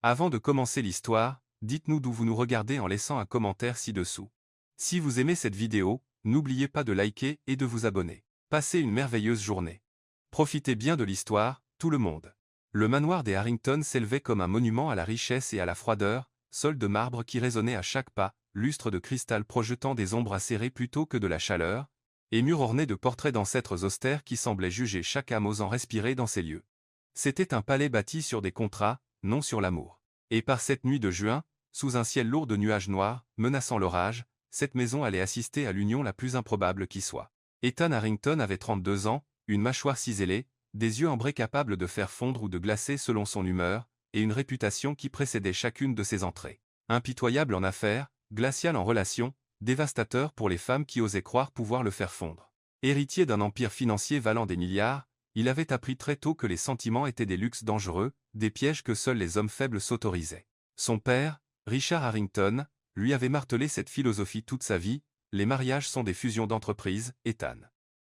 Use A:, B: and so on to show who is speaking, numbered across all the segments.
A: Avant de commencer l'histoire, dites-nous d'où vous nous regardez en laissant un commentaire ci-dessous. Si vous aimez cette vidéo, n'oubliez pas de liker et de vous abonner. Passez une merveilleuse journée. Profitez bien de l'histoire, tout le monde. Le manoir des Harrington s'élevait comme un monument à la richesse et à la froideur, sol de marbre qui résonnait à chaque pas, lustre de cristal projetant des ombres acérées plutôt que de la chaleur, et murs ornés de portraits d'ancêtres austères qui semblaient juger chaque âme osant respirer dans ces lieux. C'était un palais bâti sur des contrats, non sur l'amour. Et par cette nuit de juin, sous un ciel lourd de nuages noirs, menaçant l'orage, cette maison allait assister à l'union la plus improbable qui soit. Ethan Harrington avait 32 ans, une mâchoire ciselée, des yeux ambrés capables de faire fondre ou de glacer selon son humeur, et une réputation qui précédait chacune de ses entrées. Impitoyable en affaires, glacial en relations, dévastateur pour les femmes qui osaient croire pouvoir le faire fondre. Héritier d'un empire financier valant des milliards, il avait appris très tôt que les sentiments étaient des luxes dangereux, des pièges que seuls les hommes faibles s'autorisaient. Son père, Richard Harrington, lui avait martelé cette philosophie toute sa vie: les mariages sont des fusions d'entreprises, Ethan.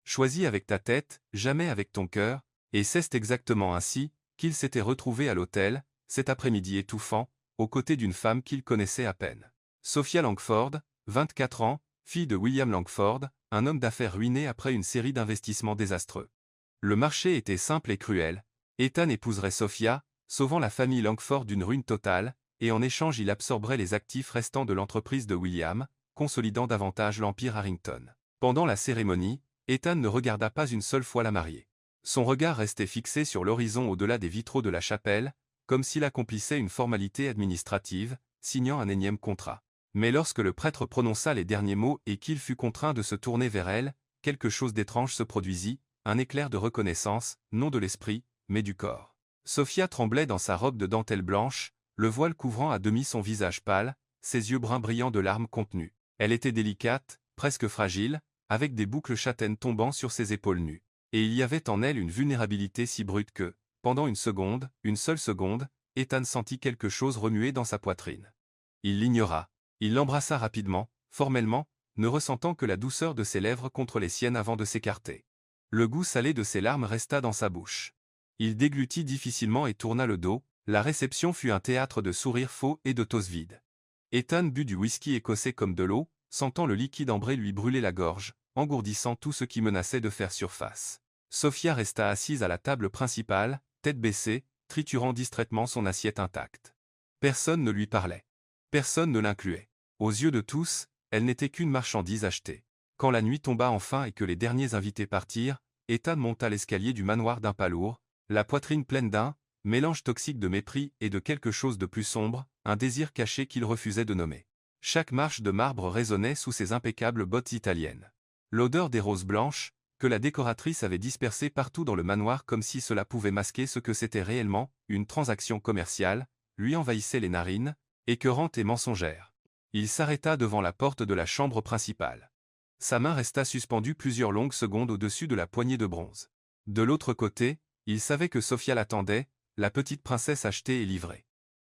A: Choisis avec ta tête, jamais avec ton cœur, et c'est exactement ainsi qu'il s'était retrouvé à l'hôtel, cet après-midi étouffant, aux côtés d'une femme qu'il connaissait à peine. Sophia Langford, 24 ans, fille de William Langford, un homme d'affaires ruiné après une série d'investissements désastreux. Le marché était simple et cruel. Ethan épouserait Sophia, sauvant la famille Langford d'une ruine totale, et en échange il absorberait les actifs restants de l'entreprise de William, consolidant davantage l'empire Harrington. Pendant la cérémonie, Ethan ne regarda pas une seule fois la mariée. Son regard restait fixé sur l'horizon au-delà des vitraux de la chapelle, comme s'il accomplissait une formalité administrative, signant un énième contrat. Mais lorsque le prêtre prononça les derniers mots et qu'il fut contraint de se tourner vers elle, quelque chose d'étrange se produisit, un éclair de reconnaissance, non de l'esprit, mais du corps. Sophia tremblait dans sa robe de dentelle blanche, le voile couvrant à demi son visage pâle, ses yeux bruns brillants de larmes contenues. Elle était délicate, presque fragile, avec des boucles châtaines tombant sur ses épaules nues. Et il y avait en elle une vulnérabilité si brute que, pendant une seule seconde, Ethan sentit quelque chose remuer dans sa poitrine. Il l'ignora. Il l'embrassa rapidement, formellement, ne ressentant que la douceur de ses lèvres contre les siennes avant de s'écarter. Le goût salé de ses larmes resta dans sa bouche. Il déglutit difficilement et tourna le dos. La réception fut un théâtre de sourires faux et de tosses vides. Ethan but du whisky écossais comme de l'eau, sentant le liquide ambré lui brûler la gorge, engourdissant tout ce qui menaçait de faire surface. Sophia resta assise à la table principale, tête baissée, triturant distraitement son assiette intacte. Personne ne lui parlait. Personne ne l'incluait. Aux yeux de tous, elle n'était qu'une marchandise achetée. Quand la nuit tomba enfin et que les derniers invités partirent, Ethan monta l'escalier du manoir d'un pas lourd, la poitrine pleine d'un mélange toxique de mépris et de quelque chose de plus sombre, un désir caché qu'il refusait de nommer. Chaque marche de marbre résonnait sous ses impeccables bottes italiennes. L'odeur des roses blanches, que la décoratrice avait dispersées partout dans le manoir comme si cela pouvait masquer ce que c'était réellement, une transaction commerciale, lui envahissait les narines, écœurante et mensongère. Il s'arrêta devant la porte de la chambre principale. Sa main resta suspendue plusieurs longues secondes au-dessus de la poignée de bronze. De l'autre côté, il savait que Sophia l'attendait, la petite princesse achetée et livrée.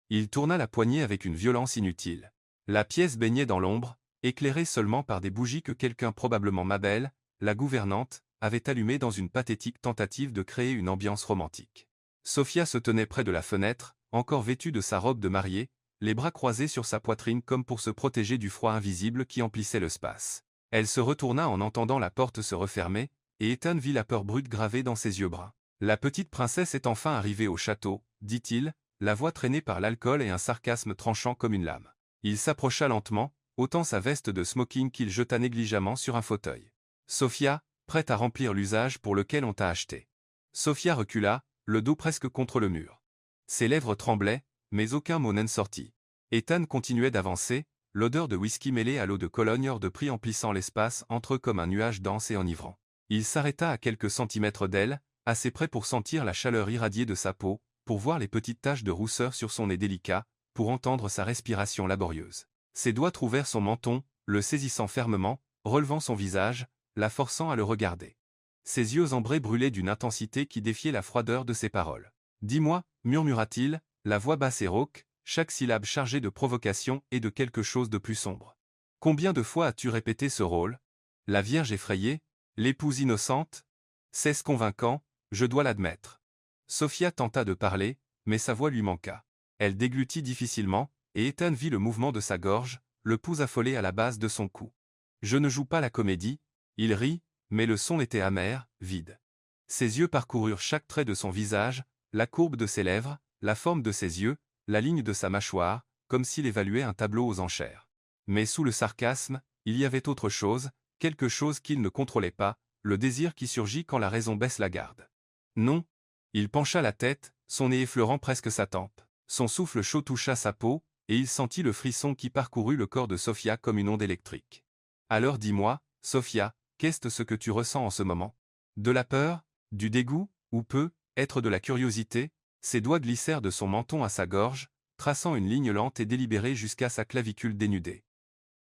A: Il tourna la poignée avec une violence inutile. La pièce baignait dans l'ombre, éclairée seulement par des bougies que quelqu'un, probablement Mabel, la gouvernante, avait allumées dans une pathétique tentative de créer une ambiance romantique. Sophia se tenait près de la fenêtre, encore vêtue de sa robe de mariée, les bras croisés sur sa poitrine comme pour se protéger du froid invisible qui emplissait l'espace. Elle se retourna en entendant la porte se refermer, et Ethan vit la peur brute gravée dans ses yeux bruns. La petite princesse est enfin arrivée au château, dit-il, la voix traînée par l'alcool et un sarcasme tranchant comme une lame. Il s'approcha lentement, ôtant sa veste de smoking qu'il jeta négligemment sur un fauteuil. Sophia, prête à remplir l'usage pour lequel on t'a acheté. Sophia recula, le dos presque contre le mur. Ses lèvres tremblaient, mais aucun mot n'en sortit. Ethan continuait d'avancer, l'odeur de whisky mêlée à l'eau de Cologne hors de prix emplissant l'espace entre eux comme un nuage dense et enivrant. Il s'arrêta à quelques centimètres d'elle, assez près pour sentir la chaleur irradier de sa peau, pour voir les petites taches de rousseur sur son nez délicat, pour entendre sa respiration laborieuse. Ses doigts trouvèrent son menton, le saisissant fermement, relevant son visage, la forçant à le regarder. Ses yeux ambrés brûlaient d'une intensité qui défiait la froideur de ses paroles. « Dis-moi » murmura-t-il, la voix basse et rauque, chaque syllabe chargée de provocation et de quelque chose de plus sombre. « Combien de fois as-tu répété ce rôle? La vierge effrayée? L'épouse innocente? C'est convaincant, je dois l'admettre. » Sophia tenta de parler, mais sa voix lui manqua. Elle déglutit difficilement, et Ethan vit le mouvement de sa gorge, le pouls affolé à la base de son cou. Je ne joue pas la comédie, il rit, mais le son était amer, vide. Ses yeux parcoururent chaque trait de son visage, la courbe de ses lèvres, la forme de ses yeux, la ligne de sa mâchoire, comme s'il évaluait un tableau aux enchères. Mais sous le sarcasme, il y avait autre chose, quelque chose qu'il ne contrôlait pas, le désir qui surgit quand la raison baisse la garde. Non. Il pencha la tête, son nez effleurant presque sa tempe. Son souffle chaud toucha sa peau, et il sentit le frisson qui parcourut le corps de Sophia comme une onde électrique. Alors dis-moi, Sophia, qu'est-ce que tu ressens en ce moment? De la peur? Du dégoût? Ou peut-être de la curiosité? Ses doigts glissèrent de son menton à sa gorge, traçant une ligne lente et délibérée jusqu'à sa clavicule dénudée.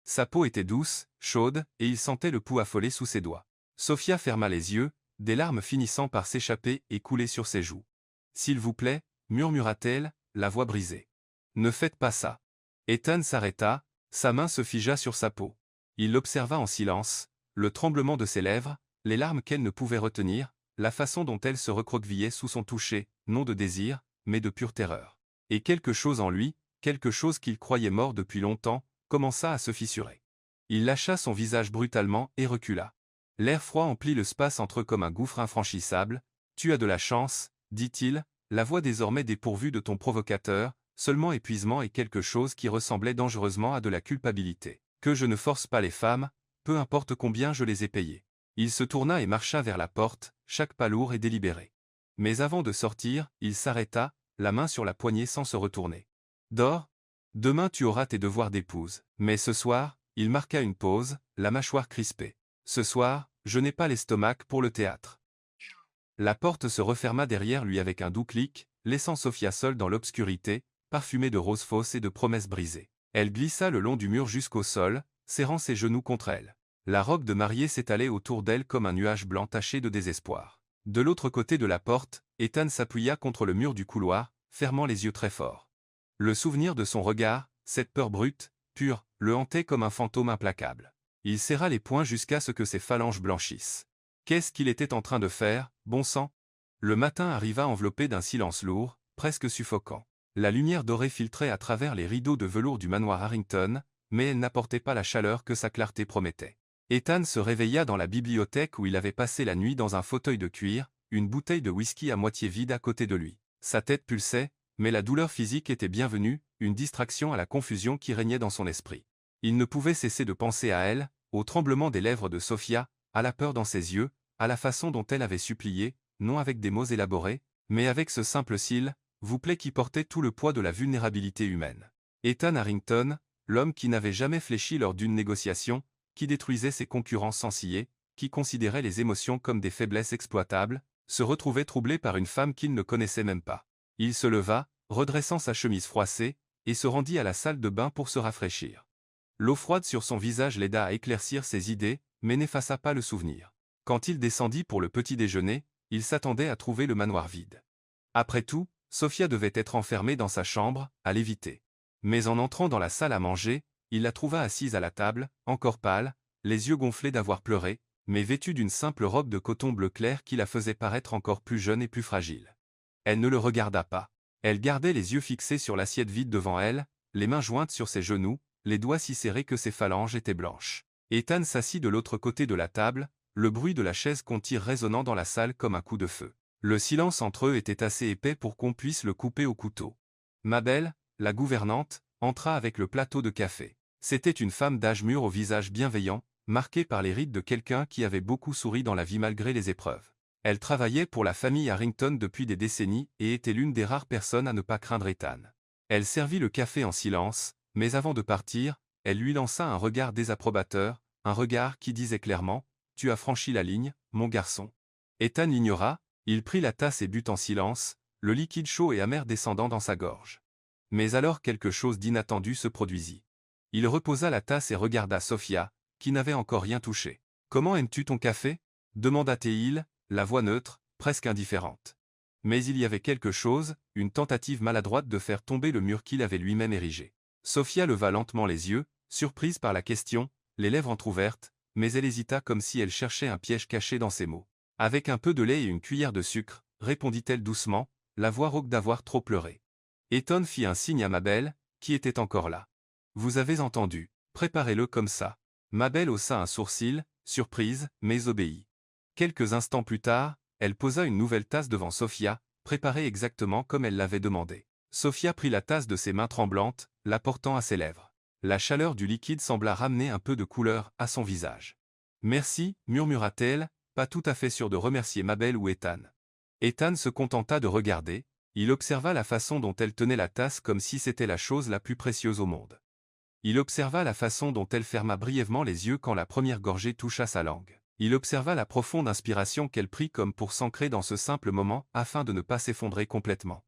A: Sa peau était douce, chaude, et il sentait le pouls affolé sous ses doigts. Sophia ferma les yeux, des larmes finissant par s'échapper et couler sur ses joues. « S'il vous plaît, murmura-t-elle, la voix brisée. Ne faites pas ça. Ethan s'arrêta, sa main se figea sur sa peau. Il l'observa en silence, le tremblement de ses lèvres, les larmes qu'elle ne pouvait retenir, la façon dont elle se recroquevillait sous son toucher, non de désir, mais de pure terreur. Et quelque chose en lui, quelque chose qu'il croyait mort depuis longtemps, commença à se fissurer. Il lâcha son visage brutalement et recula. L'air froid emplit le space entre eux comme un gouffre infranchissable. « Tu as de la chance, dit-il, la voix désormais dépourvue de ton provocateur, seulement épuisement et quelque chose qui ressemblait dangereusement à de la culpabilité. Que je ne force pas les femmes, peu importe combien je les ai payées. » Il se tourna et marcha vers la porte, chaque pas lourd et délibéré. Mais avant de sortir, il s'arrêta, la main sur la poignée sans se retourner. « Dors. Demain tu auras tes devoirs d'épouse. Mais ce soir, » il marqua une pause, la mâchoire crispée. « Ce soir, je n'ai pas l'estomac pour le théâtre. » La porte se referma derrière lui avec un doux clic, laissant Sophia seule dans l'obscurité, parfumée de roses fausses et de promesses brisées. Elle glissa le long du mur jusqu'au sol, serrant ses genoux contre elle. La robe de mariée s'étalait autour d'elle comme un nuage blanc taché de désespoir. De l'autre côté de la porte, Ethan s'appuya contre le mur du couloir, fermant les yeux très fort. Le souvenir de son regard, cette peur brute, pure, le hantait comme un fantôme implacable. Il serra les poings jusqu'à ce que ses phalanges blanchissent. Qu'est-ce qu'il était en train de faire, bon sang? Le matin arriva enveloppé d'un silence lourd, presque suffocant. La lumière dorée filtrait à travers les rideaux de velours du manoir Harrington, mais elle n'apportait pas la chaleur que sa clarté promettait. Ethan se réveilla dans la bibliothèque où il avait passé la nuit dans un fauteuil de cuir, une bouteille de whisky à moitié vide à côté de lui. Sa tête pulsait, mais la douleur physique était bienvenue, une distraction à la confusion qui régnait dans son esprit. Il ne pouvait cesser de penser à elle, au tremblement des lèvres de Sophia, à la peur dans ses yeux, à la façon dont elle avait supplié, non avec des mots élaborés, mais avec ce simple s'il vous plaît qui portait tout le poids de la vulnérabilité humaine. Ethan Harrington, l'homme qui n'avait jamais fléchi lors d'une négociation, qui détruisait ses concurrents sans ciller, qui considérait les émotions comme des faiblesses exploitables, se retrouvait troublé par une femme qu'il ne connaissait même pas. Il se leva, redressant sa chemise froissée, et se rendit à la salle de bain pour se rafraîchir. L'eau froide sur son visage l'aida à éclaircir ses idées, mais n'effaça pas le souvenir. Quand il descendit pour le petit déjeuner, il s'attendait à trouver le manoir vide. Après tout, Sophia devait être enfermée dans sa chambre, à l'éviter. Mais en entrant dans la salle à manger, il la trouva assise à la table, encore pâle, les yeux gonflés d'avoir pleuré, mais vêtue d'une simple robe de coton bleu clair qui la faisait paraître encore plus jeune et plus fragile. Elle ne le regarda pas. Elle gardait les yeux fixés sur l'assiette vide devant elle, les mains jointes sur ses genoux, les doigts si serrés que ses phalanges étaient blanches. Ethan s'assit de l'autre côté de la table, le bruit de la chaise qu'on tire résonnant dans la salle comme un coup de feu. Le silence entre eux était assez épais pour qu'on puisse le couper au couteau. Mabel, la gouvernante, entra avec le plateau de café. C'était une femme d'âge mûr au visage bienveillant, marqué par les rides de quelqu'un qui avait beaucoup souri dans la vie malgré les épreuves. Elle travaillait pour la famille Harrington depuis des décennies et était l'une des rares personnes à ne pas craindre Ethan. Elle servit le café en silence, mais avant de partir, elle lui lança un regard désapprobateur, un regard qui disait clairement « Tu as franchi la ligne, mon garçon ». Ethan l'ignora, il prit la tasse et but en silence, le liquide chaud et amer descendant dans sa gorge. Mais alors quelque chose d'inattendu se produisit. Il reposa la tasse et regarda Sophia, qui n'avait encore rien touché. « Comment aimes-tu ton café » demanda-t-il, la voix neutre, presque indifférente. Mais il y avait quelque chose, une tentative maladroite de faire tomber le mur qu'il avait lui-même érigé. Sophia leva lentement les yeux, surprise par la question, les lèvres entr'ouvertes, mais elle hésita comme si elle cherchait un piège caché dans ses mots. « Avec un peu de lait et une cuillère de sucre, répondit-elle doucement, la voix rauque d'avoir trop pleuré. Ethan fit un signe à Mabel, qui était encore là. Vous avez entendu, préparez-le comme ça. Mabel haussa un sourcil, surprise, mais obéit. Quelques instants plus tard, elle posa une nouvelle tasse devant Sophia, préparée exactement comme elle l'avait demandé. Sophia prit la tasse de ses mains tremblantes, la portant à ses lèvres. La chaleur du liquide sembla ramener un peu de couleur à son visage. Merci, murmura-t-elle, pas tout à fait sûre de remercier Mabel ou Ethan. Ethan se contenta de regarder, il observa la façon dont elle tenait la tasse comme si c'était la chose la plus précieuse au monde. Il observa la façon dont elle ferma brièvement les yeux quand la première gorgée toucha sa langue. Il observa la profonde inspiration qu'elle prit comme pour s'ancrer dans ce simple moment afin de ne pas s'effondrer complètement.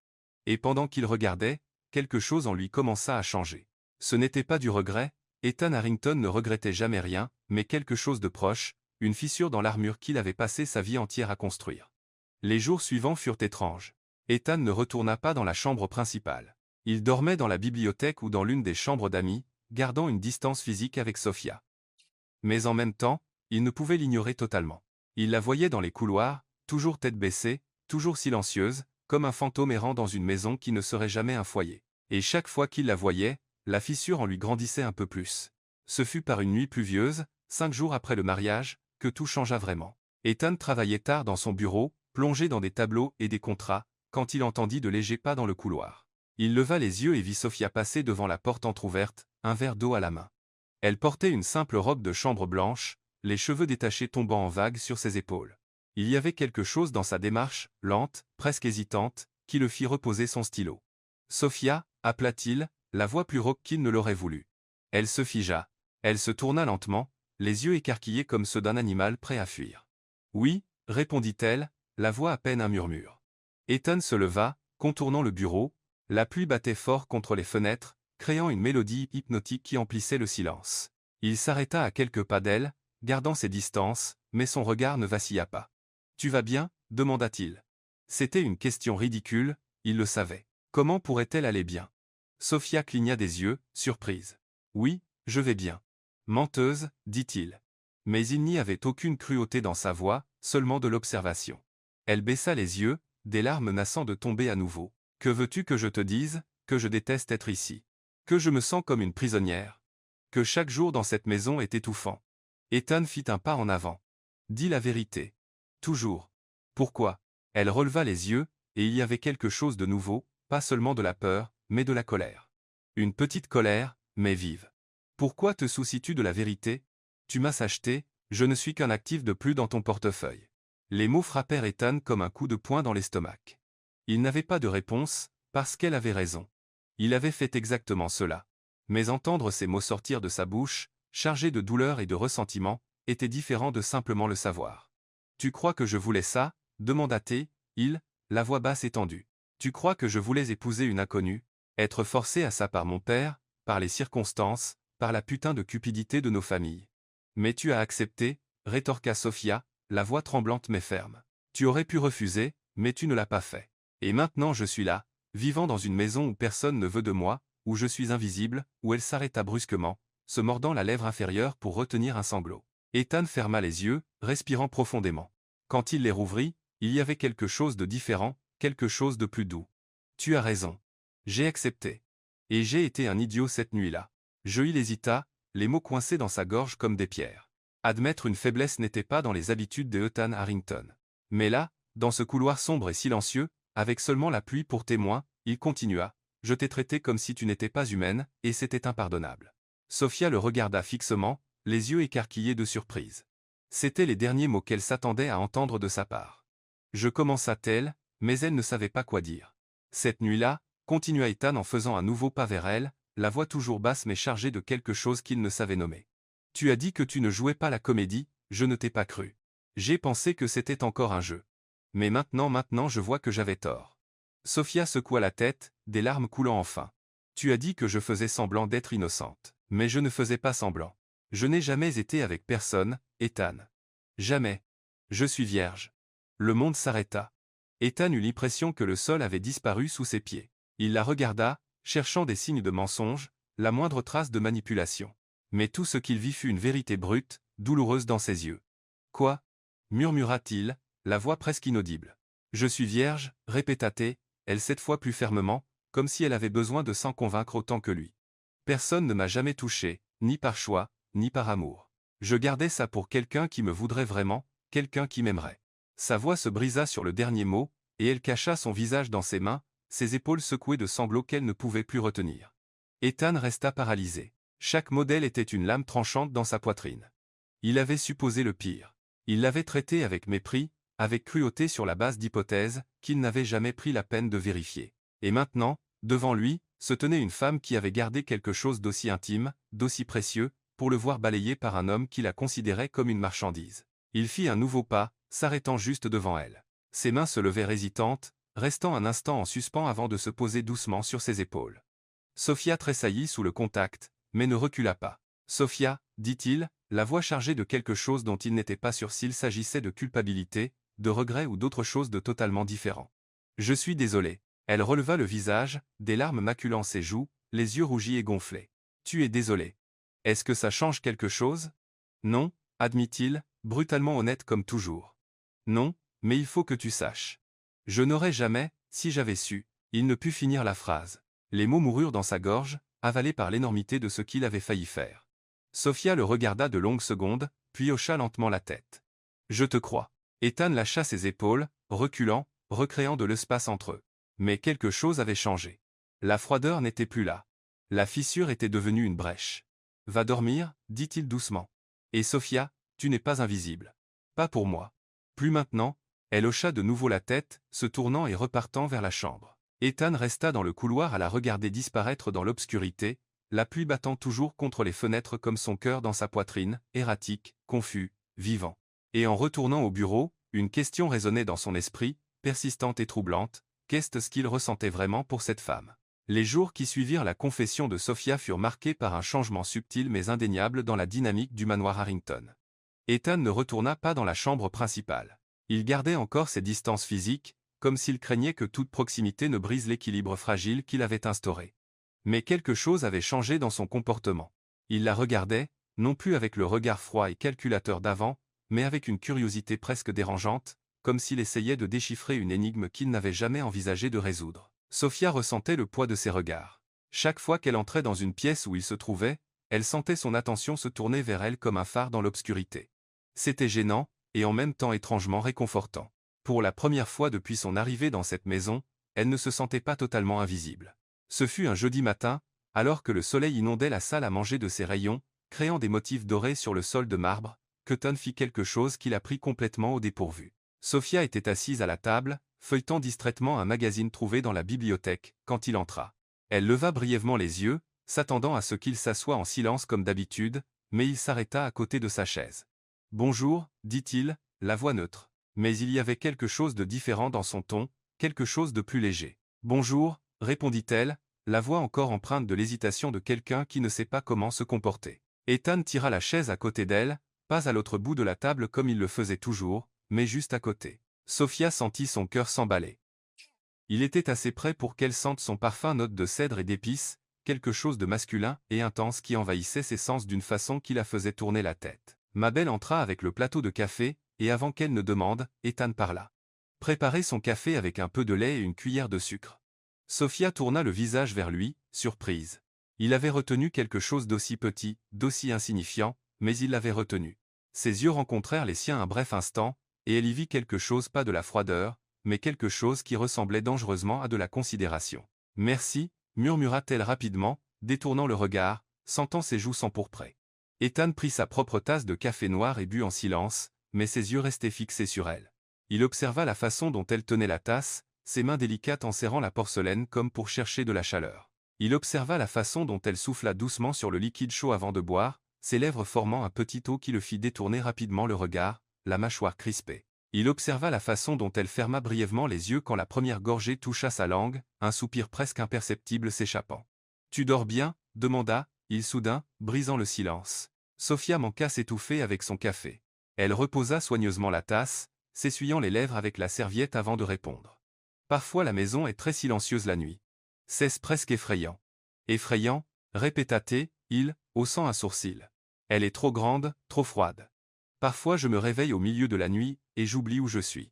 A: Et pendant qu'il regardait, quelque chose en lui commença à changer. Ce n'était pas du regret, Ethan Harrington ne regrettait jamais rien, mais quelque chose de proche, une fissure dans l'armure qu'il avait passé sa vie entière à construire. Les jours suivants furent étranges. Ethan ne retourna pas dans la chambre principale. Il dormait dans la bibliothèque ou dans l'une des chambres d'amis, gardant une distance physique avec Sophia. Mais en même temps, il ne pouvait l'ignorer totalement. Il la voyait dans les couloirs, toujours tête baissée, toujours silencieuse, comme un fantôme errant dans une maison qui ne serait jamais un foyer. Et chaque fois qu'il la voyait, la fissure en lui grandissait un peu plus. Ce fut par une nuit pluvieuse, 5 jours après le mariage, que tout changea vraiment. Ethan travaillait tard dans son bureau, plongé dans des tableaux et des contrats, quand il entendit de légers pas dans le couloir. Il leva les yeux et vit Sophia passer devant la porte entr'ouverte, un verre d'eau à la main. Elle portait une simple robe de chambre blanche, les cheveux détachés tombant en vagues sur ses épaules. Il y avait quelque chose dans sa démarche, lente, presque hésitante, qui le fit reposer son stylo. « Sophia » appela-t-il, la voix plus rauque qu'il ne l'aurait voulu. Elle se figea. Elle se tourna lentement, les yeux écarquillés comme ceux d'un animal prêt à fuir. « Oui » répondit-elle, la voix à peine un murmure. Ethan se leva, contournant le bureau, la pluie battait fort contre les fenêtres, créant une mélodie hypnotique qui emplissait le silence. Il s'arrêta à quelques pas d'elle, gardant ses distances, mais son regard ne vacilla pas. « Tu vas bien » demanda-t-il. C'était une question ridicule, il le savait. Comment pourrait-elle aller bien? Sophia cligna des yeux, surprise. « Oui, je vais bien. »« Menteuse, dit-il. » Mais il n'y avait aucune cruauté dans sa voix, seulement de l'observation. Elle baissa les yeux, des larmes menaçant de tomber à nouveau. « Que veux-tu que je te dise? Que je déteste être ici. Que je me sens comme une prisonnière. Que chaque jour dans cette maison est étouffant. » Ethan fit un pas en avant. « Dis la vérité. Toujours. » « Pourquoi ?» Elle releva les yeux, et il y avait quelque chose de nouveau, pas seulement de la peur, mais de la colère. Une petite colère, mais vive. « Pourquoi te soucies-tu de la vérité? Tu m'as acheté, je ne suis qu'un actif de plus dans ton portefeuille. » Les mots frappèrent Ethan comme un coup de poing dans l'estomac. Il n'avait pas de réponse, parce qu'elle avait raison. Il avait fait exactement cela. Mais entendre ces mots sortir de sa bouche, chargés de douleur et de ressentiment, était différent de simplement le savoir. « Tu crois que je voulais ça ?» demanda-t-il, la voix basse et tendue. « Tu crois que je voulais épouser une inconnue, être forcé à ça par mon père, par les circonstances, par la putain de cupidité de nos familles. Mais tu as accepté, » rétorqua Sophia, la voix tremblante mais ferme. « Tu aurais pu refuser, mais tu ne l'as pas fait. Et maintenant je suis là, vivant dans une maison où personne ne veut de moi, où je suis invisible, » où elle s'arrêta brusquement, se mordant la lèvre inférieure pour retenir un sanglot. Ethan ferma les yeux, respirant profondément. Quand il les rouvrit, il y avait quelque chose de différent, quelque chose de plus doux. « Tu as raison. J'ai accepté. Et j'ai été un idiot cette nuit-là. » Il hésita, les mots coincés dans sa gorge comme des pierres. Admettre une faiblesse n'était pas dans les habitudes de Ethan Harrington. Mais là, dans ce couloir sombre et silencieux, avec seulement la pluie pour témoin, il continua. « Je t'ai traité comme si tu n'étais pas humaine, et c'était impardonnable. » Sophia le regarda fixement, les yeux écarquillés de surprise. C'étaient les derniers mots qu'elle s'attendait à entendre de sa part. Je commença-t-elle, mais elle ne savait pas quoi dire. Cette nuit-là, continua Ethan en faisant un nouveau pas vers elle, la voix toujours basse mais chargée de quelque chose qu'il ne savait nommer. Tu as dit que tu ne jouais pas la comédie, je ne t'ai pas cru. J'ai pensé que c'était encore un jeu. Mais maintenant je vois que j'avais tort. Sophia secoua la tête, des larmes coulant enfin. Tu as dit que je faisais semblant d'être innocente. Mais je ne faisais pas semblant. Je n'ai jamais été avec personne, Ethan. Jamais. Je suis vierge. Le monde s'arrêta. Ethan eut l'impression que le sol avait disparu sous ses pieds. Il la regarda, cherchant des signes de mensonge, la moindre trace de manipulation. Mais tout ce qu'il vit fut une vérité brute, douloureuse dans ses yeux. « Quoi » murmura-t-il, la voix presque inaudible. « Je suis vierge » répéta-t-elle, cette fois plus fermement, comme si elle avait besoin de s'en convaincre autant que lui. Personne ne m'a jamais touché, ni par choix, ni par amour. Je gardais ça pour quelqu'un qui me voudrait vraiment, quelqu'un qui m'aimerait. Sa voix se brisa sur le dernier mot, et elle cacha son visage dans ses mains, ses épaules secouées de sanglots qu'elle ne pouvait plus retenir. Ethan resta paralysé. Chaque modèle était une lame tranchante dans sa poitrine. Il avait supposé le pire. Il l'avait traité avec mépris, avec cruauté sur la base d'hypothèses qu'il n'avait jamais pris la peine de vérifier. Et maintenant, devant lui, se tenait une femme qui avait gardé quelque chose d'aussi intime, d'aussi précieux, pour le voir balayé par un homme qui la considérait comme une marchandise. Il fit un nouveau pas, s'arrêtant juste devant elle. Ses mains se levèrent hésitantes, restant un instant en suspens avant de se poser doucement sur ses épaules. Sophia tressaillit sous le contact, mais ne recula pas. « Sophia, dit-il, la voix chargée de quelque chose dont il n'était pas sûr s'il s'agissait de culpabilité, de regret ou d'autre chose de totalement différent. Je suis désolé. » Elle releva le visage, des larmes maculant ses joues, les yeux rougis et gonflés. « Tu es désolé. Est-ce que ça change quelque chose ? » ? « Non, admit-il, brutalement honnête comme toujours. « Non, mais il faut que tu saches. Je n'aurais jamais, si j'avais su. » Il ne put finir la phrase. Les mots moururent dans sa gorge, avalés par l'énormité de ce qu'il avait failli faire. Sophia le regarda de longues secondes, puis hocha lentement la tête. « Je te crois. » Ethan lâcha ses épaules, reculant, recréant de l'espace entre eux. Mais quelque chose avait changé. La froideur n'était plus là. La fissure était devenue une brèche. « Va dormir, dit-il doucement. Et Sophia, tu n'es pas invisible. Pas pour moi. » Plus maintenant, elle hocha de nouveau la tête, se tournant et repartant vers la chambre. Ethan resta dans le couloir à la regarder disparaître dans l'obscurité, la pluie battant toujours contre les fenêtres comme son cœur dans sa poitrine, erratique, confus, vivant. Et en retournant au bureau, une question résonnait dans son esprit, persistante et troublante. Qu'est-ce qu'il ressentait vraiment pour cette femme? Les jours qui suivirent la confession de Sophia furent marqués par un changement subtil mais indéniable dans la dynamique du manoir Harrington. Ethan ne retourna pas dans la chambre principale. Il gardait encore ses distances physiques, comme s'il craignait que toute proximité ne brise l'équilibre fragile qu'il avait instauré. Mais quelque chose avait changé dans son comportement. Il la regardait, non plus avec le regard froid et calculateur d'avant, mais avec une curiosité presque dérangeante, comme s'il essayait de déchiffrer une énigme qu'il n'avait jamais envisagé de résoudre. Sophia ressentait le poids de ses regards. Chaque fois qu'elle entrait dans une pièce où il se trouvait, elle sentait son attention se tourner vers elle comme un phare dans l'obscurité. C'était gênant, et en même temps étrangement réconfortant. Pour la première fois depuis son arrivée dans cette maison, elle ne se sentait pas totalement invisible. Ce fut un jeudi matin, alors que le soleil inondait la salle à manger de ses rayons, créant des motifs dorés sur le sol de marbre, que Ton fit quelque chose qui la prit complètement au dépourvu. Sophia était assise à la table, feuilletant distraitement un magazine trouvé dans la bibliothèque, quand il entra. Elle leva brièvement les yeux, s'attendant à ce qu'il s'assoie en silence comme d'habitude, mais il s'arrêta à côté de sa chaise. « Bonjour, dit-il, la voix neutre. Mais il y avait quelque chose de différent dans son ton, quelque chose de plus léger. « Bonjour, répondit-elle, la voix encore empreinte de l'hésitation de quelqu'un qui ne sait pas comment se comporter. Ethan tira la chaise à côté d'elle, pas à l'autre bout de la table comme il le faisait toujours, mais juste à côté. Sophia sentit son cœur s'emballer. Il était assez près pour qu'elle sente son parfum note de cèdre et d'épices, quelque chose de masculin et intense qui envahissait ses sens d'une façon qui la faisait tourner la tête. Mabel entra avec le plateau de café, et avant qu'elle ne demande, Ethan parla. Préparer son café avec un peu de lait et une cuillère de sucre. Sophia tourna le visage vers lui, surprise. Il avait retenu quelque chose d'aussi petit, d'aussi insignifiant, mais il l'avait retenu. Ses yeux rencontrèrent les siens un bref instant, et elle y vit quelque chose, pas de la froideur, mais quelque chose qui ressemblait dangereusement à de la considération. « Merci », murmura-t-elle rapidement, détournant le regard, sentant ses joues s'empourprer. Ethan prit sa propre tasse de café noir et but en silence, mais ses yeux restaient fixés sur elle. Il observa la façon dont elle tenait la tasse, ses mains délicates en serrant la porcelaine comme pour chercher de la chaleur. Il observa la façon dont elle souffla doucement sur le liquide chaud avant de boire, ses lèvres formant un petit O qui le fit détourner rapidement le regard, la mâchoire crispée. Il observa la façon dont elle ferma brièvement les yeux quand la première gorgée toucha sa langue, un soupir presque imperceptible s'échappant. « Tu dors bien ?» demanda-il soudain, brisant le silence. Sophia manqua s'étouffer avec son café. Elle reposa soigneusement la tasse, s'essuyant les lèvres avec la serviette avant de répondre. « Parfois la maison est très silencieuse la nuit. C'est presque effrayant. »« Effrayant » répéta-t-il, haussant un sourcil. « Elle est trop grande, trop froide. Parfois je me réveille au milieu de la nuit, et j'oublie où je suis. »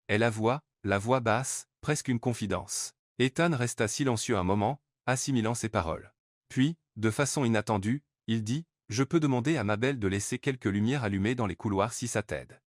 A: Elle avoua, la voix basse, presque une confidence. Ethan resta silencieux un moment, assimilant ses paroles. Puis, de façon inattendue, il dit « Je peux demander à ma belle de laisser quelques lumières allumées dans les couloirs si ça t'aide. »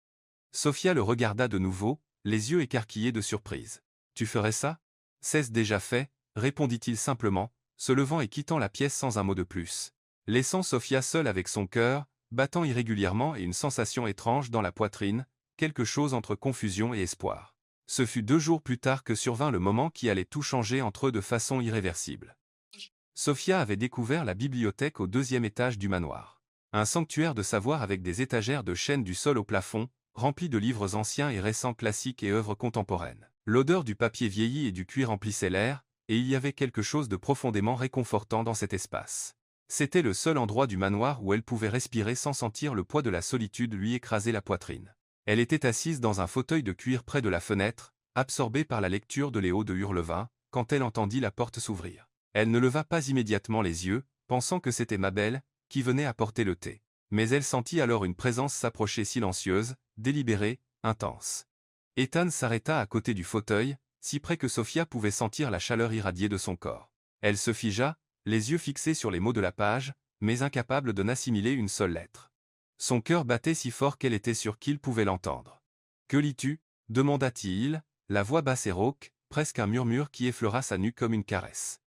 A: Sophia le regarda de nouveau, les yeux écarquillés de surprise. « Tu ferais ça ?»« C'est déjà fait, » répondit-il simplement, se levant et quittant la pièce sans un mot de plus. Laissant Sophia seule avec son cœur, battant irrégulièrement et une sensation étrange dans la poitrine, quelque chose entre confusion et espoir. Ce fut 2 jours plus tard que survint le moment qui allait tout changer entre eux de façon irréversible. Sophia avait découvert la bibliothèque au 2e étage du manoir. Un sanctuaire de savoir avec des étagères de chêne du sol au plafond, remplis de livres anciens et récents classiques et œuvres contemporaines. L'odeur du papier vieilli et du cuir emplissait l'air, et il y avait quelque chose de profondément réconfortant dans cet espace. C'était le seul endroit du manoir où elle pouvait respirer sans sentir le poids de la solitude lui écraser la poitrine. Elle était assise dans un fauteuil de cuir près de la fenêtre, absorbée par la lecture de Léo de Hurlevin, quand elle entendit la porte s'ouvrir. Elle ne leva pas immédiatement les yeux, pensant que c'était Mabel, qui venait apporter le thé. Mais elle sentit alors une présence s'approcher silencieuse, délibérée, intense. Ethan s'arrêta à côté du fauteuil, si près que Sophia pouvait sentir la chaleur irradier de son corps. Elle se figea, les yeux fixés sur les mots de la page, mais incapable de n'assimiler une seule lettre. Son cœur battait si fort qu'elle était sûre qu'il pouvait l'entendre. « Que lis-tu » demanda-t-il, la voix basse et rauque, presque un murmure qui effleura sa nuque comme une caresse.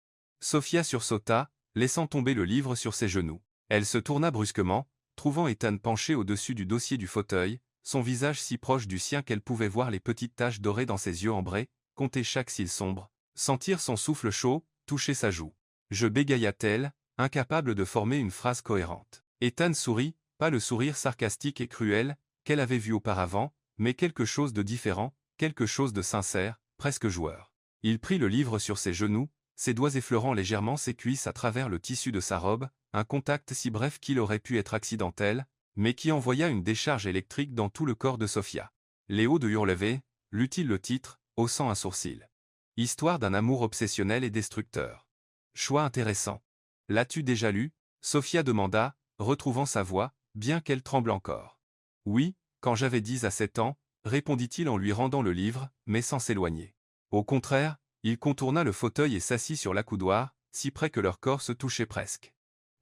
A: Sophia sursauta, laissant tomber le livre sur ses genoux. Elle se tourna brusquement, trouvant Ethan penché au-dessus du dossier du fauteuil, son visage si proche du sien qu'elle pouvait voir les petites taches dorées dans ses yeux ambrés, compter chaque cil sombre, sentir son souffle chaud, toucher sa joue. Je bégaya-t-elle, incapable de former une phrase cohérente. Ethan sourit, pas le sourire sarcastique et cruel qu'elle avait vu auparavant, mais quelque chose de différent, quelque chose de sincère, presque joueur. Il prit le livre sur ses genoux, ses doigts effleurant légèrement ses cuisses à travers le tissu de sa robe, un contact si bref qu'il aurait pu être accidentel, mais qui envoya une décharge électrique dans tout le corps de Sophia. Léo de Hurlevin, lut-il le titre, haussant un sourcil. Histoire d'un amour obsessionnel et destructeur. Choix intéressant. L'as-tu déjà lu ? Sophia demanda, retrouvant sa voix, bien qu'elle tremble encore. Oui, quand j'avais 10 à 7 ans, répondit-il en lui rendant le livre, mais sans s'éloigner. Au contraire, il contourna le fauteuil et s'assit sur l'accoudoir, si près que leur corps se touchaient presque.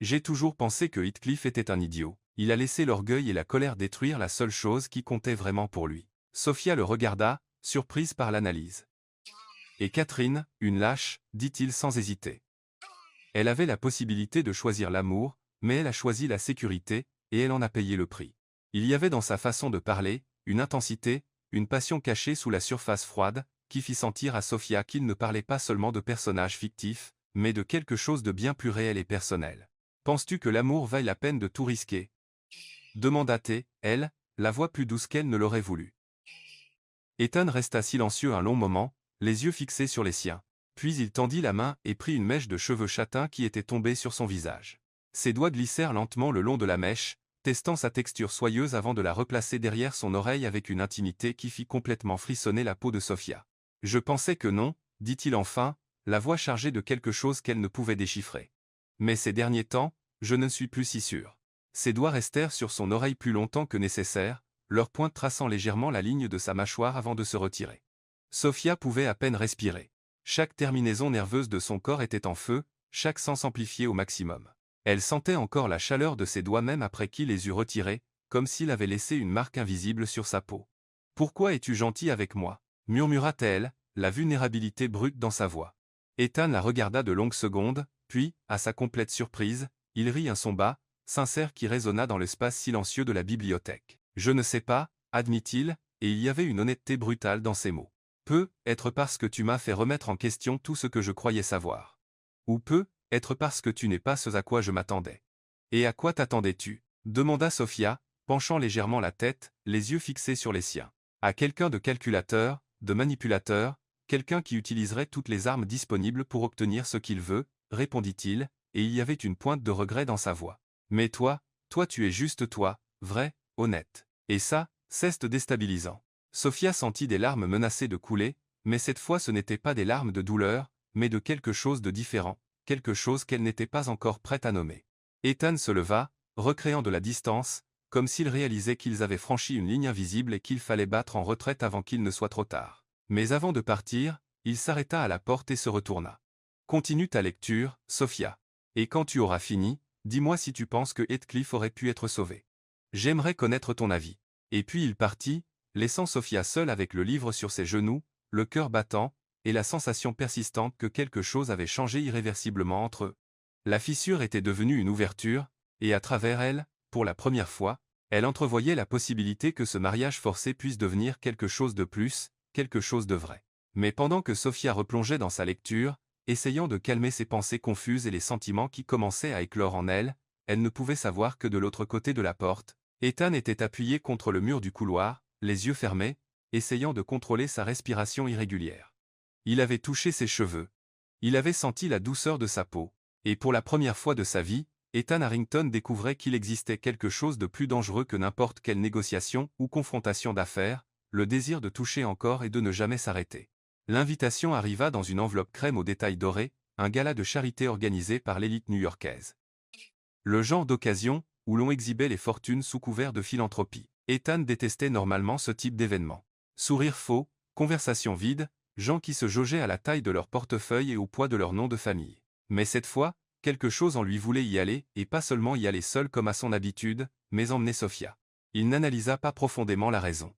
A: J'ai toujours pensé que Heathcliff était un idiot. Il a laissé l'orgueil et la colère détruire la seule chose qui comptait vraiment pour lui. Sophia le regarda, surprise par l'analyse. Et Catherine, une lâche, dit-il sans hésiter. Elle avait la possibilité de choisir l'amour, mais elle a choisi la sécurité, et elle en a payé le prix. Il y avait dans sa façon de parler, une intensité, une passion cachée sous la surface froide, qui fit sentir à Sophia qu'il ne parlait pas seulement de personnages fictifs, mais de quelque chose de bien plus réel et personnel. « Penses-tu que l'amour vaille la peine de tout risquer » demanda-t-elle, elle, la voix plus douce qu'elle ne l'aurait voulu. Ethan resta silencieux un long moment, les yeux fixés sur les siens. Puis il tendit la main et prit une mèche de cheveux châtains qui était tombée sur son visage. Ses doigts glissèrent lentement le long de la mèche, testant sa texture soyeuse avant de la replacer derrière son oreille avec une intimité qui fit complètement frissonner la peau de Sophia. « Je pensais que non, » dit-il enfin, la voix chargée de quelque chose qu'elle ne pouvait déchiffrer. « Mais ces derniers temps, je ne suis plus si sûr. » Ses doigts restèrent sur son oreille plus longtemps que nécessaire, leur pointe traçant légèrement la ligne de sa mâchoire avant de se retirer. Sophia pouvait à peine respirer. Chaque terminaison nerveuse de son corps était en feu, chaque sens amplifié au maximum. Elle sentait encore la chaleur de ses doigts même après qu'il les eût retirés, comme s'il avait laissé une marque invisible sur sa peau. « Pourquoi es-tu gentil avec moi » murmura-t-elle, la vulnérabilité brute dans sa voix. Ethan la regarda de longues secondes, puis, à sa complète surprise, il rit un son bas, sincère qui résonna dans l'espace silencieux de la bibliothèque. « Je ne sais pas, » admit-il, et il y avait une honnêteté brutale dans ses mots. « Peut être parce que tu m'as fait remettre en question tout ce que je croyais savoir. Ou peut être parce que tu n'es pas ce à quoi je m'attendais. » « Et à quoi t'attendais-tu » demanda Sophia, penchant légèrement la tête, les yeux fixés sur les siens. « À quelqu'un de calculateur, de manipulateur, quelqu'un qui utiliserait toutes les armes disponibles pour obtenir ce qu'il veut, répondit-il, et il y avait une pointe de regret dans sa voix. Mais toi tu es juste toi, vrai, honnête. Et ça, c'est déstabilisant. » Sophia sentit des larmes menacées de couler, mais cette fois ce n'étaient pas des larmes de douleur, mais de quelque chose de différent, quelque chose qu'elle n'était pas encore prête à nommer. Ethan se leva, recréant de la distance, comme s'il réalisait qu'ils avaient franchi une ligne invisible et qu'il fallait battre en retraite avant qu'il ne soit trop tard. Mais avant de partir, Il s'arrêta à la porte et se retourna. Continue ta lecture, Sophia. Et quand tu auras fini, dis-moi si tu penses que Heathcliff aurait pu être sauvé. J'aimerais connaître ton avis. Et puis il partit, laissant Sophia seule avec le livre sur ses genoux, le cœur battant, et la sensation persistante que quelque chose avait changé irréversiblement entre eux. La fissure était devenue une ouverture, et à travers elle, pour la première fois, elle entrevoyait la possibilité que ce mariage forcé puisse devenir quelque chose de plus, quelque chose de vrai. Mais pendant que Sophia replongeait dans sa lecture, essayant de calmer ses pensées confuses et les sentiments qui commençaient à éclore en elle, elle ne pouvait savoir que de l'autre côté de la porte, Ethan était appuyé contre le mur du couloir, les yeux fermés, essayant de contrôler sa respiration irrégulière. Il avait touché ses cheveux. Il avait senti la douceur de sa peau. Et pour la première fois de sa vie, Ethan Harrington découvrait qu'il existait quelque chose de plus dangereux que n'importe quelle négociation ou confrontation d'affaires, le désir de toucher encore et de ne jamais s'arrêter. L'invitation arriva dans une enveloppe crème aux détails dorés, un gala de charité organisé par l'élite new-yorkaise. Le genre d'occasion où l'on exhibait les fortunes sous couvert de philanthropie. Ethan détestait normalement ce type d'événement. Sourires faux, conversations vides, gens qui se jaugeaient à la taille de leur portefeuille et au poids de leur nom de famille. Mais cette fois, quelque chose en lui voulait y aller, et pas seulement y aller seul comme à son habitude, mais emmener Sophia. Il n'analysa pas profondément la raison.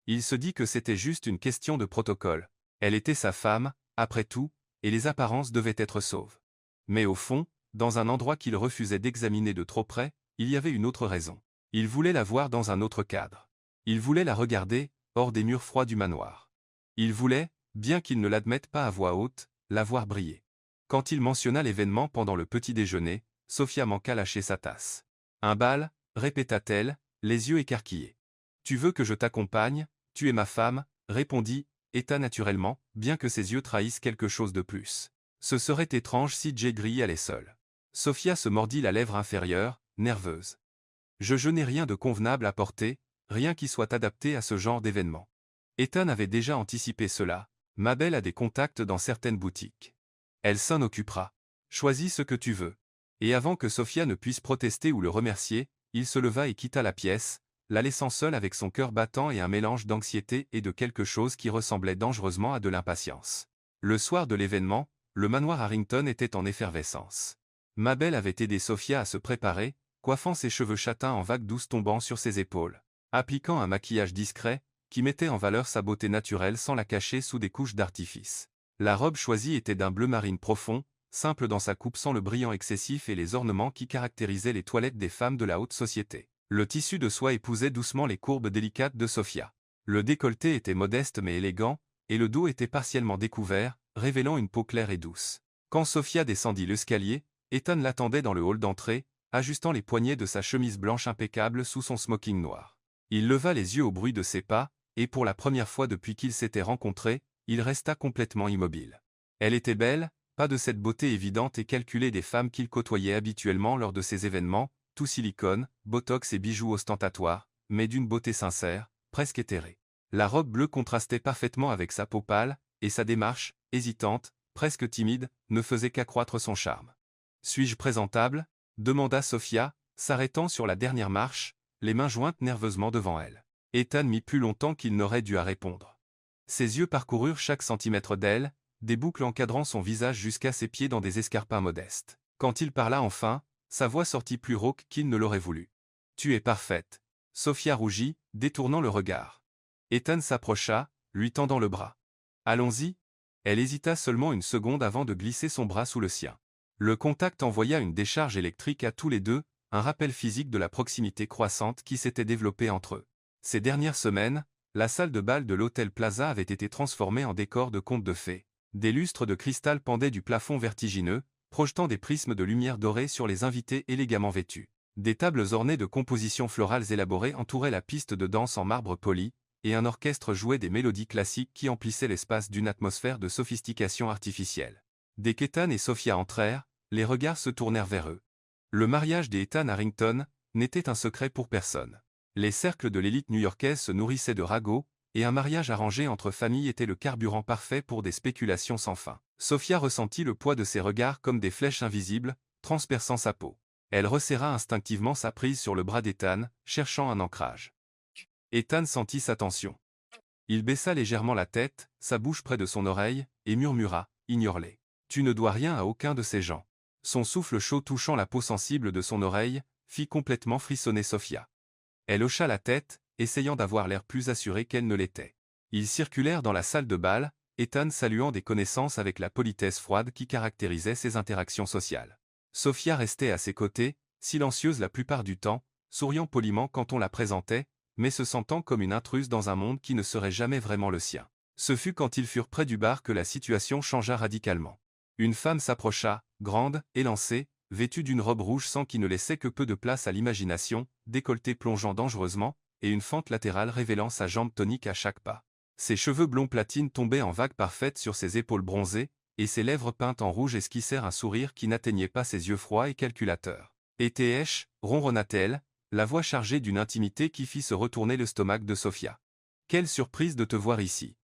A: Il se dit que c'était juste une question de protocole. Elle était sa femme, après tout, et les apparences devaient être sauves. Mais au fond, dans un endroit qu'il refusait d'examiner de trop près, il y avait une autre raison. Il voulait la voir dans un autre cadre. Il voulait la regarder, hors des murs froids du manoir. Il voulait, bien qu'il ne l'admette pas à voix haute, la voir briller. Quand il mentionna l'événement pendant le petit déjeuner, Sophia manqua lâcher sa tasse. « Un bal » répéta-t-elle, les yeux écarquillés. « Tu veux que je t'accompagne, tu es ma femme » répondit Ethan naturellement, bien que ses yeux trahissent quelque chose de plus. Ce serait étrange si Jay Grey allait seul. Sophia se mordit la lèvre inférieure, nerveuse. « Je n'ai rien de convenable à porter, rien qui soit adapté à ce genre d'événement. » Ethan avait déjà anticipé cela. Mabel a des contacts dans certaines boutiques. Elle s'en occupera. Choisis ce que tu veux. Et avant que Sophia ne puisse protester ou le remercier, il se leva et quitta la pièce, la laissant seule avec son cœur battant et un mélange d'anxiété et de quelque chose qui ressemblait dangereusement à de l'impatience. Le soir de l'événement, le manoir Harrington était en effervescence. Mabel avait aidé Sophia à se préparer, coiffant ses cheveux châtains en vagues douces tombant sur ses épaules, appliquant un maquillage discret, qui mettait en valeur sa beauté naturelle sans la cacher sous des couches d'artifice. La robe choisie était d'un bleu marine profond, simple dans sa coupe sans le brillant excessif et les ornements qui caractérisaient les toilettes des femmes de la haute société. Le tissu de soie épousait doucement les courbes délicates de Sophia. Le décolleté était modeste mais élégant, et le dos était partiellement découvert, révélant une peau claire et douce. Quand Sophia descendit l'escalier, Ethan l'attendait dans le hall d'entrée, ajustant les poignets de sa chemise blanche impeccable sous son smoking noir. Il leva les yeux au bruit de ses pas, et pour la première fois depuis qu'ils s'étaient rencontrés, il resta complètement immobile. Elle était belle, pas de cette beauté évidente et calculée des femmes qu'il côtoyait habituellement lors de ces événements, tout silicone, botox et bijoux ostentatoires, mais d'une beauté sincère, presque éthérée. La robe bleue contrastait parfaitement avec sa peau pâle, et sa démarche, hésitante, presque timide, ne faisait qu'accroître son charme. « Suis-je présentable » demanda Sophia, s'arrêtant sur la dernière marche, les mains jointes nerveusement devant elle. Ethan mit plus longtemps qu'il n'aurait dû à répondre. Ses yeux parcoururent chaque centimètre d'elle, des boucles encadrant son visage jusqu'à ses pieds dans des escarpins modestes. Quand il parla enfin, sa voix sortit plus rauque qu'il ne l'aurait voulu. « Tu es parfaite. » Sophia rougit, détournant le regard. Ethan s'approcha, lui tendant le bras. « Allons-y » Elle hésita seulement une seconde avant de glisser son bras sous le sien. Le contact envoya une décharge électrique à tous les deux, un rappel physique de la proximité croissante qui s'était développée entre eux. Ces dernières semaines, la salle de bal de l'Hôtel Plaza avait été transformée en décor de contes de fées. Des lustres de cristal pendaient du plafond vertigineux, projetant des prismes de lumière dorée sur les invités élégamment vêtus. Des tables ornées de compositions florales élaborées entouraient la piste de danse en marbre poli, et un orchestre jouait des mélodies classiques qui emplissaient l'espace d'une atmosphère de sophistication artificielle. Dès qu'Ethan et Sophia entrèrent, les regards se tournèrent vers eux. Le mariage des Ethan Harrington n'était un secret pour personne. Les cercles de l'élite new-yorkaise se nourrissaient de ragots, et un mariage arrangé entre familles était le carburant parfait pour des spéculations sans fin. Sophia ressentit le poids de ces regards comme des flèches invisibles, transperçant sa peau. Elle resserra instinctivement sa prise sur le bras d'Ethan, cherchant un ancrage. Ethan sentit sa tension. Il baissa légèrement la tête, sa bouche près de son oreille, et murmura, « Ignore-les. Tu ne dois rien à aucun de ces gens. » Son souffle chaud touchant la peau sensible de son oreille, fit complètement frissonner Sophia. Elle hocha la tête, essayant d'avoir l'air plus assurée qu'elle ne l'était. Ils circulèrent dans la salle de bal, Ethan saluant des connaissances avec la politesse froide qui caractérisait ses interactions sociales. Sophia restait à ses côtés, silencieuse la plupart du temps, souriant poliment quand on la présentait, mais se sentant comme une intruse dans un monde qui ne serait jamais vraiment le sien. Ce fut quand ils furent près du bar que la situation changea radicalement. Une femme s'approcha, grande, élancée, vêtue d'une robe rouge sang qui ne laissait que peu de place à l'imagination, décolleté plongeant dangereusement, et une fente latérale révélant sa jambe tonique à chaque pas. Ses cheveux blonds platine tombaient en vagues parfaites sur ses épaules bronzées, et ses lèvres peintes en rouge esquissèrent un sourire qui n'atteignait pas ses yeux froids et calculateurs. « Étais-je » ronronna-t-elle, la voix chargée d'une intimité qui fit se retourner le stomac de Sophia. « Quelle surprise de te voir ici !»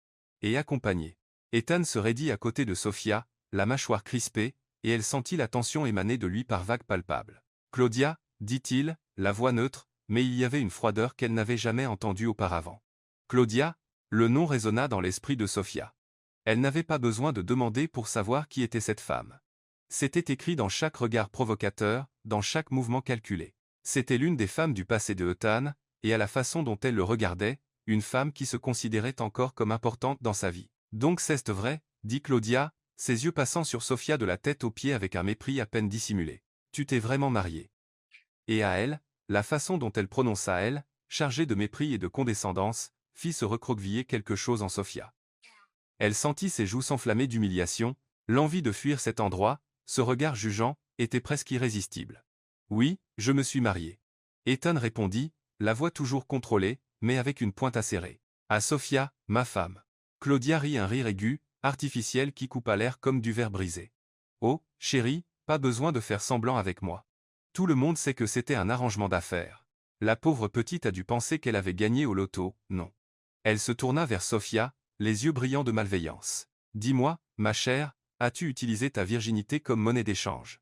A: Et accompagné. Ethan se raidit à côté de Sophia, la mâchoire crispée, et elle sentit la tension émaner de lui par vagues palpables. « Claudia » dit-il, la voix neutre, mais il y avait une froideur qu'elle n'avait jamais entendue auparavant. « Claudia » le nom résonna dans l'esprit de Sophia. Elle n'avait pas besoin de demander pour savoir qui était cette femme. C'était écrit dans chaque regard provocateur, dans chaque mouvement calculé. C'était l'une des femmes du passé de Ethan, et à la façon dont elle le regardait, une femme qui se considérait encore comme importante dans sa vie. « Donc c'est vrai » dit Claudia, ses yeux passant sur Sophia de la tête aux pieds avec un mépris à peine dissimulé. « Tu t'es vraiment mariée. » Et à elle, la façon dont elle prononça elle, chargée de mépris et de condescendance, fit se recroqueviller quelque chose en Sophia. Elle sentit ses joues s'enflammer d'humiliation, l'envie de fuir cet endroit, ce regard jugeant, était presque irrésistible. « Oui, je me suis marié. » Ethan répondit, la voix toujours contrôlée, mais avec une pointe acérée. « À Sophia, ma femme. » Claudia rit un rire aigu, artificiel qui coupa l'air comme du verre brisé. « Oh, chérie, pas besoin de faire semblant avec moi. Tout le monde sait que c'était un arrangement d'affaires. » La pauvre petite a dû penser qu'elle avait gagné au loto, non. Elle se tourna vers Sophia, les yeux brillants de malveillance. « Dis-moi, ma chère, as-tu utilisé ta virginité comme monnaie d'échange?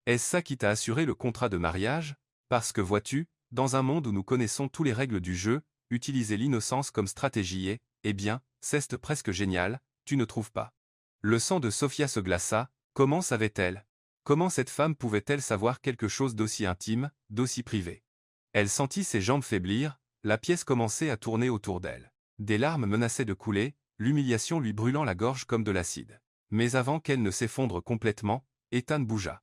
A: Est-ce ça qui t'a assuré le contrat de mariage? Parce que vois-tu, dans un monde où nous connaissons toutes les règles du jeu, utiliser l'innocence comme stratégie est, eh bien, c'est presque génial, tu ne trouves pas? » Le sang de Sophia se glaça. Comment savait-elle? Comment cette femme pouvait-elle savoir quelque chose d'aussi intime, d'aussi privé? Elle sentit ses jambes faiblir, la pièce commençait à tourner autour d'elle. Des larmes menaçaient de couler, l'humiliation lui brûlant la gorge comme de l'acide. Mais avant qu'elle ne s'effondre complètement, Ethan bougea.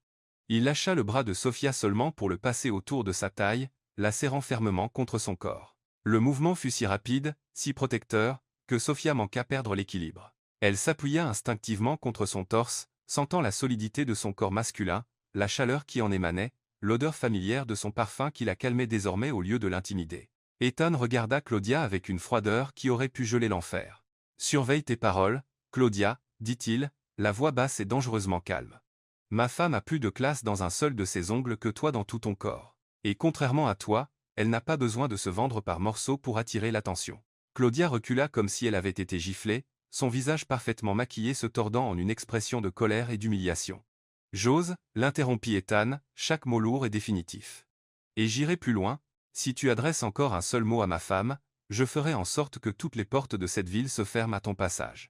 A: Il lâcha le bras de Sophia seulement pour le passer autour de sa taille, la serrant fermement contre son corps. Le mouvement fut si rapide, si protecteur, que Sophia manqua perdre l'équilibre. Elle s'appuya instinctivement contre son torse, sentant la solidité de son corps masculin, la chaleur qui en émanait, l'odeur familière de son parfum qui la calmait désormais au lieu de l'intimider. Ethan regarda Claudia avec une froideur qui aurait pu geler l'enfer. « Surveille tes paroles, Claudia, » dit-il, la voix basse et dangereusement calme. « Ma femme a plus de classe dans un seul de ses ongles que toi dans tout ton corps. Et contrairement à toi, elle n'a pas besoin de se vendre par morceaux pour attirer l'attention. » Claudia recula comme si elle avait été giflée, son visage parfaitement maquillé se tordant en une expression de colère et d'humiliation. « J'ose, » l'interrompit Ethan, chaque mot lourd et définitif. « Et j'irai plus loin. Si tu adresses encore un seul mot à ma femme, je ferai en sorte que toutes les portes de cette ville se ferment à ton passage. »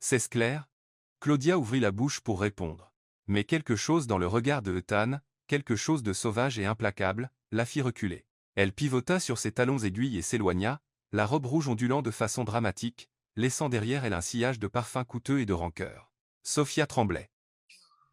A: C'est clair? Claudia ouvrit la bouche pour répondre. Mais quelque chose dans le regard de Ethan, quelque chose de sauvage et implacable, la fit reculer. Elle pivota sur ses talons aiguilles et s'éloigna, la robe rouge ondulant de façon dramatique, laissant derrière elle un sillage de parfums coûteux et de rancœur. Sophia tremblait.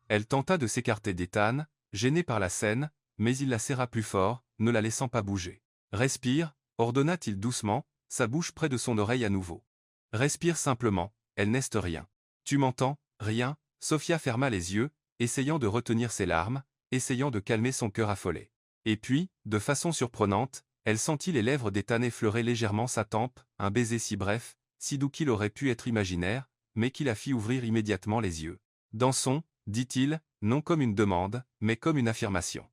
A: Elle tenta de s'écarter d'Ethan, gênée par la scène, mais il la serra plus fort, ne la laissant pas bouger. « Respire » ordonna-t-il doucement, sa bouche près de son oreille à nouveau. « Respire simplement, elle n'est rien. »« Tu m'entends? Rien ?» Sophia ferma les yeux, essayant de retenir ses larmes, essayant de calmer son cœur affolé. Et puis, de façon surprenante, elle sentit les lèvres d'Ethan effleurer légèrement sa tempe, un baiser si bref, si doux qu'il aurait pu être imaginaire, mais qui la fit ouvrir immédiatement les yeux. « Dansons » dit-il, non comme une demande, mais comme une affirmation.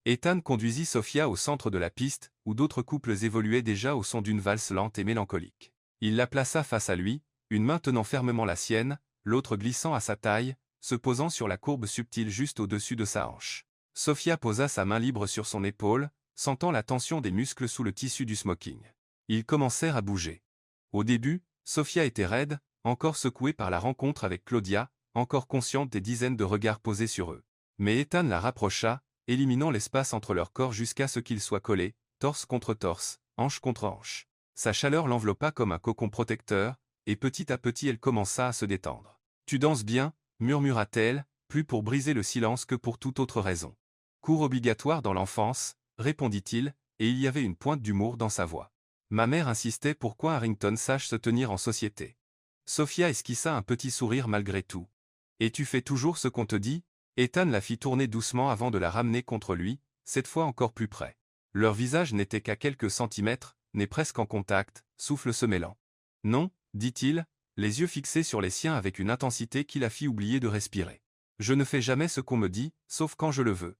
A: Ethan conduisit Sophia au centre de la piste, où d'autres couples évoluaient déjà au son d'une valse lente et mélancolique. Il la plaça face à lui, une main tenant fermement la sienne, l'autre glissant à sa taille, se posant sur la courbe subtile juste au-dessus de sa hanche. Sophia posa sa main libre sur son épaule, sentant la tension des muscles sous le tissu du smoking. Ils commencèrent à bouger. Au début, Sofia était raide, encore secouée par la rencontre avec Claudia, encore consciente des dizaines de regards posés sur eux. Mais Ethan la rapprocha, éliminant l'espace entre leurs corps jusqu'à ce qu'ils soient collés, torse contre torse, hanche contre hanche. Sa chaleur l'enveloppa comme un cocon protecteur, et petit à petit elle commença à se détendre. « Tu danses bien » murmura-t-elle, plus pour briser le silence que pour toute autre raison. « Cours obligatoire dans l'enfance » répondit-il, et il y avait une pointe d'humour dans sa voix. Ma mère insistait pour qu'un Harrington sache se tenir en société. Sofia esquissa un petit sourire malgré tout. « Et tu fais toujours ce qu'on te dit ?» Ethan la fit tourner doucement avant de la ramener contre lui, cette fois encore plus près. Leur visage n'était qu'à quelques centimètres, nés presque en contact, souffle se mêlant. « Non, » dit-il, les yeux fixés sur les siens avec une intensité qui la fit oublier de respirer. « Je ne fais jamais ce qu'on me dit, sauf quand je le veux. »«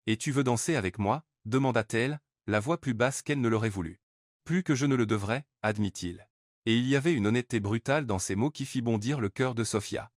A: Et tu veux danser avec moi ?» demanda-t-elle, la voix plus basse qu'elle ne l'aurait voulu. « Plus que je ne le devrais, » admit-il. Et il y avait une honnêteté brutale dans ces mots qui fit bondir le cœur de Sofia.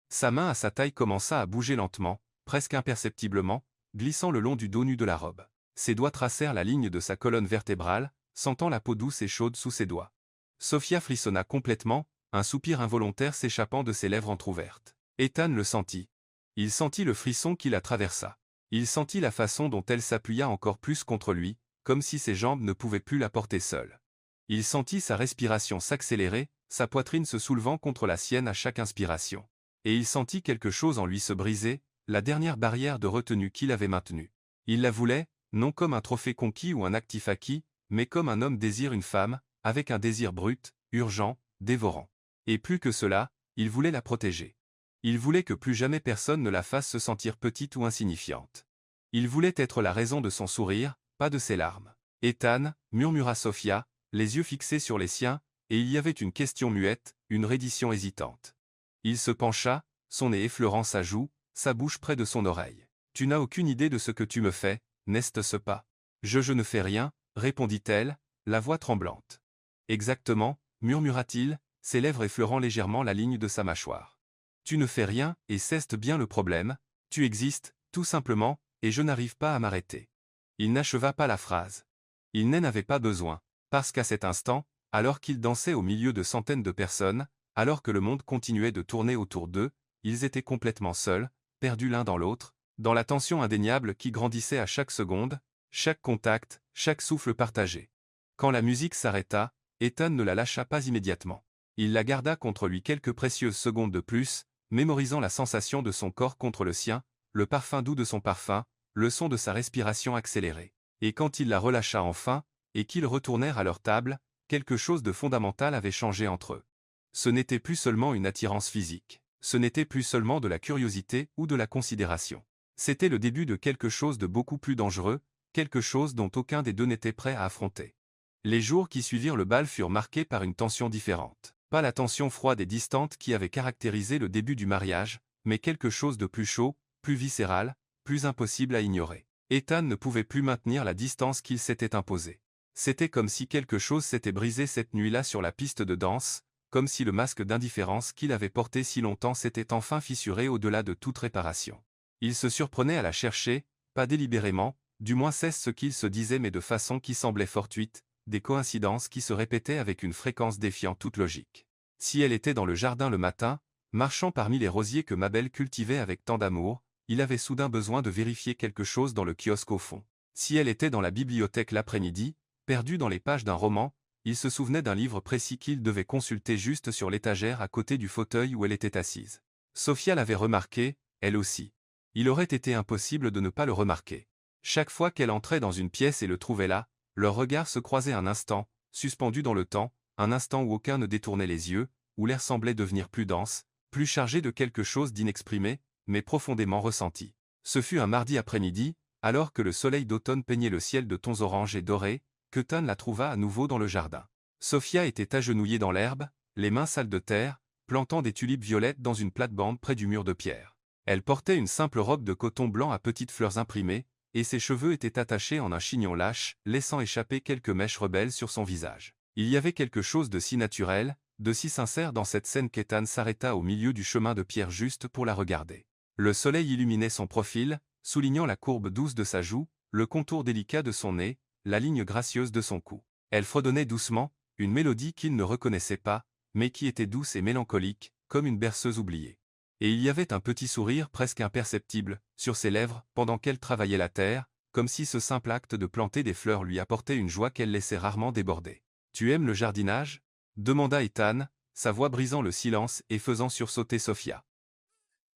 A: Sa main à sa taille commença à bouger lentement, presque imperceptiblement, glissant le long du dos nu de la robe. Ses doigts tracèrent la ligne de sa colonne vertébrale, sentant la peau douce et chaude sous ses doigts. Sofia frissonna complètement, un soupir involontaire s'échappant de ses lèvres entr'ouvertes. Ethan le sentit. Il sentit le frisson qui la traversa. Il sentit la façon dont elle s'appuya encore plus contre lui, comme si ses jambes ne pouvaient plus la porter seule. Il sentit sa respiration s'accélérer, sa poitrine se soulevant contre la sienne à chaque inspiration. Et il sentit quelque chose en lui se briser, la dernière barrière de retenue qu'il avait maintenue. Il la voulait, non comme un trophée conquis ou un actif acquis, mais comme un homme désire une femme, avec un désir brut, urgent, dévorant. Et plus que cela, il voulait la protéger. Il voulait que plus jamais personne ne la fasse se sentir petite ou insignifiante. Il voulait être la raison de son sourire, pas de ses larmes. « Ethan » murmura Sofia, les yeux fixés sur les siens, et il y avait une question muette, une reddition hésitante. Il se pencha, son nez effleurant sa joue, sa bouche près de son oreille. « Tu n'as aucune idée de ce que tu me fais, n'est-ce pas ?»« Je ne fais rien, » répondit-elle, la voix tremblante. « Exactement, » murmura-t-il, ses lèvres effleurant légèrement la ligne de sa mâchoire. « Tu ne fais rien, et c'est bien le problème, tu existes, tout simplement, et je n'arrive pas à m'arrêter. » Il n'acheva pas la phrase. Il n'en avait pas besoin, parce qu'à cet instant, alors qu'ils dansaient au milieu de centaines de personnes, alors que le monde continuait de tourner autour d'eux, ils étaient complètement seuls, perdus l'un dans l'autre, dans la tension indéniable qui grandissait à chaque seconde, chaque contact, chaque souffle partagé. Quand la musique s'arrêta, Ethan ne la lâcha pas immédiatement. Il la garda contre lui quelques précieuses secondes de plus, mémorisant la sensation de son corps contre le sien, le parfum doux de son parfum, le son de sa respiration accélérée. Et quand il la relâcha enfin, et qu'ils retournèrent à leur table, quelque chose de fondamental avait changé entre eux. Ce n'était plus seulement une attirance physique. Ce n'était plus seulement de la curiosité ou de la considération. C'était le début de quelque chose de beaucoup plus dangereux, quelque chose dont aucun des deux n'était prêt à affronter. Les jours qui suivirent le bal furent marqués par une tension différente. Pas la tension froide et distante qui avait caractérisé le début du mariage, mais quelque chose de plus chaud, plus viscéral, plus impossible à ignorer. Ethan ne pouvait plus maintenir la distance qu'il s'était imposée. C'était comme si quelque chose s'était brisé cette nuit-là sur la piste de danse, comme si le masque d'indifférence qu'il avait porté si longtemps s'était enfin fissuré au-delà de toute réparation. Il se surprenait à la chercher, pas délibérément, du moins c'est ce qu'il se disait mais de façon qui semblait fortuite, des coïncidences qui se répétaient avec une fréquence défiant toute logique. Si elle était dans le jardin le matin, marchant parmi les rosiers que Mabel cultivait avec tant d'amour, il avait soudain besoin de vérifier quelque chose dans le kiosque au fond. Si elle était dans la bibliothèque l'après-midi, perdue dans les pages d'un roman, il se souvenait d'un livre précis qu'il devait consulter juste sur l'étagère à côté du fauteuil où elle était assise. Sofia l'avait remarqué, elle aussi. Il aurait été impossible de ne pas le remarquer. Chaque fois qu'elle entrait dans une pièce et le trouvait là, leurs regards se croisaient un instant, suspendus dans le temps, un instant où aucun ne détournait les yeux, où l'air semblait devenir plus dense, plus chargé de quelque chose d'inexprimé, mais profondément ressenti. Ce fut un mardi après-midi, alors que le soleil d'automne peignait le ciel de tons orange et dorés, que Ethan la trouva à nouveau dans le jardin. Sofia était agenouillée dans l'herbe, les mains sales de terre, plantant des tulipes violettes dans une plate-bande près du mur de pierre. Elle portait une simple robe de coton blanc à petites fleurs imprimées, et ses cheveux étaient attachés en un chignon lâche, laissant échapper quelques mèches rebelles sur son visage. Il y avait quelque chose de si naturel, de si sincère dans cette scène qu'Ethan s'arrêta au milieu du chemin de pierre juste pour la regarder. Le soleil illuminait son profil, soulignant la courbe douce de sa joue, le contour délicat de son nez, la ligne gracieuse de son cou. Elle fredonnait doucement, une mélodie qu'il ne reconnaissait pas, mais qui était douce et mélancolique, comme une berceuse oubliée. Et il y avait un petit sourire presque imperceptible sur ses lèvres pendant qu'elle travaillait la terre, comme si ce simple acte de planter des fleurs lui apportait une joie qu'elle laissait rarement déborder. « Tu aimes le jardinage » demanda Ethan, sa voix brisant le silence et faisant sursauter Sophia.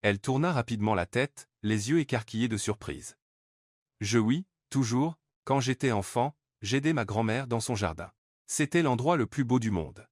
A: Elle tourna rapidement la tête, les yeux écarquillés de surprise. « Oui, toujours, quand j'étais enfant, j'aidais ma grand-mère dans son jardin. C'était l'endroit le plus beau du monde. »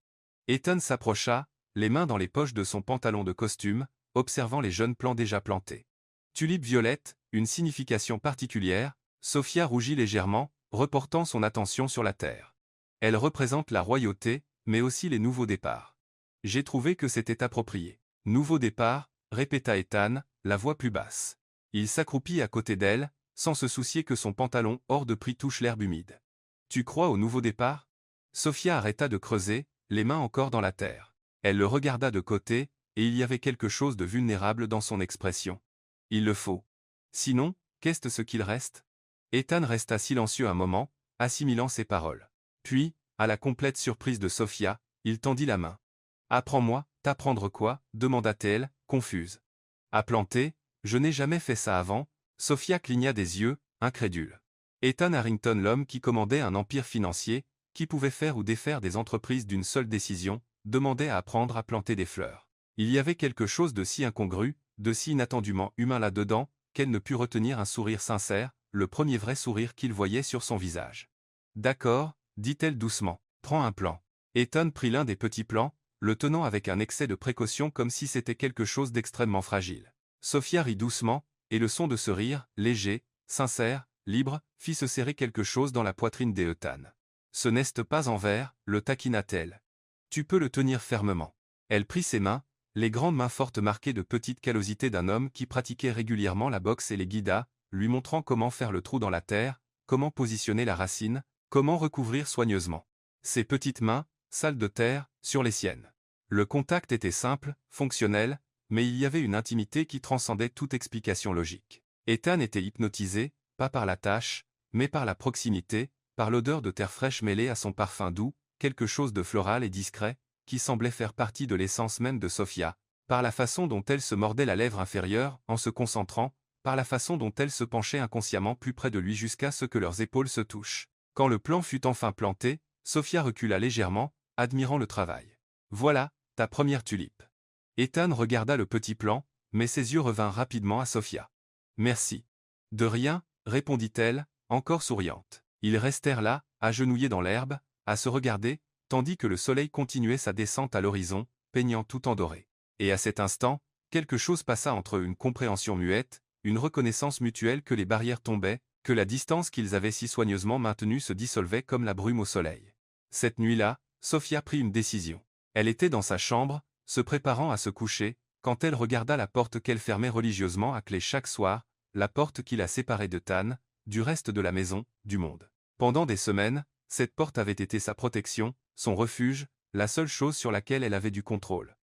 A: Ethan s'approcha, les mains dans les poches de son pantalon de costume, observant les jeunes plants déjà plantés. Tulipe violette, une signification particulière, Sophia rougit légèrement, reportant son attention sur la terre. Elle représente la royauté, mais aussi les nouveaux départs. J'ai trouvé que c'était approprié. Nouveau départ, répéta Ethan, la voix plus basse. Il s'accroupit à côté d'elle, sans se soucier que son pantalon hors de prix touche l'herbe humide. Tu crois au nouveau départ? Sophia arrêta de creuser, les mains encore dans la terre. Elle le regarda de côté, et il y avait quelque chose de vulnérable dans son expression. Il le faut. Sinon, qu'est-ce ce qu'il reste? Ethan resta silencieux un moment, assimilant ses paroles. Puis, à la complète surprise de Sophia, il tendit la main. Apprends-moi, t'apprendre quoi? Demanda-t-elle, confuse. À planter, je n'ai jamais fait ça avant. Sophia cligna des yeux, incrédule. Ethan Harrington, l'homme qui commandait un empire financier, qui pouvait faire ou défaire des entreprises d'une seule décision, demandait à apprendre à planter des fleurs. Il y avait quelque chose de si incongru, de si inattendument humain là-dedans, qu'elle ne put retenir un sourire sincère, le premier vrai sourire qu'il voyait sur son visage. D'accord, dit-elle doucement, prends un plan. Ethan prit l'un des petits plans, le tenant avec un excès de précaution comme si c'était quelque chose d'extrêmement fragile. Sophia rit doucement, et le son de ce rire, léger, sincère, libre, fit se serrer quelque chose dans la poitrine d'Ethan. Ce n'est pas en verre, le taquina-t-elle. Tu peux le tenir fermement. Elle prit ses mains, les grandes mains fortes marquées de petite callosité d'un homme qui pratiquait régulièrement la boxe et les guida, lui montrant comment faire le trou dans la terre, comment positionner la racine, comment recouvrir soigneusement. Ses petites mains, sales de terre, sur les siennes. Le contact était simple, fonctionnel, mais il y avait une intimité qui transcendait toute explication logique. Ethan était hypnotisé, pas par la tâche, mais par la proximité, par l'odeur de terre fraîche mêlée à son parfum doux, quelque chose de floral et discret, qui semblait faire partie de l'essence même de Sophia, par la façon dont elle se mordait la lèvre inférieure en se concentrant, par la façon dont elle se penchait inconsciemment plus près de lui jusqu'à ce que leurs épaules se touchent. Quand le plan fut enfin planté, Sophia recula légèrement, admirant le travail. Voilà, ta première tulipe. Ethan regarda le petit plan, mais ses yeux revinrent rapidement à Sophia. Merci. De rien, répondit-elle, encore souriante. Ils restèrent là, agenouillés dans l'herbe, à se regarder, tandis que le soleil continuait sa descente à l'horizon, peignant tout en doré. Et à cet instant, quelque chose passa entre eux, une compréhension muette, une reconnaissance mutuelle que les barrières tombaient, que la distance qu'ils avaient si soigneusement maintenue se dissolvait comme la brume au soleil. Cette nuit-là, Sophia prit une décision. Elle était dans sa chambre, se préparant à se coucher, quand elle regarda la porte qu'elle fermait religieusement à clé chaque soir, la porte qui la séparait de Tan, du reste de la maison, du monde. Pendant des semaines, cette porte avait été sa protection, son refuge, la seule chose sur laquelle elle avait du contrôle.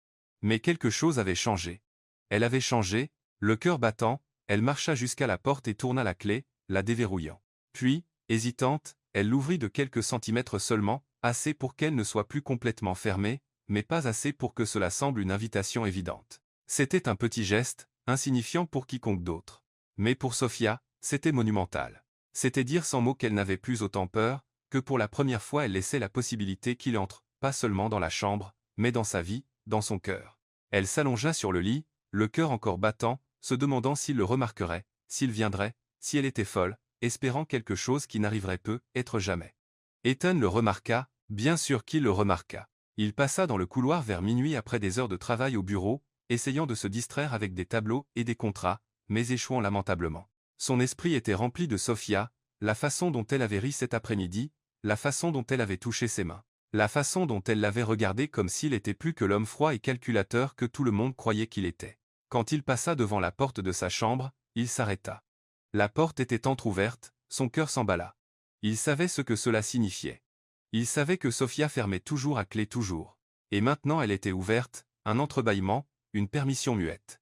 A: Mais quelque chose avait changé. Elle avait changé, le cœur battant, elle marcha jusqu'à la porte et tourna la clé, la déverrouillant. Puis, hésitante, elle l'ouvrit de quelques centimètres seulement, assez pour qu'elle ne soit plus complètement fermée, mais pas assez pour que cela semble une invitation évidente. C'était un petit geste, insignifiant pour quiconque d'autre. Mais pour Sophia, c'était monumental. C'était dire sans mots qu'elle n'avait plus autant peur, que pour la première fois elle laissait la possibilité qu'il entre, pas seulement dans la chambre, mais dans sa vie, dans son cœur. Elle s'allongea sur le lit, le cœur encore battant, se demandant s'il le remarquerait, s'il viendrait, si elle était folle, espérant quelque chose qui n'arriverait peut-être jamais. Ethan le remarqua, bien sûr qu'il le remarqua. Il passa dans le couloir vers minuit après des heures de travail au bureau, essayant de se distraire avec des tableaux et des contrats, mais échouant lamentablement. Son esprit était rempli de Sophia, la façon dont elle avait ri cet après-midi, la façon dont elle avait touché ses mains, la façon dont elle l'avait regardé comme s'il était plus que l'homme froid et calculateur que tout le monde croyait qu'il était. Quand il passa devant la porte de sa chambre, il s'arrêta. La porte était entr'ouverte, son cœur s'emballa. Il savait ce que cela signifiait. Il savait que Sophia fermait toujours à clé toujours. Et maintenant elle était ouverte, un entrebâillement, une permission muette.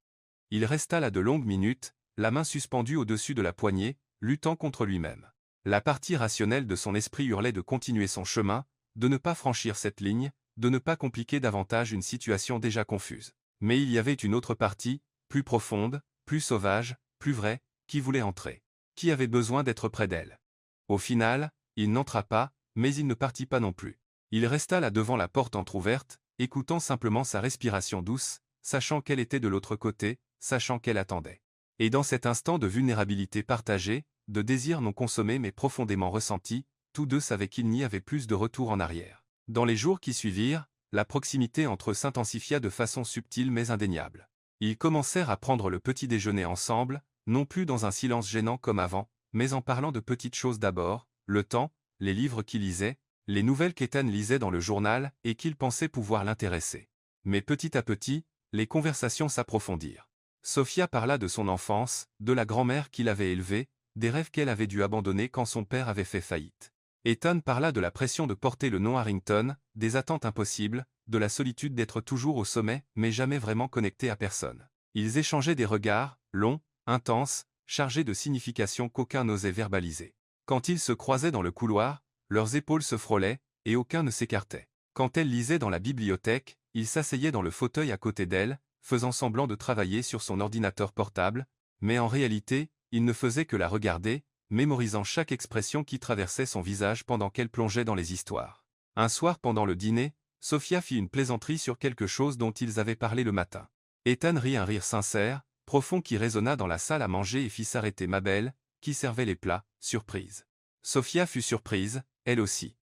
A: Il resta là de longues minutes, la main suspendue au-dessus de la poignée, luttant contre lui-même. La partie rationnelle de son esprit hurlait de continuer son chemin, de ne pas franchir cette ligne, de ne pas compliquer davantage une situation déjà confuse. Mais il y avait une autre partie, plus profonde, plus sauvage, plus vraie, qui voulait entrer. Qui avait besoin d'être près d'elle. Au final, il n'entra pas, mais il ne partit pas non plus. Il resta là devant la porte entr'ouverte, écoutant simplement sa respiration douce, sachant qu'elle était de l'autre côté, sachant qu'elle attendait. Et dans cet instant de vulnérabilité partagée, de désir non consommé mais profondément ressenti, tous deux savaient qu'il n'y avait plus de retour en arrière. Dans les jours qui suivirent, la proximité entre eux s'intensifia de façon subtile mais indéniable. Ils commencèrent à prendre le petit déjeuner ensemble, non plus dans un silence gênant comme avant, mais en parlant de petites choses d'abord, le temps, les livres qu'il lisait, les nouvelles qu'Ethan lisait dans le journal et qu'il pensait pouvoir l'intéresser. Mais petit à petit, les conversations s'approfondirent. Sophia parla de son enfance, de la grand-mère qui l'avait élevée, des rêves qu'elle avait dû abandonner quand son père avait fait faillite. Ethan parla de la pression de porter le nom Harrington, des attentes impossibles, de la solitude d'être toujours au sommet mais jamais vraiment connecté à personne. Ils échangeaient des regards, longs, intenses, chargés de significations qu'aucun n'osait verbaliser. Quand ils se croisaient dans le couloir, leurs épaules se frôlaient, et aucun ne s'écartait. Quand elle lisait dans la bibliothèque, il s'asseyait dans le fauteuil à côté d'elle, faisant semblant de travailler sur son ordinateur portable, mais en réalité, il ne faisait que la regarder, mémorisant chaque expression qui traversait son visage pendant qu'elle plongeait dans les histoires. Un soir pendant le dîner, Sophia fit une plaisanterie sur quelque chose dont ils avaient parlé le matin. Ethan rit un rire sincère, profond qui résonna dans la salle à manger et fit s'arrêter Mabel, qui servait les plats, surprise. Sophia fut surprise, elle aussi.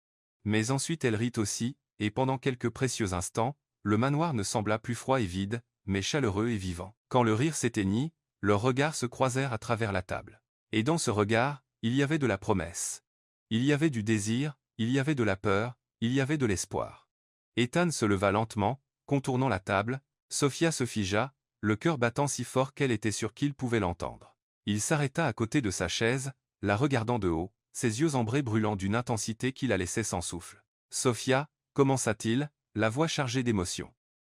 A: Mais ensuite elle rit aussi, et pendant quelques précieux instants, le manoir ne sembla plus froid et vide, mais chaleureux et vivant. Quand le rire s'éteignit, leurs regards se croisèrent à travers la table. Et dans ce regard, il y avait de la promesse. Il y avait du désir, il y avait de la peur, il y avait de l'espoir. Ethan se leva lentement, contournant la table, Sophia se figea, le cœur battant si fort qu'elle était sûre qu'il pouvait l'entendre. Il s'arrêta à côté de sa chaise, la regardant de haut, ses yeux ambrés brûlant d'une intensité qui la laissait sans souffle. « Sophia, commença-t-il, la voix chargée d'émotion.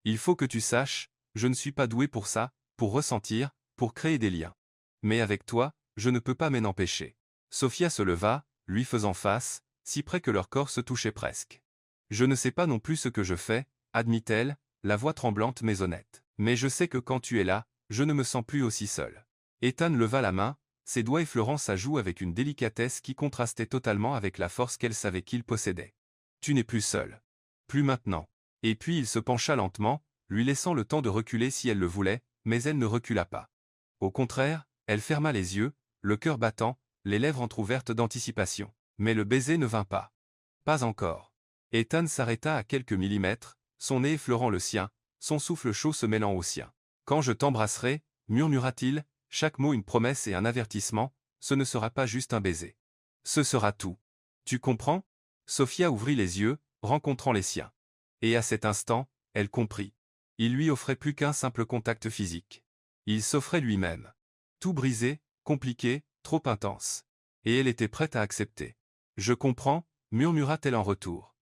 A: Il faut que tu saches, je ne suis pas doué pour ça, pour ressentir, pour créer des liens. Mais avec toi, je ne peux pas m'en empêcher. » Sophia se leva, lui faisant face, si près que leurs corps se touchaient presque. « Je ne sais pas non plus ce que je fais, admit-elle, la voix tremblante mais honnête. Mais je sais que quand tu es là, je ne me sens plus aussi seul. » Ethan leva la main, ses doigts effleurant sa joue avec une délicatesse qui contrastait totalement avec la force qu'elle savait qu'il possédait. « Tu n'es plus seul. Plus maintenant. » Et puis il se pencha lentement, lui laissant le temps de reculer si elle le voulait, mais elle ne recula pas. Au contraire, elle ferma les yeux, le cœur battant, les lèvres entr'ouvertes d'anticipation. Mais le baiser ne vint pas. Pas encore. Ethan s'arrêta à quelques millimètres, son nez effleurant le sien, son souffle chaud se mêlant au sien. « Quand je t'embrasserai, murmura-t-il, chaque mot une promesse et un avertissement, ce ne sera pas juste un baiser. Ce sera tout. Tu comprends ?» Sophia ouvrit les yeux, rencontrant les siens. Et à cet instant, elle comprit. Il lui offrait plus qu'un simple contact physique. Il s'offrait lui-même. Tout brisé, compliqué, trop intense. Et elle était prête à accepter. « Je comprends, » murmura-t-elle en retour.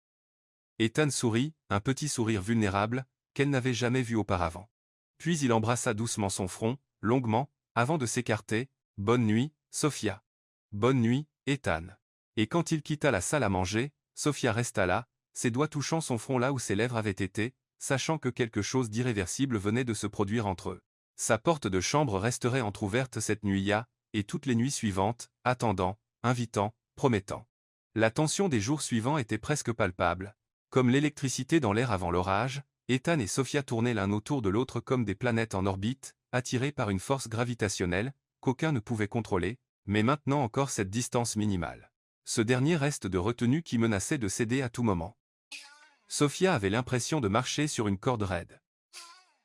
A: Ethan sourit, un petit sourire vulnérable, qu'elle n'avait jamais vu auparavant. Puis il embrassa doucement son front, longuement, avant de s'écarter. « Bonne nuit, Sophia. »« Bonne nuit, Ethan. » Et quand il quitta la salle à manger, Sophia resta là, ses doigts touchant son front là où ses lèvres avaient été, sachant que quelque chose d'irréversible venait de se produire entre eux. Sa porte de chambre resterait entr'ouverte cette nuit-là, et toutes les nuits suivantes, attendant, invitant, promettant. La tension des jours suivants était presque palpable. Comme l'électricité dans l'air avant l'orage, Ethan et Sophia tournaient l'un autour de l'autre comme des planètes en orbite, attirés par une force gravitationnelle, qu'aucun ne pouvait contrôler, mais maintenant encore cette distance minimale. Ce dernier reste de retenue qui menaçait de céder à tout moment. Sophia avait l'impression de marcher sur une corde raide.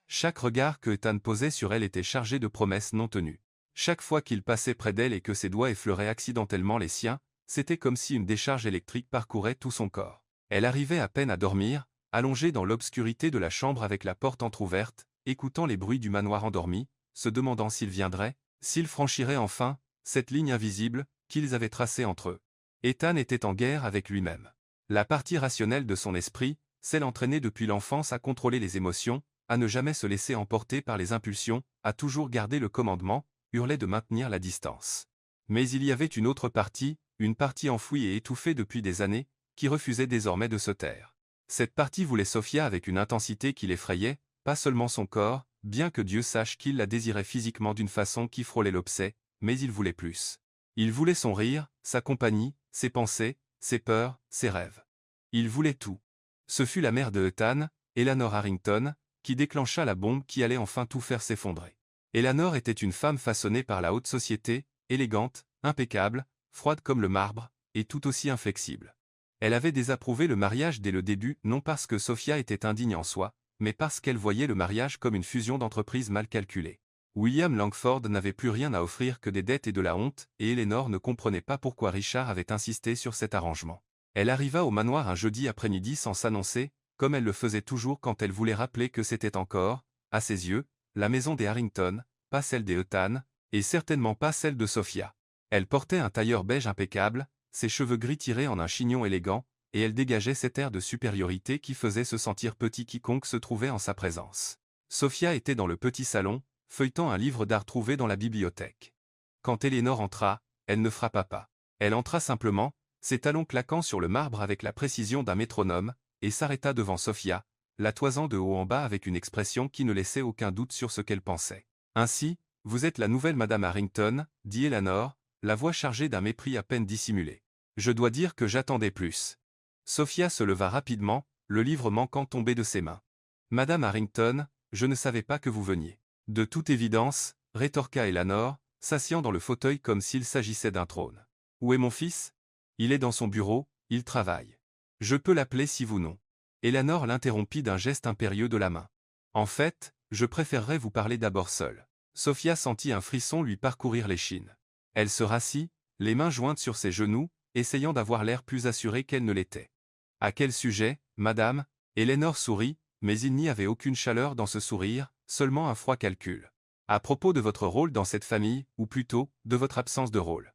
A: Chaque regard que Ethan posait sur elle était chargé de promesses non tenues. Chaque fois qu'il passait près d'elle et que ses doigts effleuraient accidentellement les siens, c'était comme si une décharge électrique parcourait tout son corps. Elle arrivait à peine à dormir, allongée dans l'obscurité de la chambre avec la porte entr'ouverte, écoutant les bruits du manoir endormi, se demandant s'il viendrait, s'il franchirait enfin, cette ligne invisible, qu'ils avaient tracée entre eux. Ethan était en guerre avec lui-même. La partie rationnelle de son esprit, celle entraînée depuis l'enfance à contrôler les émotions, à ne jamais se laisser emporter par les impulsions, à toujours garder le commandement, hurlait de maintenir la distance. Mais il y avait une autre partie, une partie enfouie et étouffée depuis des années, qui refusait désormais de se taire. Cette partie voulait Sofia avec une intensité qui l'effrayait, pas seulement son corps, bien que Dieu sache qu'il la désirait physiquement d'une façon qui frôlait l'obscès, mais il voulait plus. Il voulait son rire, sa compagnie, ses pensées, ses peurs, ses rêves. Il voulait tout. Ce fut la mère de Ethan, Eleanor Harrington, qui déclencha la bombe qui allait enfin tout faire s'effondrer. Eleanor était une femme façonnée par la haute société, élégante, impeccable, froide comme le marbre, et tout aussi inflexible. Elle avait désapprouvé le mariage dès le début, non parce que Sofia était indigne en soi, mais parce qu'elle voyait le mariage comme une fusion d'entreprises mal calculée. William Langford n'avait plus rien à offrir que des dettes et de la honte, et Eleanor ne comprenait pas pourquoi Richard avait insisté sur cet arrangement. Elle arriva au manoir un jeudi après-midi sans s'annoncer, comme elle le faisait toujours quand elle voulait rappeler que c'était encore, à ses yeux, la maison des Harrington, pas celle des Ethan, et certainement pas celle de Sofia. Elle portait un tailleur beige impeccable, ses cheveux gris tirés en un chignon élégant, et elle dégageait cet air de supériorité qui faisait se sentir petit quiconque se trouvait en sa présence. Sofia était dans le petit salon, feuilletant un livre d'art trouvé dans la bibliothèque. Quand Eleanor entra, elle ne frappa pas. Elle entra simplement, ses talons claquant sur le marbre avec la précision d'un métronome, et s'arrêta devant Sofia, la toisant de haut en bas avec une expression qui ne laissait aucun doute sur ce qu'elle pensait. « Ainsi, vous êtes la nouvelle Madame Harrington, dit Eleanor, la voix chargée d'un mépris à peine dissimulé. Je dois dire que j'attendais plus. » Sofia se leva rapidement, le livre manquant tombé de ses mains. « Madame Harrington, je ne savais pas que vous veniez. » « De toute évidence, » rétorqua Eleanor, s'asseyant dans le fauteuil comme s'il s'agissait d'un trône. « Où est mon fils ? Il est dans son bureau, il travaille. Je peux l'appeler si vous non. » Eleanor l'interrompit d'un geste impérieux de la main. « En fait, je préférerais vous parler d'abord seule. » Sofia sentit un frisson lui parcourir l'échine. Elle se rassit, les mains jointes sur ses genoux, essayant d'avoir l'air plus assurée qu'elle ne l'était. « À quel sujet, madame ?» Eleanor sourit, mais il n'y avait aucune chaleur dans ce sourire, seulement un froid calcul. « À propos de votre rôle dans cette famille, ou plutôt, de votre absence de rôle. »«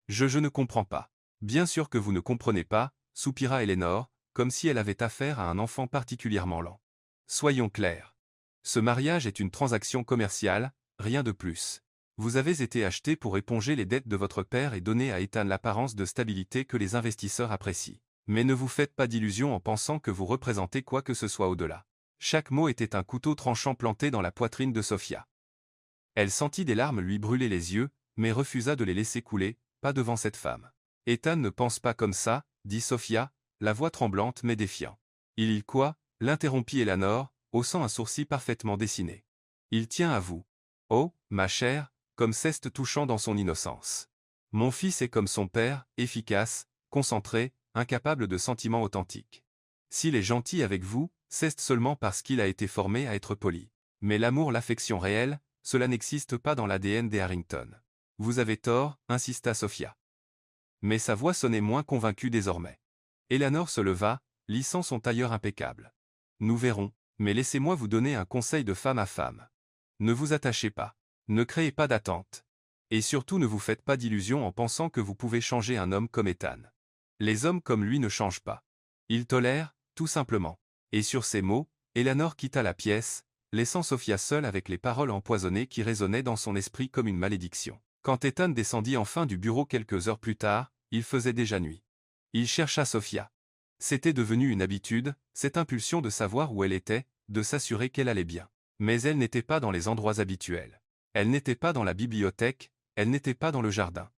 A: Je ne comprends pas. »« Bien sûr que vous ne comprenez pas, » soupira Eleanor, comme si elle avait affaire à un enfant particulièrement lent. « Soyons clairs. Ce mariage est une transaction commerciale, rien de plus. Vous avez été acheté pour éponger les dettes de votre père et donner à Ethan l'apparence de stabilité que les investisseurs apprécient. Mais ne vous faites pas d'illusions en pensant que vous représentez quoi que ce soit au-delà. » Chaque mot était un couteau tranchant planté dans la poitrine de Sofia. Elle sentit des larmes lui brûler les yeux, mais refusa de les laisser couler, pas devant cette femme. « Ethan ne pense pas comme ça, » dit Sofia, la voix tremblante mais défiant. « Il quoi » l'interrompit Eleanor, haussant un sourcil parfaitement dessiné. « Il tient à vous. Oh, ma chère, comme c'est touchant dans son innocence. Mon fils est comme son père, efficace, concentré, incapable de sentiments authentiques. S'il est gentil avec vous, c'est seulement parce qu'il a été formé à être poli. Mais l'amour, l'affection réelle, cela n'existe pas dans l'ADN des Harrington. Vous avez tort, insista Sofia. Mais sa voix sonnait moins convaincue désormais. Eleanor se leva, lissant son tailleur impeccable. Nous verrons, mais laissez-moi vous donner un conseil de femme à femme. Ne vous attachez pas. Ne créez pas d'attente. Et surtout ne vous faites pas d'illusions en pensant que vous pouvez changer un homme comme Ethan. Les hommes comme lui ne changent pas. Ils tolèrent, tout simplement. Et sur ces mots, Eleanor quitta la pièce, laissant Sofia seule avec les paroles empoisonnées qui résonnaient dans son esprit comme une malédiction. Quand Ethan descendit enfin du bureau quelques heures plus tard, il faisait déjà nuit. Il chercha Sofia. C'était devenu une habitude, cette impulsion de savoir où elle était, de s'assurer qu'elle allait bien. Mais elle n'était pas dans les endroits habituels. Elle n'était pas dans la bibliothèque, elle n'était pas dans le jardin.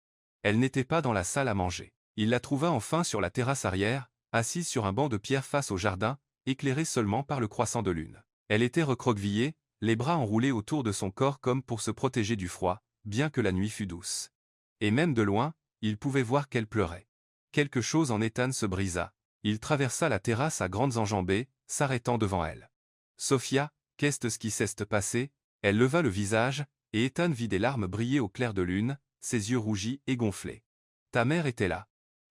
A: Elle n'était pas dans la salle à manger. Il la trouva enfin sur la terrasse arrière, assise sur un banc de pierre face au jardin, éclairé seulement par le croissant de lune. Elle était recroquevillée, les bras enroulés autour de son corps comme pour se protéger du froid, bien que la nuit fût douce. Et même de loin, il pouvait voir qu'elle pleurait. Quelque chose en Ethan se brisa. Il traversa la terrasse à grandes enjambées, s'arrêtant devant elle. « Sofia, qu'est-ce qui s'est passé ?» Elle leva le visage, et Ethan vit des larmes briller au clair de lune, ses yeux rougis et gonflés. « Ta mère était là. »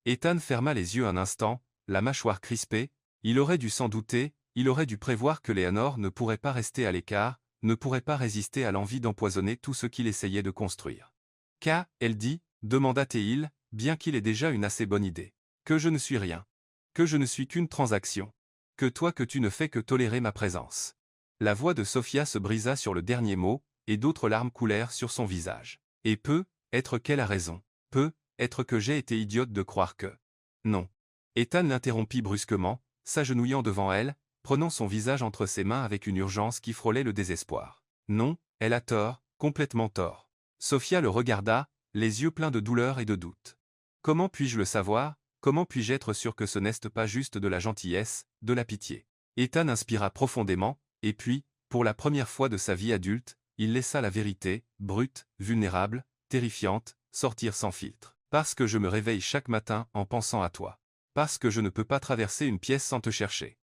A: Ethan ferma les yeux un instant, la mâchoire crispée. Il aurait dû s'en douter, il aurait dû prévoir que Eleanor ne pourrait pas rester à l'écart, ne pourrait pas résister à l'envie d'empoisonner tout ce qu'il essayait de construire. « Elle dit, demanda-t-il, bien qu'il ait déjà une assez bonne idée. « Que je ne suis rien. Que je ne suis qu'une transaction. Que toi que tu ne fais que tolérer ma présence. » La voix de Sofia se brisa sur le dernier mot, et d'autres larmes coulèrent sur son visage. « Et peut être qu'elle a raison. Peut être que j'ai été idiote de croire que... » Non. Ethan l'interrompit brusquement, s'agenouillant devant elle, prenant son visage entre ses mains avec une urgence qui frôlait le désespoir. Non, elle a tort, complètement tort. Sophia le regarda, les yeux pleins de douleur et de doute. Comment puis-je le savoir? Comment puis-je être sûr que ce n'est pas juste de la gentillesse, de la pitié? Ethan inspira profondément, et puis, pour la première fois de sa vie adulte, il laissa la vérité, brute, vulnérable, terrifiante, sortir sans filtre. Parce que je me réveille chaque matin en pensant à toi. Parce que je ne peux pas traverser une pièce sans te chercher.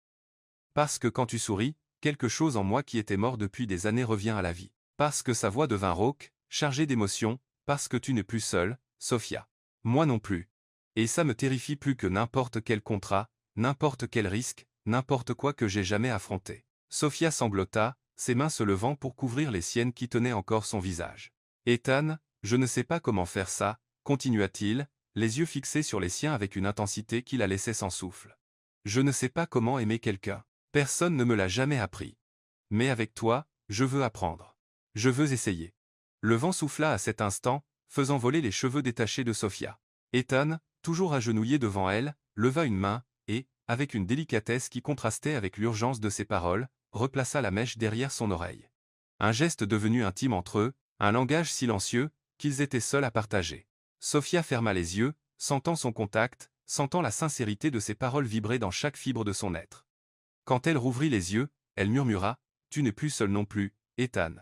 A: Parce que quand tu souris, quelque chose en moi qui était mort depuis des années revient à la vie. Parce que sa voix devint rauque, chargée d'émotion, parce que tu n'es plus seule, Sophia. Moi non plus. Et ça me terrifie plus que n'importe quel contrat, n'importe quel risque, n'importe quoi que j'ai jamais affronté. Sophia sanglota, ses mains se levant pour couvrir les siennes qui tenaient encore son visage. Ethan, je ne sais pas comment faire ça, continua-t-il, les yeux fixés sur les siens avec une intensité qui la laissait sans souffle. Je ne sais pas comment aimer quelqu'un. Personne ne me l'a jamais appris. Mais avec toi, je veux apprendre. Je veux essayer. Le vent souffla à cet instant, faisant voler les cheveux détachés de Sophia. Ethan, toujours agenouillé devant elle, leva une main, et, avec une délicatesse qui contrastait avec l'urgence de ses paroles, replaça la mèche derrière son oreille. Un geste devenu intime entre eux, un langage silencieux, qu'ils étaient seuls à partager. Sophia ferma les yeux, sentant son contact, sentant la sincérité de ses paroles vibrer dans chaque fibre de son être. Quand elle rouvrit les yeux, elle murmura, « Tu n'es plus seul non plus, Ethan.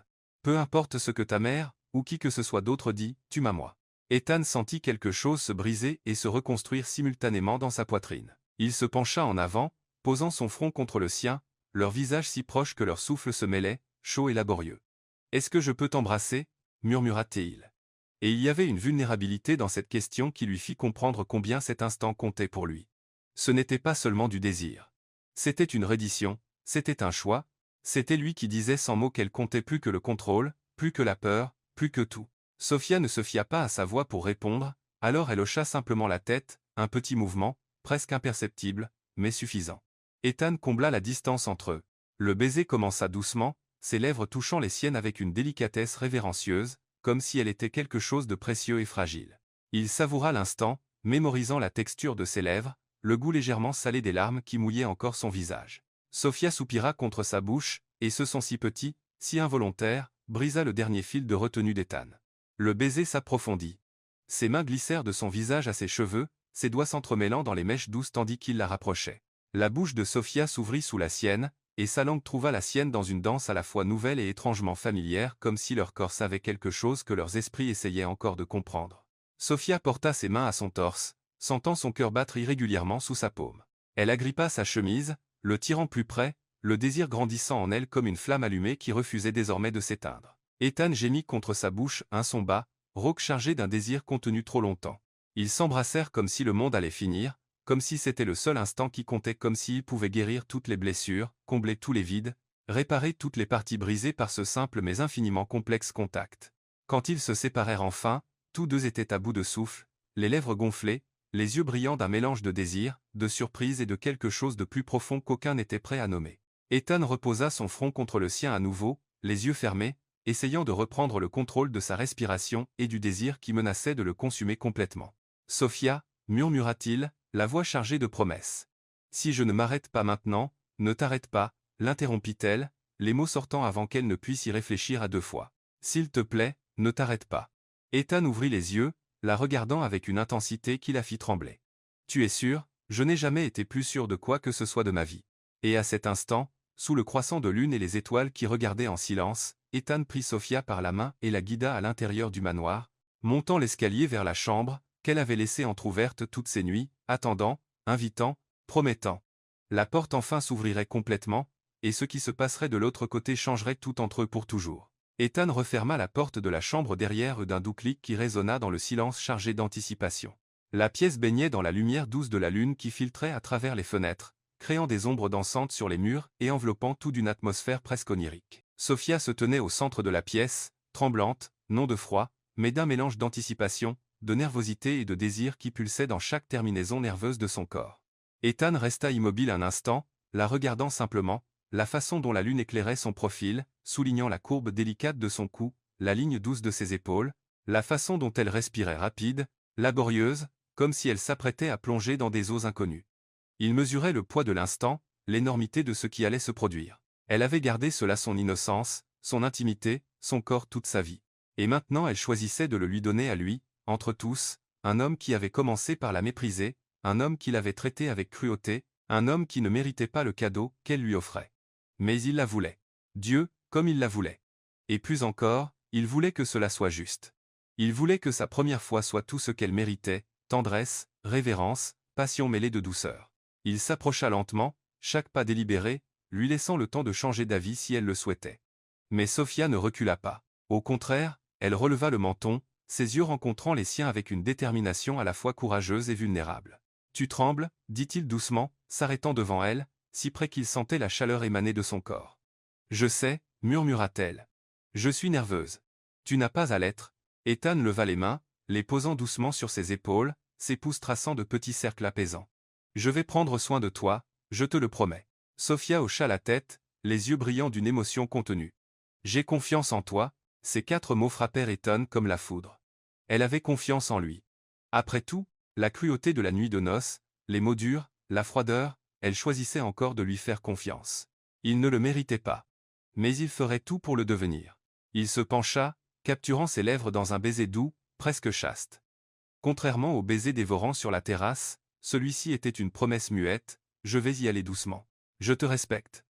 A: Peu importe ce que ta mère, ou qui que ce soit d'autre dit, tu m'as moi. » Ethan sentit quelque chose se briser et se reconstruire simultanément dans sa poitrine. Il se pencha en avant, posant son front contre le sien, leurs visages si proches que leur souffle se mêlait, chaud et laborieux. « Est-ce que je peux t'embrasser » murmura-t-il. Et il y avait une vulnérabilité dans cette question qui lui fit comprendre combien cet instant comptait pour lui. Ce n'était pas seulement du désir. C'était une reddition, c'était un choix, c'était lui qui disait sans mots qu'elle comptait plus que le contrôle, plus que la peur, plus que tout. Sophia ne se fia pas à sa voix pour répondre, alors elle hocha simplement la tête, un petit mouvement, presque imperceptible, mais suffisant. Ethan combla la distance entre eux. Le baiser commença doucement, ses lèvres touchant les siennes avec une délicatesse révérencieuse, comme si elle était quelque chose de précieux et fragile. Il savoura l'instant, mémorisant la texture de ses lèvres, le goût légèrement salé des larmes qui mouillaient encore son visage. Sophia soupira contre sa bouche, et ce son si petit, si involontaire, brisa le dernier fil de retenue d'Ethan. Le baiser s'approfondit. Ses mains glissèrent de son visage à ses cheveux, ses doigts s'entremêlant dans les mèches douces tandis qu'il la rapprochait. La bouche de Sophia s'ouvrit sous la sienne, et sa langue trouva la sienne dans une danse à la fois nouvelle et étrangement familière, comme si leur corps savait quelque chose que leurs esprits essayaient encore de comprendre. Sophia porta ses mains à son torse, sentant son cœur battre irrégulièrement sous sa paume. Elle agrippa sa chemise, le tirant plus près, le désir grandissant en elle comme une flamme allumée qui refusait désormais de s'éteindre. Ethan gémit contre sa bouche un son bas, rauque chargé d'un désir contenu trop longtemps. Ils s'embrassèrent comme si le monde allait finir, comme si c'était le seul instant qui comptait, comme s'ils pouvaient guérir toutes les blessures, combler tous les vides, réparer toutes les parties brisées par ce simple mais infiniment complexe contact. Quand ils se séparèrent enfin, tous deux étaient à bout de souffle, les lèvres gonflées, les yeux brillants d'un mélange de désir, de surprise et de quelque chose de plus profond qu'aucun n'était prêt à nommer. Ethan reposa son front contre le sien à nouveau, les yeux fermés, essayant de reprendre le contrôle de sa respiration et du désir qui menaçait de le consumer complètement. « Sophia, murmura-t-il, la voix chargée de promesses. Si je ne m'arrête pas maintenant, ne t'arrête pas, l'interrompit-elle, les mots sortant avant qu'elle ne puisse y réfléchir à deux fois. S'il te plaît, ne t'arrête pas. Ethan ouvrit les yeux, la regardant avec une intensité qui la fit trembler. Tu es sûr, je n'ai jamais été plus sûr de quoi que ce soit de ma vie. Et à cet instant, sous le croissant de lune et les étoiles qui regardaient en silence, Ethan prit Sophia par la main et la guida à l'intérieur du manoir, montant l'escalier vers la chambre, qu'elle avait laissée entr'ouverte toutes ces nuits, attendant, invitant, promettant. La porte enfin s'ouvrirait complètement, et ce qui se passerait de l'autre côté changerait tout entre eux pour toujours. Ethan referma la porte de la chambre derrière eux d'un doux clic qui résonna dans le silence chargé d'anticipation. La pièce baignait dans la lumière douce de la lune qui filtrait à travers les fenêtres, créant des ombres dansantes sur les murs et enveloppant tout d'une atmosphère presque onirique. Sophia se tenait au centre de la pièce, tremblante, non de froid, mais d'un mélange d'anticipation, de nervosité et de désir qui pulsait dans chaque terminaison nerveuse de son corps. Ethan resta immobile un instant, la regardant simplement, la façon dont la lune éclairait son profil, soulignant la courbe délicate de son cou, la ligne douce de ses épaules, la façon dont elle respirait rapide, laborieuse, comme si elle s'apprêtait à plonger dans des eaux inconnues. Il mesurait le poids de l'instant, l'énormité de ce qui allait se produire. Elle avait gardé cela son innocence, son intimité, son corps toute sa vie. Et maintenant elle choisissait de le lui donner à lui, entre tous, un homme qui avait commencé par la mépriser, un homme qui l'avait traitée avec cruauté, un homme qui ne méritait pas le cadeau qu'elle lui offrait. Mais il la voulait. Dieu, comme il la voulait. Et plus encore, il voulait que cela soit juste. Il voulait que sa première fois soit tout ce qu'elle méritait, tendresse, révérence, passion mêlée de douceur. Il s'approcha lentement, chaque pas délibéré, lui laissant le temps de changer d'avis si elle le souhaitait. Mais Sophia ne recula pas. Au contraire, elle releva le menton, ses yeux rencontrant les siens avec une détermination à la fois courageuse et vulnérable. « Tu trembles » dit-il doucement, s'arrêtant devant elle, si près qu'il sentait la chaleur émaner de son corps. « Je sais » murmura-t-elle. « Je suis nerveuse. »« Tu n'as pas à l'être. » Ethan leva les mains, les posant doucement sur ses épaules, ses pouces traçant de petits cercles apaisants. « Je vais prendre soin de toi, je te le promets. » Sophia hocha la tête, les yeux brillants d'une émotion contenue. « J'ai confiance en toi » ces 4 mots frappèrent Ethan comme la foudre. Elle avait confiance en lui. Après tout, la cruauté de la nuit de noces, les mots durs, la froideur, elle choisissait encore de lui faire confiance. Il ne le méritait pas. Mais il ferait tout pour le devenir. Il se pencha, capturant ses lèvres dans un baiser doux, presque chaste. Contrairement au baiser dévorant sur la terrasse, celui-ci était une promesse muette, je vais y aller doucement. Je te respecte.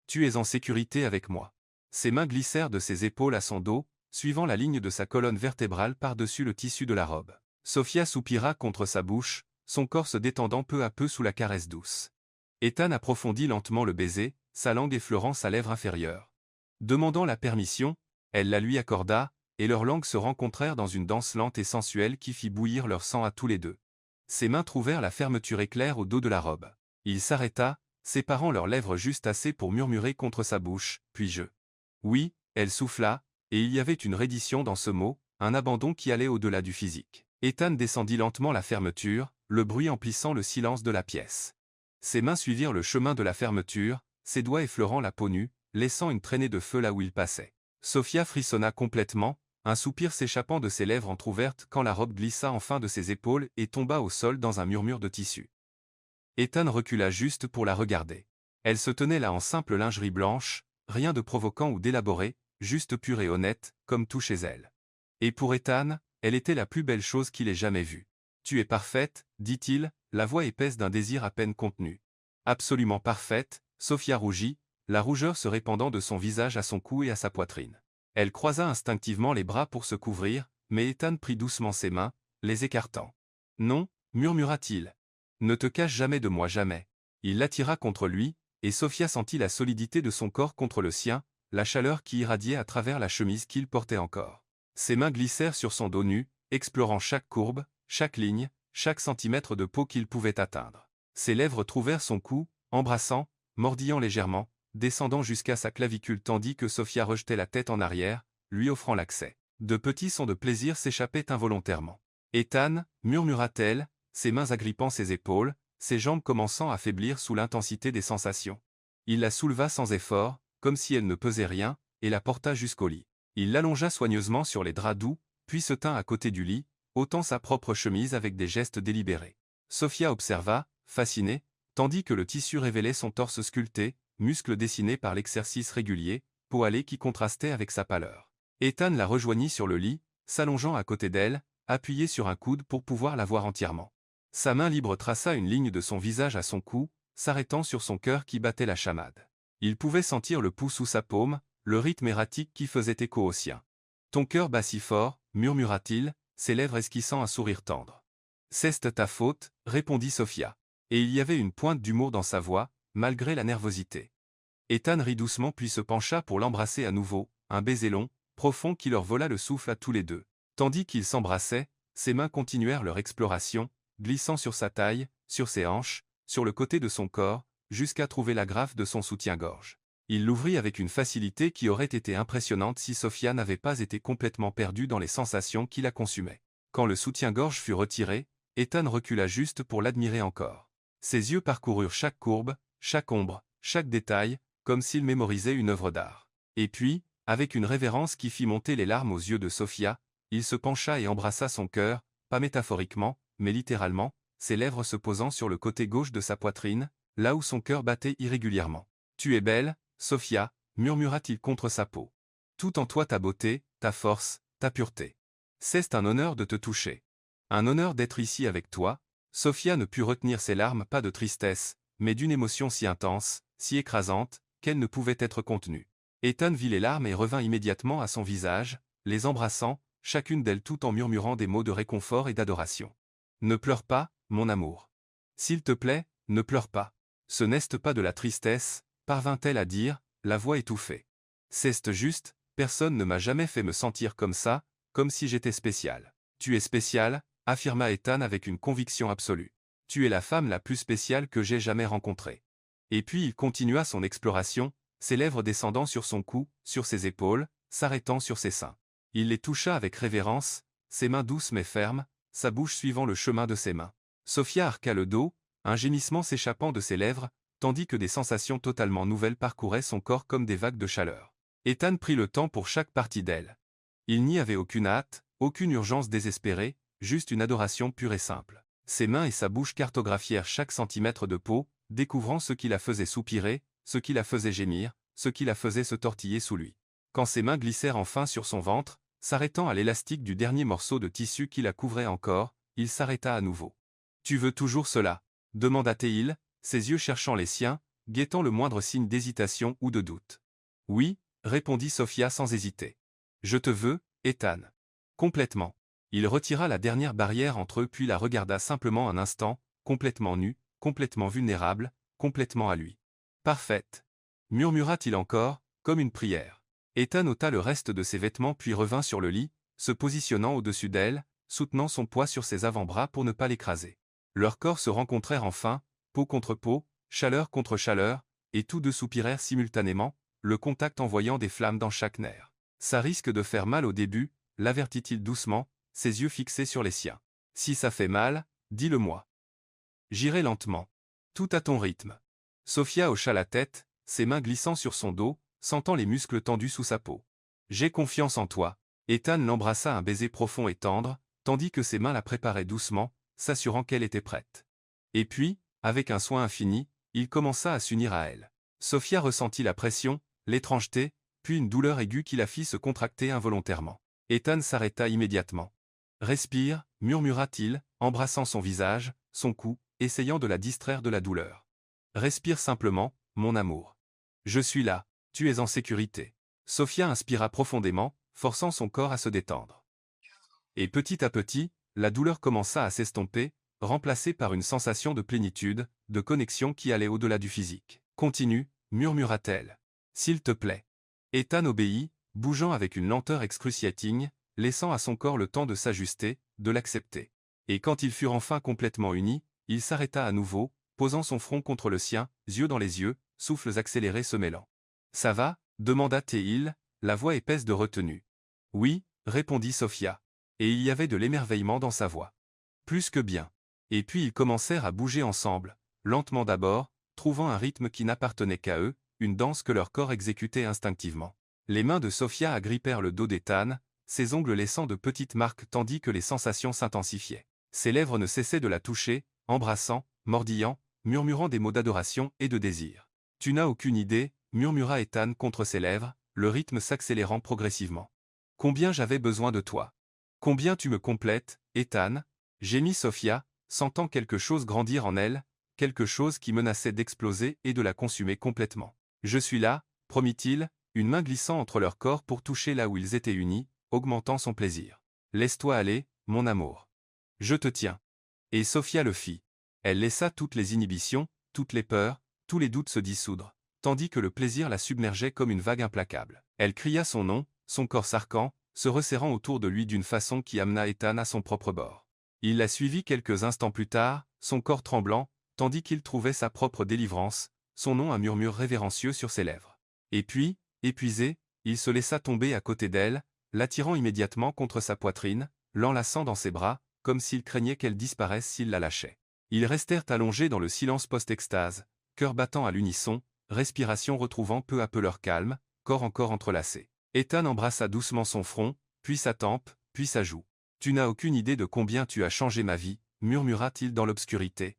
A: Tu es en sécurité avec moi. Ses mains glissèrent de ses épaules à son dos, suivant la ligne de sa colonne vertébrale par-dessus le tissu de la robe. Sophia soupira contre sa bouche, son corps se détendant peu à peu sous la caresse douce. Ethan approfondit lentement le baiser, sa langue effleurant sa lèvre inférieure. Demandant la permission, elle la lui accorda, et leurs langues se rencontrèrent dans une danse lente et sensuelle qui fit bouillir leur sang à tous les deux. Ses mains trouvèrent la fermeture éclair au dos de la robe. Il s'arrêta, séparant leurs lèvres juste assez pour murmurer contre sa bouche, puis je. Oui, elle souffla, et il y avait une reddition dans ce mot, un abandon qui allait au-delà du physique. Ethan descendit lentement la fermeture, le bruit emplissant le silence de la pièce. Ses mains suivirent le chemin de la fermeture, ses doigts effleurant la peau nue, laissant une traînée de feu là où il passait. Sophia frissonna complètement, un soupir s'échappant de ses lèvres entr'ouvertes quand la robe glissa enfin de ses épaules et tomba au sol dans un murmure de tissu. Ethan recula juste pour la regarder. Elle se tenait là en simple lingerie blanche, rien de provoquant ou d'élaboré, juste pure et honnête, comme tout chez elle. Et pour Ethan, elle était la plus belle chose qu'il ait jamais vue. « Tu es parfaite » dit-il, la voix épaisse d'un désir à peine contenu. Absolument parfaite, Sophia rougit, la rougeur se répandant de son visage à son cou et à sa poitrine. Elle croisa instinctivement les bras pour se couvrir, mais Ethan prit doucement ses mains, les écartant. « Non » murmura-t-il. « Ne te cache jamais de moi, jamais. » Il l'attira contre lui, et Sophia sentit la solidité de son corps contre le sien, la chaleur qui irradiait à travers la chemise qu'il portait encore. Ses mains glissèrent sur son dos nu, explorant chaque courbe, chaque ligne, chaque centimètre de peau qu'il pouvait atteindre. Ses lèvres trouvèrent son cou, embrassant, mordillant légèrement, descendant jusqu'à sa clavicule tandis que Sophia rejetait la tête en arrière, lui offrant l'accès. De petits sons de plaisir s'échappaient involontairement. « Ethan » murmura-t-elle, ses mains agrippant ses épaules, ses jambes commençant à faiblir sous l'intensité des sensations. Il la souleva sans effort, comme si elle ne pesait rien, et la porta jusqu'au lit. Il l'allongea soigneusement sur les draps doux, puis se tint à côté du lit, ôtant sa propre chemise avec des gestes délibérés. Sophia observa, fascinée, tandis que le tissu révélait son torse sculpté, muscles dessinés par l'exercice régulier, peau hâlée qui contrastait avec sa pâleur. Ethan la rejoignit sur le lit, s'allongeant à côté d'elle, appuyé sur un coude pour pouvoir la voir entièrement. Sa main libre traça une ligne de son visage à son cou, s'arrêtant sur son cœur qui battait la chamade. Il pouvait sentir le pouls sous sa paume, le rythme erratique qui faisait écho au sien. « Ton cœur bat si fort » murmura-t-il, ses lèvres esquissant un sourire tendre. « C'est ta faute » répondit Sophia. Et il y avait une pointe d'humour dans sa voix, malgré la nervosité. Ethan rit doucement puis se pencha pour l'embrasser à nouveau, un baiser long, profond qui leur vola le souffle à tous les deux. Tandis qu'ils s'embrassaient, ses mains continuèrent leur exploration, glissant sur sa taille, sur ses hanches, sur le côté de son corps, jusqu'à trouver l'agrafe de son soutien-gorge. Il l'ouvrit avec une facilité qui aurait été impressionnante si Sophia n'avait pas été complètement perdue dans les sensations qui la consumaient. Quand le soutien-gorge fut retiré, Ethan recula juste pour l'admirer encore. Ses yeux parcoururent chaque courbe, chaque ombre, chaque détail, comme s'il mémorisait une œuvre d'art. Et puis, avec une révérence qui fit monter les larmes aux yeux de Sophia, il se pencha et embrassa son cœur, pas métaphoriquement, mais littéralement, ses lèvres se posant sur le côté gauche de sa poitrine, là où son cœur battait irrégulièrement. « Tu es belle, Sophia » murmura-t-il contre sa peau. « Tout en toi ta beauté, ta force, ta pureté. C'est un honneur de te toucher. Un honneur d'être ici avec toi. » Sophia ne put retenir ses larmes, pas de tristesse, mais d'une émotion si intense, si écrasante, qu'elle ne pouvait être contenue. Ethan vit les larmes et revint immédiatement à son visage, les embrassant, chacune d'elles tout en murmurant des mots de réconfort et d'adoration. « Ne pleure pas, mon amour. S'il te plaît, ne pleure pas. Ce n'est pas de la tristesse, parvint-elle à dire, la voix étouffée. C'est juste, personne ne m'a jamais fait me sentir comme ça, comme si j'étais spécial. Tu es spécial, affirma Ethan avec une conviction absolue. Tu es la femme la plus spéciale que j'ai jamais rencontrée. Et puis il continua son exploration, ses lèvres descendant sur son cou, sur ses épaules, s'arrêtant sur ses seins. Il les toucha avec révérence, ses mains douces mais fermes, sa bouche suivant le chemin de ses mains. Sophia arqua le dos, un gémissement s'échappant de ses lèvres, tandis que des sensations totalement nouvelles parcouraient son corps comme des vagues de chaleur. Ethan prit le temps pour chaque partie d'elle. Il n'y avait aucune hâte, aucune urgence désespérée, juste une adoration pure et simple. Ses mains et sa bouche cartographièrent chaque centimètre de peau, découvrant ce qui la faisait soupirer, ce qui la faisait gémir, ce qui la faisait se tortiller sous lui. Quand ses mains glissèrent enfin sur son ventre, s'arrêtant à l'élastique du dernier morceau de tissu qui la couvrait encore, il s'arrêta à nouveau. « Tu veux toujours cela » demanda-t-il, ses yeux cherchant les siens, guettant le moindre signe d'hésitation ou de doute. « Oui » répondit Sophia sans hésiter. « Je te veux, Ethan. Complètement. » Il retira la dernière barrière entre eux puis la regarda simplement un instant, complètement nue, complètement vulnérable, complètement à lui. « Parfaite. » murmura-t-il encore, comme une prière. Ethan ôta le reste de ses vêtements puis revint sur le lit, se positionnant au-dessus d'elle, soutenant son poids sur ses avant-bras pour ne pas l'écraser. Leurs corps se rencontrèrent enfin, peau contre peau, chaleur contre chaleur, et tous deux soupirèrent simultanément, le contact envoyant des flammes dans chaque nerf. « Ça risque de faire mal au début » l'avertit-il doucement, ses yeux fixés sur les siens. « Si ça fait mal, dis-le-moi. J'irai lentement. Tout à ton rythme. » Sophia hocha la tête, ses mains glissant sur son dos, sentant les muscles tendus sous sa peau. « J'ai confiance en toi. » Ethan l'embrassa un baiser profond et tendre, tandis que ses mains la préparaient doucement, s'assurant qu'elle était prête. Et puis, avec un soin infini, il commença à s'unir à elle. Sophia ressentit la pression, l'étrangeté, puis une douleur aiguë qui la fit se contracter involontairement. Ethan s'arrêta immédiatement. « Respire » murmura-t-il, embrassant son visage, son cou, essayant de la distraire de la douleur. « Respire simplement, mon amour. Je suis là, tu es en sécurité. » Sophia inspira profondément, forçant son corps à se détendre. Et petit à petit, la douleur commença à s'estomper, remplacée par une sensation de plénitude, de connexion qui allait au-delà du physique. « Continue » murmura-t-elle. « S'il te plaît. » Ethan obéit, bougeant avec une lenteur excruciating, laissant à son corps le temps de s'ajuster, de l'accepter. Et quand ils furent enfin complètement unis, il s'arrêta à nouveau, posant son front contre le sien, yeux dans les yeux, souffles accélérés se mêlant. « Ça va » demanda-t-il, la voix épaisse de retenue. « Oui » répondit Sophia. Et il y avait de l'émerveillement dans sa voix. Plus que bien. Et puis ils commencèrent à bouger ensemble, lentement d'abord, trouvant un rythme qui n'appartenait qu'à eux, une danse que leur corps exécutait instinctivement. Les mains de Sophia agrippèrent le dos d'Ethan, ses ongles laissant de petites marques tandis que les sensations s'intensifiaient. Ses lèvres ne cessaient de la toucher, embrassant, mordillant, murmurant des mots d'adoration et de désir. « Tu n'as aucune idée » murmura Ethan contre ses lèvres, le rythme s'accélérant progressivement. « Combien j'avais besoin de toi. Combien tu me complètes, Ethan » gémit Sophia, sentant quelque chose grandir en elle, quelque chose qui menaçait d'exploser et de la consumer complètement. « Je suis là » promit-il, une main glissant entre leurs corps pour toucher là où ils étaient unis, augmentant son plaisir. « Laisse-toi aller, mon amour. Je te tiens. » Et Sophia le fit. Elle laissa toutes les inhibitions, toutes les peurs, tous les doutes se dissoudre, tandis que le plaisir la submergeait comme une vague implacable. Elle cria son nom, son corps s'arquant, se resserrant autour de lui d'une façon qui amena Ethan à son propre bord. Il la suivit quelques instants plus tard, son corps tremblant, tandis qu'il trouvait sa propre délivrance, son nom un murmure révérencieux sur ses lèvres. Et puis, épuisé, il se laissa tomber à côté d'elle, l'attirant immédiatement contre sa poitrine, l'enlaçant dans ses bras, comme s'il craignait qu'elle disparaisse s'il la lâchait. Ils restèrent allongés dans le silence post-extase, cœur battant à l'unisson, respiration retrouvant peu à peu leur calme, corps encore entrelacés. Ethan embrassa doucement son front, puis sa tempe, puis sa joue. « Tu n'as aucune idée de combien tu as changé ma vie, murmura-t-il dans l'obscurité.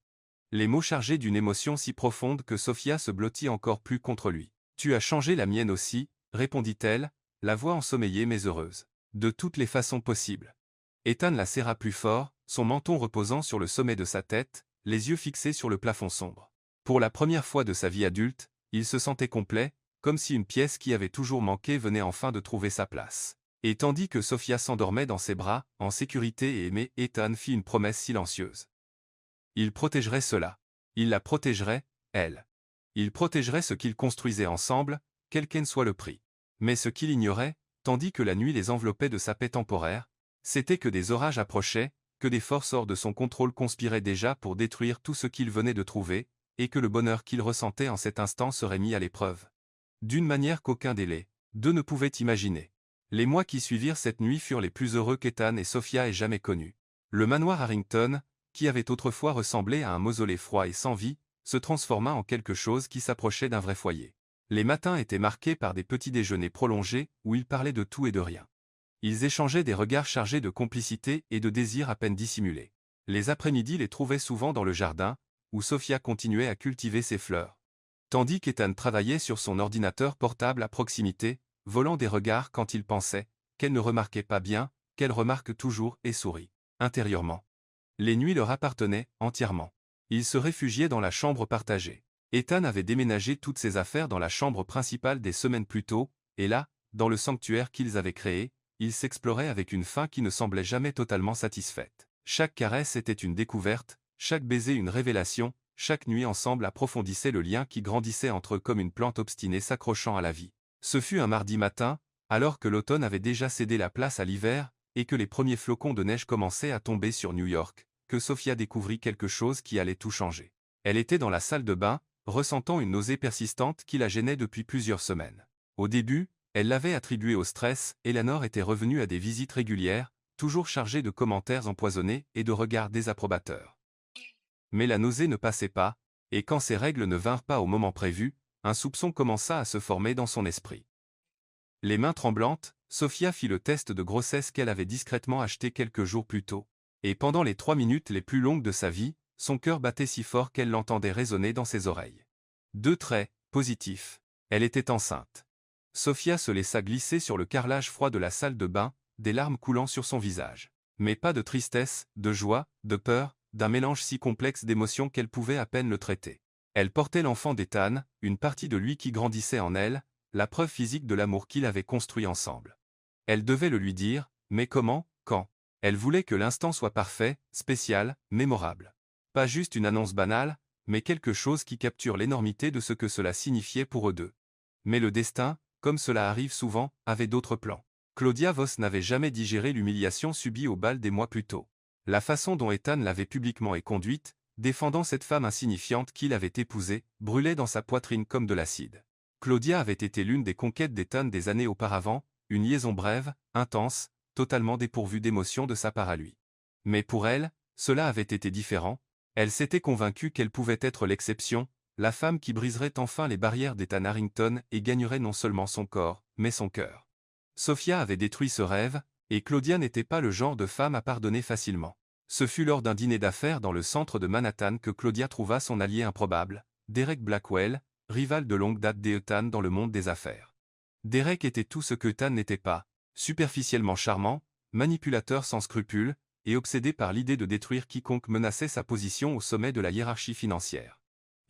A: Les mots chargés d'une émotion si profonde que Sophia se blottit encore plus contre lui. Tu as changé la mienne aussi, répondit-elle, la voix ensommeillée mais heureuse. De toutes les façons possibles. Ethan la serra plus fort, son menton reposant sur le sommet de sa tête, les yeux fixés sur le plafond sombre. Pour la première fois de sa vie adulte, il se sentait complet, comme si une pièce qui avait toujours manqué venait enfin de trouver sa place. Et tandis que Sophia s'endormait dans ses bras, en sécurité et aimée, Ethan fit une promesse silencieuse. Il protégerait cela. Il la protégerait, elle. Il protégerait ce qu'ils construisaient ensemble, quel qu'en soit le prix. Mais ce qu'il ignorait, tandis que la nuit les enveloppait de sa paix temporaire, c'était que des orages approchaient, que des forces hors de son contrôle conspiraient déjà pour détruire tout ce qu'il venait de trouver, et que le bonheur qu'il ressentait en cet instant serait mis à l'épreuve. D'une manière qu'aucun délai, deux ne pouvait imaginer. Les mois qui suivirent cette nuit furent les plus heureux qu'Ethan et Sophia aient jamais connus. Le manoir Harrington, qui avait autrefois ressemblé à un mausolée froid et sans vie, se transforma en quelque chose qui s'approchait d'un vrai foyer. Les matins étaient marqués par des petits déjeuners prolongés où ils parlaient de tout et de rien. Ils échangeaient des regards chargés de complicité et de désirs à peine dissimulés. Les après-midi les trouvaient souvent dans le jardin, où Sophia continuait à cultiver ses fleurs. Tandis qu'Ethan travaillait sur son ordinateur portable à proximité, volant des regards quand il pensait, qu'elle ne remarquait pas bien, qu'elle remarque toujours et sourit, intérieurement. Les nuits leur appartenaient, entièrement. Ils se réfugiaient dans la chambre partagée. Ethan avait déménagé toutes ses affaires dans la chambre principale des semaines plus tôt, et là, dans le sanctuaire qu'ils avaient créé, ils s'exploraient avec une faim qui ne semblait jamais totalement satisfaite. Chaque caresse était une découverte, chaque baiser une révélation, chaque nuit ensemble approfondissait le lien qui grandissait entre eux comme une plante obstinée s'accrochant à la vie. Ce fut un mardi matin, alors que l'automne avait déjà cédé la place à l'hiver, et que les premiers flocons de neige commençaient à tomber sur New York, que Sophia découvrit quelque chose qui allait tout changer. Elle était dans la salle de bain, ressentant une nausée persistante qui la gênait depuis plusieurs semaines. Au début, elle l'avait attribuée au stress, Eleanor était revenue à des visites régulières, toujours chargée de commentaires empoisonnés et de regards désapprobateurs. Mais la nausée ne passait pas, et quand ses règles ne vinrent pas au moment prévu, un soupçon commença à se former dans son esprit. Les mains tremblantes, Sophia fit le test de grossesse qu'elle avait discrètement acheté quelques jours plus tôt. Et pendant les 3 minutes les plus longues de sa vie, son cœur battait si fort qu'elle l'entendait résonner dans ses oreilles. 2 traits, positifs. Elle était enceinte. Sophia se laissa glisser sur le carrelage froid de la salle de bain, des larmes coulant sur son visage. Mais pas de tristesse, de joie, de peur, d'un mélange si complexe d'émotions qu'elle pouvait à peine le traiter. Elle portait l'enfant d'Ethan, une partie de lui qui grandissait en elle, la preuve physique de l'amour qu'ils avaient construit ensemble. Elle devait le lui dire, mais comment, quand? Elle voulait que l'instant soit parfait, spécial, mémorable. Pas juste une annonce banale, mais quelque chose qui capture l'énormité de ce que cela signifiait pour eux deux. Mais le destin, comme cela arrive souvent, avait d'autres plans. Claudia Voss n'avait jamais digéré l'humiliation subie au bal des mois plus tôt. La façon dont Ethan l'avait publiquement et conduite, défendant cette femme insignifiante qu'il avait épousée, brûlait dans sa poitrine comme de l'acide. Claudia avait été l'une des conquêtes d'Ethan des années auparavant, une liaison brève, intense, totalement dépourvue d'émotion de sa part à lui. Mais pour elle, cela avait été différent, elle s'était convaincue qu'elle pouvait être l'exception, la femme qui briserait enfin les barrières d'Ethan Harrington et gagnerait non seulement son corps, mais son cœur. Sophia avait détruit ce rêve, et Claudia n'était pas le genre de femme à pardonner facilement. Ce fut lors d'un dîner d'affaires dans le centre de Manhattan que Claudia trouva son allié improbable, Derek Blackwell, rival de longue date d'Ethan dans le monde des affaires. Derek était tout ce que Ethan n'était pas, superficiellement charmant, manipulateur sans scrupules, et obsédé par l'idée de détruire quiconque menaçait sa position au sommet de la hiérarchie financière.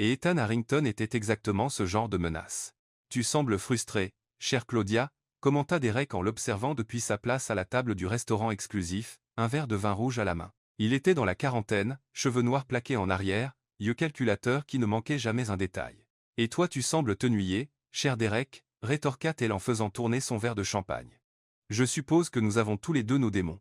A: Et Ethan Harrington était exactement ce genre de menace. « Tu sembles frustrée, chère Claudia », commenta Derek en l'observant depuis sa place à la table du restaurant exclusif, un verre de vin rouge à la main. Il était dans la quarantaine, cheveux noirs plaqués en arrière, yeux calculateurs qui ne manquaient jamais un détail. « Et toi tu sembles t'ennuyer, cher Derek », rétorqua-t-elle en faisant tourner son verre de champagne. « Je suppose que nous avons tous les deux nos démons. »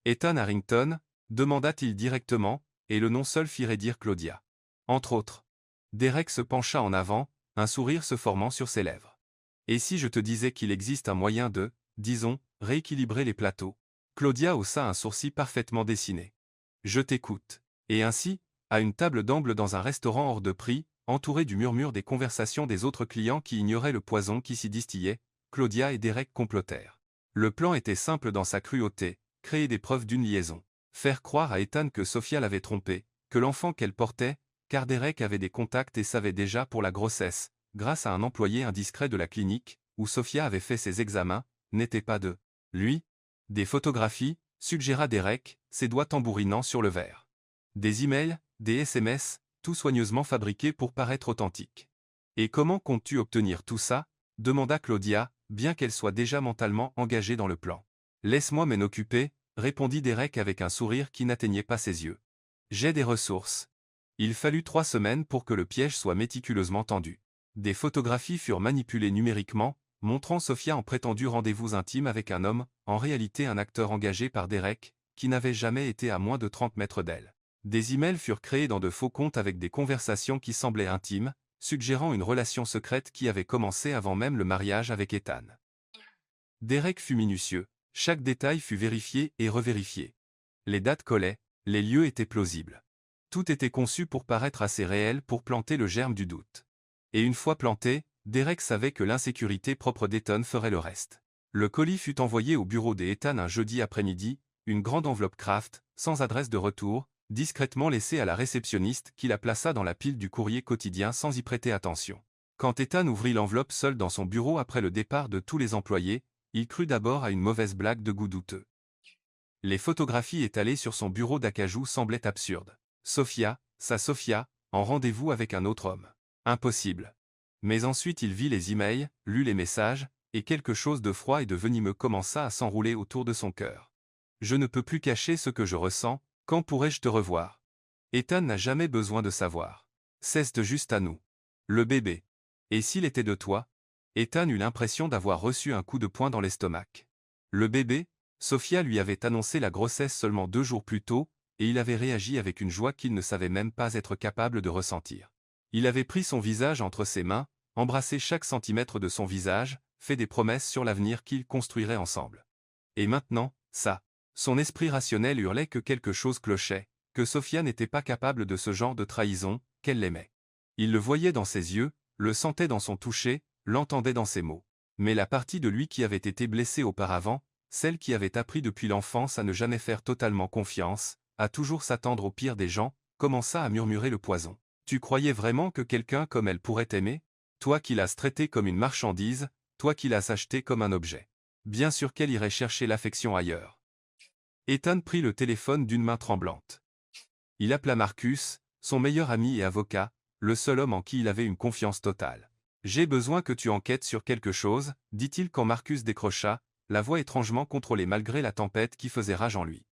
A: Ethan Harrington, demanda-t-il directement, et le nom seul fit raidir Claudia. Entre autres. Derek se pencha en avant, un sourire se formant sur ses lèvres. Et si je te disais qu'il existe un moyen de, disons, rééquilibrer les plateaux? Claudia haussa un sourcil parfaitement dessiné. Je t'écoute. Et ainsi, à une table d'angle dans un restaurant hors de prix, entouré du murmure des conversations des autres clients qui ignoraient le poison qui s'y distillait, Claudia et Derek complotèrent. Le plan était simple dans sa cruauté, créer des preuves d'une liaison. Faire croire à Ethan que Sophia l'avait trompé, que l'enfant qu'elle portait, car Derek avait des contacts et savait déjà pour la grossesse, grâce à un employé indiscret de la clinique, où Sophia avait fait ses examens, n'était pas de lui. Des photographies, suggéra Derek, ses doigts tambourinant sur le verre. Des emails, des SMS, tout soigneusement fabriqués pour paraître authentiques. Et comment comptes-tu obtenir tout ça? Demanda Claudia, bien qu'elle soit déjà mentalement engagée dans le plan. Laisse-moi m'en occuper, répondit Derek avec un sourire qui n'atteignait pas ses yeux. J'ai des ressources. Il fallut 3 semaines pour que le piège soit méticuleusement tendu. Des photographies furent manipulées numériquement, montrant Sophia en prétendu rendez-vous intime avec un homme, en réalité un acteur engagé par Derek, qui n'avait jamais été à moins de 30 mètres d'elle. Des emails furent créés dans de faux comptes avec des conversations qui semblaient intimes, suggérant une relation secrète qui avait commencé avant même le mariage avec Ethan. Derek fut minutieux, chaque détail fut vérifié et revérifié. Les dates collaient, les lieux étaient plausibles. Tout était conçu pour paraître assez réel pour planter le germe du doute. Et une fois planté, Derek savait que l'insécurité propre d'Ethan ferait le reste. Le colis fut envoyé au bureau d'Ethan un jeudi après-midi, une grande enveloppe Kraft, sans adresse de retour, discrètement laissée à la réceptionniste qui la plaça dans la pile du courrier quotidien sans y prêter attention. Quand Ethan ouvrit l'enveloppe seul dans son bureau après le départ de tous les employés, il crut d'abord à une mauvaise blague de goût douteux. Les photographies étalées sur son bureau d'acajou semblaient absurdes. Sophia, sa Sophia, en rendez-vous avec un autre homme. Impossible. Mais ensuite il vit les emails, lut les messages, et quelque chose de froid et de venimeux commença à s'enrouler autour de son cœur. Je ne peux plus cacher ce que je ressens, quand pourrais-je te revoir? Ethan n'a jamais besoin de savoir. C'est juste à nous. Le bébé. Et s'il était de toi? Ethan eut l'impression d'avoir reçu un coup de poing dans l'estomac. Le bébé? Sophia lui avait annoncé la grossesse seulement 2 jours plus tôt, et il avait réagi avec une joie qu'il ne savait même pas être capable de ressentir. Il avait pris son visage entre ses mains, embrassé chaque centimètre de son visage, fait des promesses sur l'avenir qu'ils construiraient ensemble. Et maintenant, ça. Son esprit rationnel hurlait que quelque chose clochait, que Sophia n'était pas capable de ce genre de trahison, qu'elle l'aimait. Il le voyait dans ses yeux, le sentait dans son toucher, l'entendait dans ses mots. Mais la partie de lui qui avait été blessée auparavant, celle qui avait appris depuis l'enfance à ne jamais faire totalement confiance, à toujours s'attendre au pire des gens, commença à murmurer le poison. Tu croyais vraiment que quelqu'un comme elle pourrait t'aimer? Toi qui l'as traitée comme une marchandise, toi qui l'as achetée comme un objet. Bien sûr qu'elle irait chercher l'affection ailleurs. Ethan prit le téléphone d'une main tremblante. Il appela Marcus, son meilleur ami et avocat, le seul homme en qui il avait une confiance totale. J'ai besoin que tu enquêtes sur quelque chose, dit-il quand Marcus décrocha, la voix étrangement contrôlée malgré la tempête qui faisait rage en lui.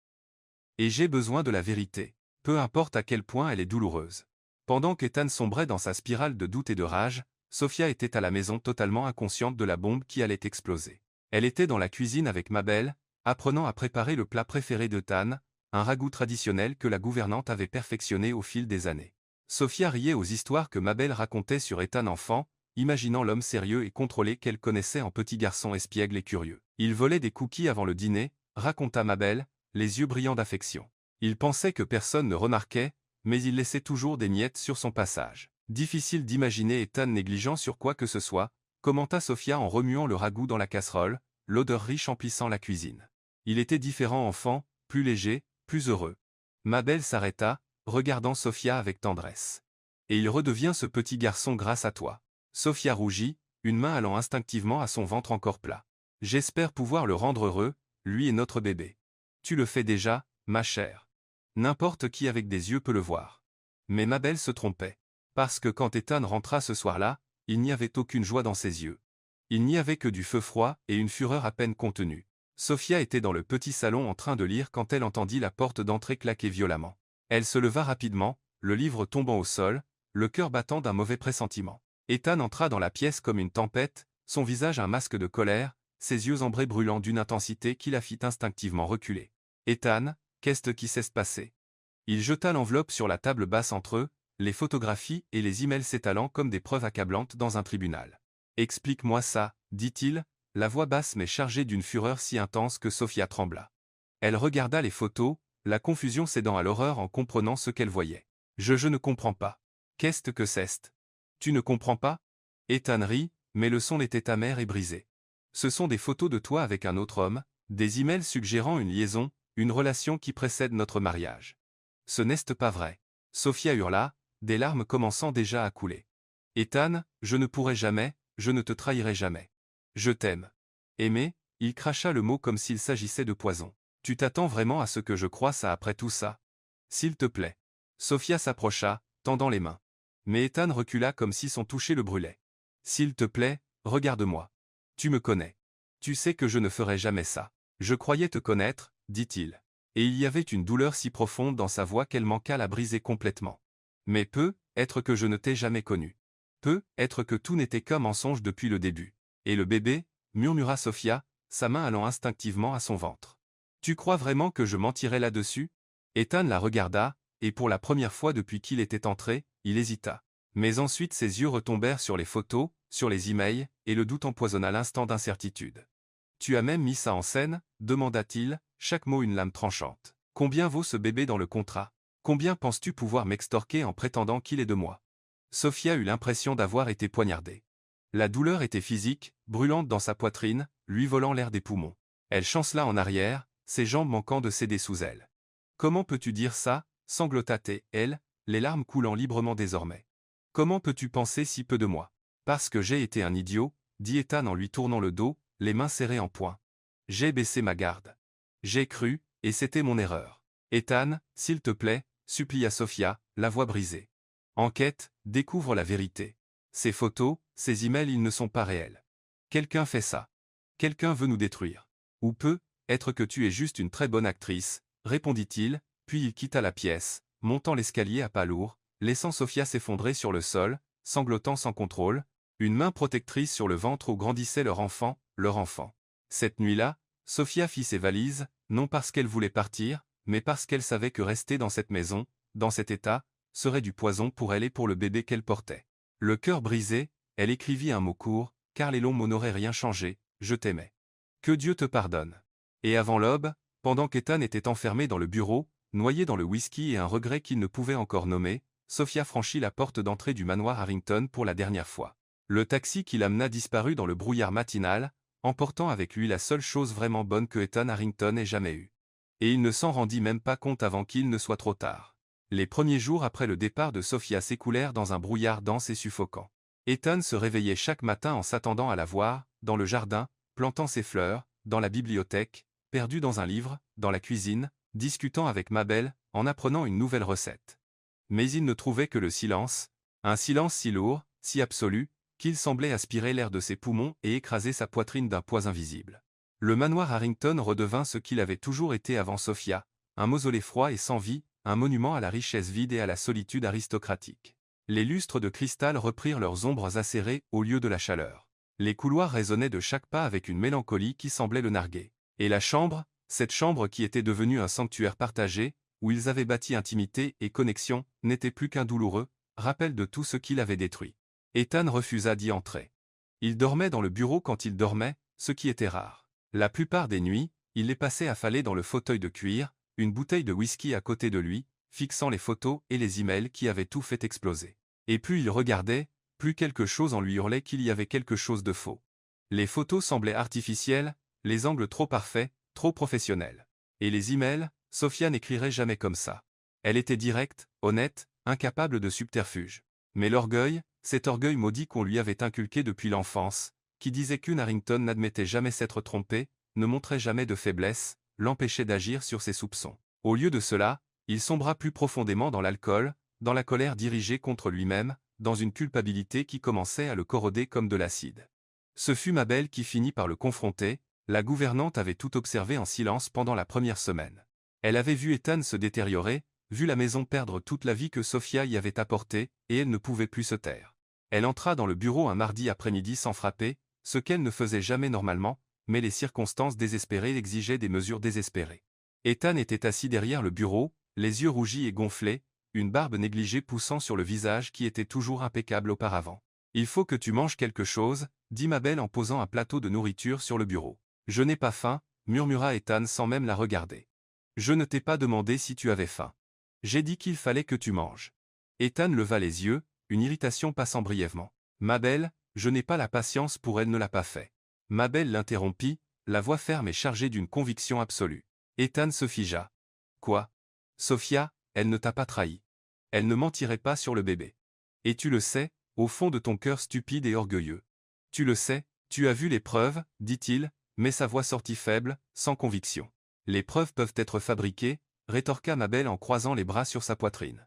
A: Et j'ai besoin de la vérité, peu importe à quel point elle est douloureuse. Pendant qu'Ethan sombrait dans sa spirale de doute et de rage, Sophia était à la maison totalement inconsciente de la bombe qui allait exploser. Elle était dans la cuisine avec Mabel, apprenant à préparer le plat préféré d'Ethan, un ragoût traditionnel que la gouvernante avait perfectionné au fil des années. Sophia riait aux histoires que Mabel racontait sur Ethan enfant, imaginant l'homme sérieux et contrôlé qu'elle connaissait en petit garçon espiègle et curieux. Il volait des cookies avant le dîner, raconta Mabel, les yeux brillants d'affection. Il pensait que personne ne remarquait, mais il laissait toujours des miettes sur son passage. Difficile d'imaginer Ethan négligent sur quoi que ce soit, commenta Sophia en remuant le ragoût dans la casserole, l'odeur riche emplissant la cuisine. Il était différent enfant, plus léger, plus heureux. Mabel s'arrêta, regardant Sophia avec tendresse. Et il redevient ce petit garçon grâce à toi. Sophia rougit, une main allant instinctivement à son ventre encore plat. J'espère pouvoir le rendre heureux, lui et notre bébé. Tu le fais déjà, ma chère. N'importe qui avec des yeux peut le voir. Mais Mabel se trompait. Parce que quand Ethan rentra ce soir-là, il n'y avait aucune joie dans ses yeux. Il n'y avait que du feu froid et une fureur à peine contenue. Sophia était dans le petit salon en train de lire quand elle entendit la porte d'entrée claquer violemment. Elle se leva rapidement, le livre tombant au sol, le cœur battant d'un mauvais pressentiment. Ethan entra dans la pièce comme une tempête, son visage un masque de colère, ses yeux ambrés brûlant d'une intensité qui la fit instinctivement reculer. Ethan, qu'est-ce qui s'est passé? Il jeta l'enveloppe sur la table basse entre eux, les photographies et les emails s'étalant comme des preuves accablantes dans un tribunal. Explique-moi ça, dit-il, la voix basse mais chargée d'une fureur si intense que Sophia trembla. Elle regarda les photos, la confusion cédant à l'horreur en comprenant ce qu'elle voyait. Je ne comprends pas. Qu'est-ce que c'est? Tu ne comprends pas? Ethan rit, mais le son était amer et brisé. Ce sont des photos de toi avec un autre homme, des emails suggérant une liaison, une relation qui précède notre mariage. Ce n'est pas vrai. Sophia hurla, des larmes commençant déjà à couler. Ethan, je ne pourrai jamais, je ne te trahirai jamais. Je t'aime. Aimer, il cracha le mot comme s'il s'agissait de poison. Tu t'attends vraiment à ce que je croie ça après tout ça? S'il te plaît. Sophia s'approcha, tendant les mains. Mais Ethan recula comme si son toucher le brûlait. S'il te plaît, regarde-moi. Tu me connais. Tu sais que je ne ferai jamais ça. Je croyais te connaître, dit-il. Et il y avait une douleur si profonde dans sa voix qu'elle manqua la briser complètement. Mais peut-être que je ne t'ai jamais connu. Peut-être que tout n'était qu'un mensonge depuis le début. Et le bébé, murmura Sophia, sa main allant instinctivement à son ventre. Tu crois vraiment que je mentirais là-dessus? Ethan la regarda, et pour la première fois depuis qu'il était entré, il hésita. Mais ensuite ses yeux retombèrent sur les photos, sur les emails, et le doute empoisonna l'instant d'incertitude. Tu as même mis ça en scène? Demanda-t-il, chaque mot une lame tranchante. Combien vaut ce bébé dans le contrat? Combien penses-tu pouvoir m'extorquer en prétendant qu'il est de moi? Sophia eut l'impression d'avoir été poignardée. La douleur était physique, brûlante dans sa poitrine, lui volant l'air des poumons. Elle chancela en arrière, ses jambes manquant de céder sous elle. Comment peux-tu dire ça? Sanglota-t-elle, les larmes coulant librement désormais. Comment peux-tu penser si peu de moi? Parce que j'ai été un idiot, dit Ethan en lui tournant le dos, les mains serrées en poing. J'ai baissé ma garde. J'ai cru, et c'était mon erreur. Ethan, s'il te plaît, supplia Sophia, la voix brisée. Enquête, découvre la vérité. Ces photos, ces emails, ils ne sont pas réels. Quelqu'un fait ça. Quelqu'un veut nous détruire. Ou peut-être que tu es juste une très bonne actrice, répondit-il, puis il quitta la pièce, montant l'escalier à pas lourds, laissant Sophia s'effondrer sur le sol, sanglotant sans contrôle, une main protectrice sur le ventre où grandissait leur enfant, leur enfant. Cette nuit-là, Sophia fit ses valises, non parce qu'elle voulait partir, mais parce qu'elle savait que rester dans cette maison, dans cet état, serait du poison pour elle et pour le bébé qu'elle portait. Le cœur brisé, elle écrivit un mot court, car les longs mots n'auraient rien changé, je t'aimais. Que Dieu te pardonne. Et avant l'aube, pendant qu'Ethan était enfermé dans le bureau, noyé dans le whisky et un regret qu'il ne pouvait encore nommer, Sophia franchit la porte d'entrée du manoir Harrington pour la dernière fois. Le taxi qui l'amena disparut dans le brouillard matinal, emportant avec lui la seule chose vraiment bonne que Ethan Harrington ait jamais eue. Et il ne s'en rendit même pas compte avant qu'il ne soit trop tard. Les premiers jours après le départ de Sophia s'écoulèrent dans un brouillard dense et suffocant. Ethan se réveillait chaque matin en s'attendant à la voir, dans le jardin, plantant ses fleurs, dans la bibliothèque, perdu dans un livre, dans la cuisine, discutant avec Mabel, en apprenant une nouvelle recette. Mais il ne trouvait que le silence, un silence si lourd, si absolu, qu'il semblait aspirer l'air de ses poumons et écraser sa poitrine d'un poids invisible. Le manoir Harrington redevint ce qu'il avait toujours été avant Sophia, un mausolée froid et sans vie, un monument à la richesse vide et à la solitude aristocratique. Les lustres de cristal reprirent leurs ombres acérées au lieu de la chaleur. Les couloirs résonnaient de chaque pas avec une mélancolie qui semblait le narguer. Et la chambre, cette chambre qui était devenue un sanctuaire partagé, où ils avaient bâti intimité et connexion, n'était plus qu'un douloureux rappel de tout ce qu'il avait détruit. Ethan refusa d'y entrer. Il dormait dans le bureau quand il dormait, ce qui était rare. La plupart des nuits, il les passait affalé dans le fauteuil de cuir, une bouteille de whisky à côté de lui, fixant les photos et les emails qui avaient tout fait exploser. Et plus il regardait, plus quelque chose en lui hurlait qu'il y avait quelque chose de faux. Les photos semblaient artificielles, les angles trop parfaits, trop professionnels. Et les emails, Sophia n'écrirait jamais comme ça. Elle était directe, honnête, incapable de subterfuge. Mais l'orgueil, cet orgueil maudit qu'on lui avait inculqué depuis l'enfance, qui disait qu'une Harrington n'admettait jamais s'être trompée, ne montrait jamais de faiblesse, l'empêchait d'agir sur ses soupçons. Au lieu de cela, il sombra plus profondément dans l'alcool, dans la colère dirigée contre lui-même, dans une culpabilité qui commençait à le corroder comme de l'acide. Ce fut Mabel qui finit par le confronter, la gouvernante avait tout observé en silence pendant la première semaine. Elle avait vu Ethan se détériorer, vu la maison perdre toute la vie que Sophia y avait apportée, et elle ne pouvait plus se taire. Elle entra dans le bureau un mardi après-midi sans frapper, ce qu'elle ne faisait jamais normalement, mais les circonstances désespérées exigeaient des mesures désespérées. Ethan était assis derrière le bureau, les yeux rougis et gonflés, une barbe négligée poussant sur le visage qui était toujours impeccable auparavant. « Il faut que tu manges quelque chose, » dit Mabel en posant un plateau de nourriture sur le bureau. « Je n'ai pas faim, » murmura Ethan sans même la regarder. « Je ne t'ai pas demandé si tu avais faim. J'ai dit qu'il fallait que tu manges. » Ethan leva les yeux, une irritation passant brièvement. « Mabel, je n'ai pas la patience pour elle ne l'a pas fait. » Mabel l'interrompit, la voix ferme et chargée d'une conviction absolue. Ethan se figea. Quoi? Sophia, elle ne t'a pas trahi. Elle ne mentirait pas sur le bébé. Et tu le sais, au fond de ton cœur stupide et orgueilleux. Tu le sais, tu as vu les preuves, dit-il, mais sa voix sortit faible, sans conviction. Les preuves peuvent être fabriquées, rétorqua Mabel en croisant les bras sur sa poitrine.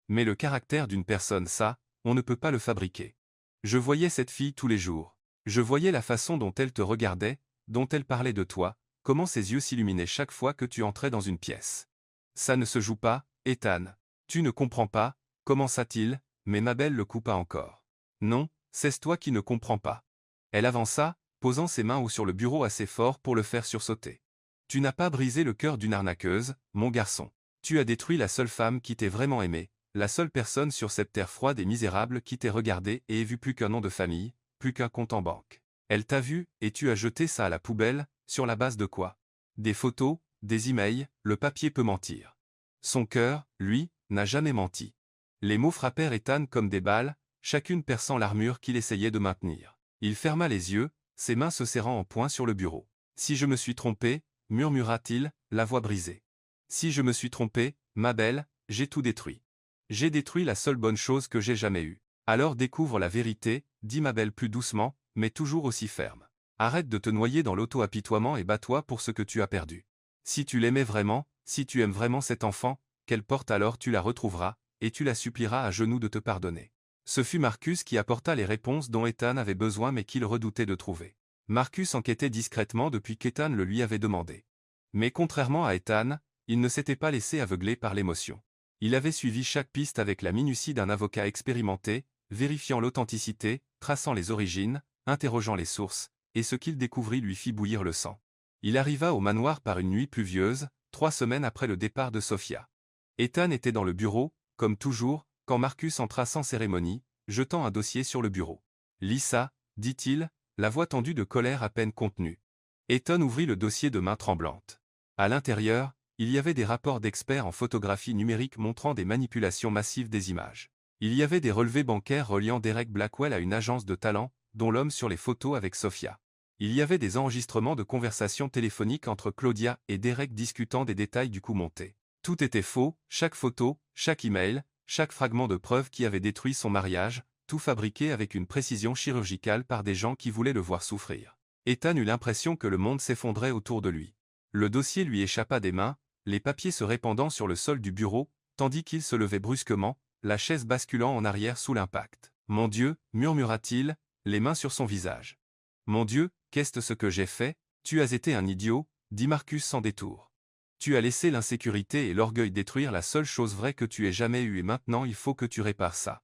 A: Mais le caractère d'une personne, ça, on ne peut pas le fabriquer. Je voyais cette fille tous les jours. Je voyais la façon dont elle te regardait, dont elle parlait de toi, comment ses yeux s'illuminaient chaque fois que tu entrais dans une pièce. Ça ne se joue pas, Ethan. Tu ne comprends pas, commença-t-il, mais Mabel le coupa encore. Non, c'est toi qui ne comprends pas. Elle avança, posant ses mains sur le bureau assez fort pour le faire sursauter. Tu n'as pas brisé le cœur d'une arnaqueuse, mon garçon. Tu as détruit la seule femme qui t'ait vraiment aimé, la seule personne sur cette terre froide et misérable qui t'ait regardé et ait vu plus qu'un nom de famille, plus qu'un compte en banque. Elle t'a vu, et tu as jeté ça à la poubelle, sur la base de quoi? Des photos, des emails, le papier peut mentir. Son cœur, lui, n'a jamais menti. Les mots frappèrent Ethan comme des balles, chacune perçant l'armure qu'il essayait de maintenir. Il ferma les yeux, ses mains se serrant en poing sur le bureau. Si je me suis trompé, murmura-t-il, la voix brisée. Si je me suis trompé, Mabel, j'ai tout détruit. J'ai détruit la seule bonne chose que j'ai jamais eue. Alors découvre la vérité, dit Mabel plus doucement, mais toujours aussi ferme. Arrête de te noyer dans l'auto-apitoiement et bats-toi pour ce que tu as perdu. Si tu l'aimais vraiment, si tu aimes vraiment cet enfant, qu'elle porte alors tu la retrouveras, et tu la supplieras à genoux de te pardonner. Ce fut Marcus qui apporta les réponses dont Ethan avait besoin mais qu'il redoutait de trouver. Marcus enquêtait discrètement depuis qu'Ethan le lui avait demandé. Mais contrairement à Ethan, il ne s'était pas laissé aveugler par l'émotion. Il avait suivi chaque piste avec la minutie d'un avocat expérimenté, vérifiant l'authenticité, traçant les origines, interrogeant les sources, et ce qu'il découvrit lui fit bouillir le sang. Il arriva au manoir par une nuit pluvieuse, 3 semaines après le départ de Sophia. Ethan était dans le bureau, comme toujours, quand Marcus entra sans cérémonie, jetant un dossier sur le bureau. « Lis ça, » dit-il, la voix tendue de colère à peine contenue. Ethan ouvrit le dossier de main tremblante. À l'intérieur, il y avait des rapports d'experts en photographie numérique montrant des manipulations massives des images. Il y avait des relevés bancaires reliant Derek Blackwell à une agence de talent, dont l'homme sur les photos avec Sophia. Il y avait des enregistrements de conversations téléphoniques entre Claudia et Derek discutant des détails du coup monté. Tout était faux, chaque photo, chaque email, chaque fragment de preuve qui avait détruit son mariage, tout fabriqué avec une précision chirurgicale par des gens qui voulaient le voir souffrir. Ethan eut l'impression que le monde s'effondrait autour de lui. Le dossier lui échappa des mains, les papiers se répandant sur le sol du bureau, tandis qu'il se levait brusquement, la chaise basculant en arrière sous l'impact. « Mon Dieu » murmura-t-il, les mains sur son visage. « Mon Dieu, qu'est-ce ce que j'ai fait? Tu as été un idiot » dit Marcus sans détour. « Tu as laissé l'insécurité et l'orgueil détruire la seule chose vraie que tu aies jamais eue et maintenant il faut que tu répares ça. »«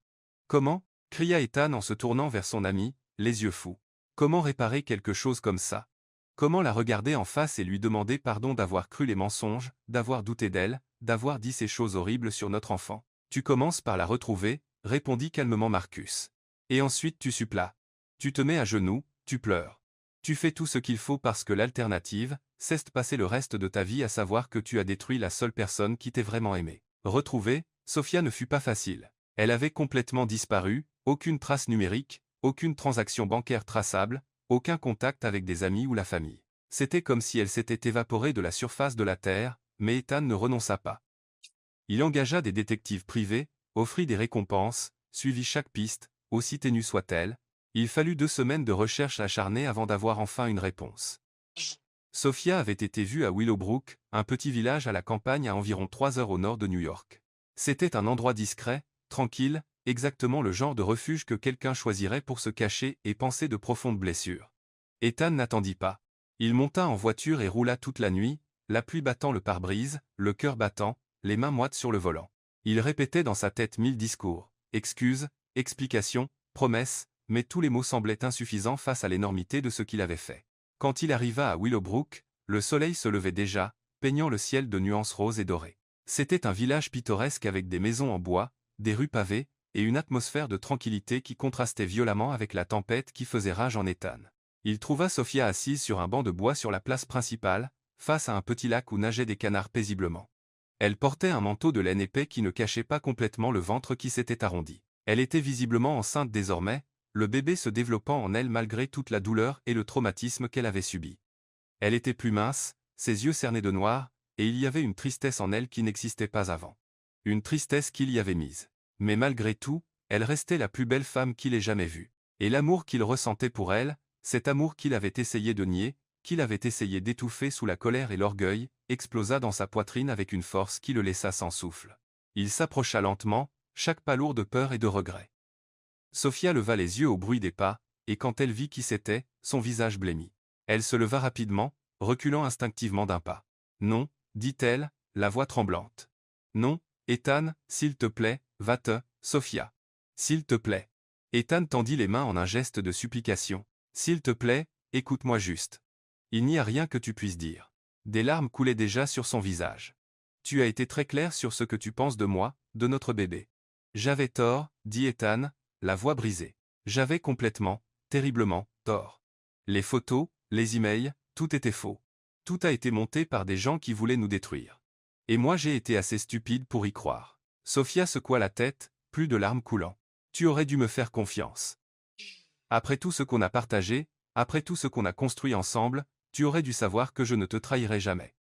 A: Comment » cria Ethan en se tournant vers son ami, les yeux fous. « Comment réparer quelque chose comme ça? Comment la regarder en face et lui demander pardon d'avoir cru les mensonges, d'avoir douté d'elle, d'avoir dit ces choses horribles sur notre enfant? Tu commences par la retrouver, répondit calmement Marcus. Et ensuite tu supplies. Tu te mets à genoux, tu pleures. Tu fais tout ce qu'il faut parce que l'alternative, c'est de passer le reste de ta vie à savoir que tu as détruit la seule personne qui t'ait vraiment aimé. Retrouver, Sophia ne fut pas facile. Elle avait complètement disparu, aucune trace numérique, aucune transaction bancaire traçable, aucun contact avec des amis ou la famille. C'était comme si elle s'était évaporée de la surface de la Terre, mais Ethan ne renonça pas. Il engagea des détectives privés, offrit des récompenses, suivit chaque piste, aussi ténue soit-elle. Il fallut 2 semaines de recherche acharnée avant d'avoir enfin une réponse. Sophia avait été vue à Willowbrook, un petit village à la campagne à environ 3 heures au nord de New York. C'était un endroit discret, tranquille, exactement le genre de refuge que quelqu'un choisirait pour se cacher et panser de profondes blessures. Ethan n'attendit pas. Il monta en voiture et roula toute la nuit, la pluie battant le pare-brise, le cœur battant, les mains moites sur le volant. Il répétait dans sa tête 1000 discours, excuses, explications, promesses, mais tous les mots semblaient insuffisants face à l'énormité de ce qu'il avait fait. Quand il arriva à Willowbrook, le soleil se levait déjà, peignant le ciel de nuances roses et dorées. C'était un village pittoresque avec des maisons en bois, des rues pavées, et une atmosphère de tranquillité qui contrastait violemment avec la tempête qui faisait rage en Ethan. Il trouva Sophia assise sur un banc de bois sur la place principale, face à un petit lac où nageaient des canards paisiblement. Elle portait un manteau de laine épais qui ne cachait pas complètement le ventre qui s'était arrondi. Elle était visiblement enceinte désormais, le bébé se développant en elle malgré toute la douleur et le traumatisme qu'elle avait subi. Elle était plus mince, ses yeux cernés de noir, et il y avait une tristesse en elle qui n'existait pas avant. Une tristesse qu'il y avait mise. Mais malgré tout, elle restait la plus belle femme qu'il ait jamais vue. Et l'amour qu'il ressentait pour elle, cet amour qu'il avait essayé de nier, qu'il avait essayé d'étouffer sous la colère et l'orgueil, explosa dans sa poitrine avec une force qui le laissa sans souffle. Il s'approcha lentement, chaque pas lourd de peur et de regret. Sophia leva les yeux au bruit des pas, et quand elle vit qui c'était, son visage blêmit. Elle se leva rapidement, reculant instinctivement d'un pas. « Non, dit-elle, la voix tremblante. Non, Ethan, s'il te plaît, va-te, Sophia. S'il te plaît. » Ethan tendit les mains en un geste de supplication. « S'il te plaît, écoute-moi juste. Il n'y a rien que tu puisses dire. » Des larmes coulaient déjà sur son visage. « Tu as été très clair sur ce que tu penses de moi, de notre bébé. »« J'avais tort, dit Ethan, la voix brisée. J'avais complètement, terriblement, tort. Les photos, les emails, tout était faux. Tout a été monté par des gens qui voulaient nous détruire. Et moi j'ai été assez stupide pour y croire. » Sophia secoua la tête, plus de larmes coulant. « Tu aurais dû me faire confiance. Après tout ce qu'on a partagé, après tout ce qu'on a construit ensemble, tu aurais dû savoir que je ne te trahirai jamais. »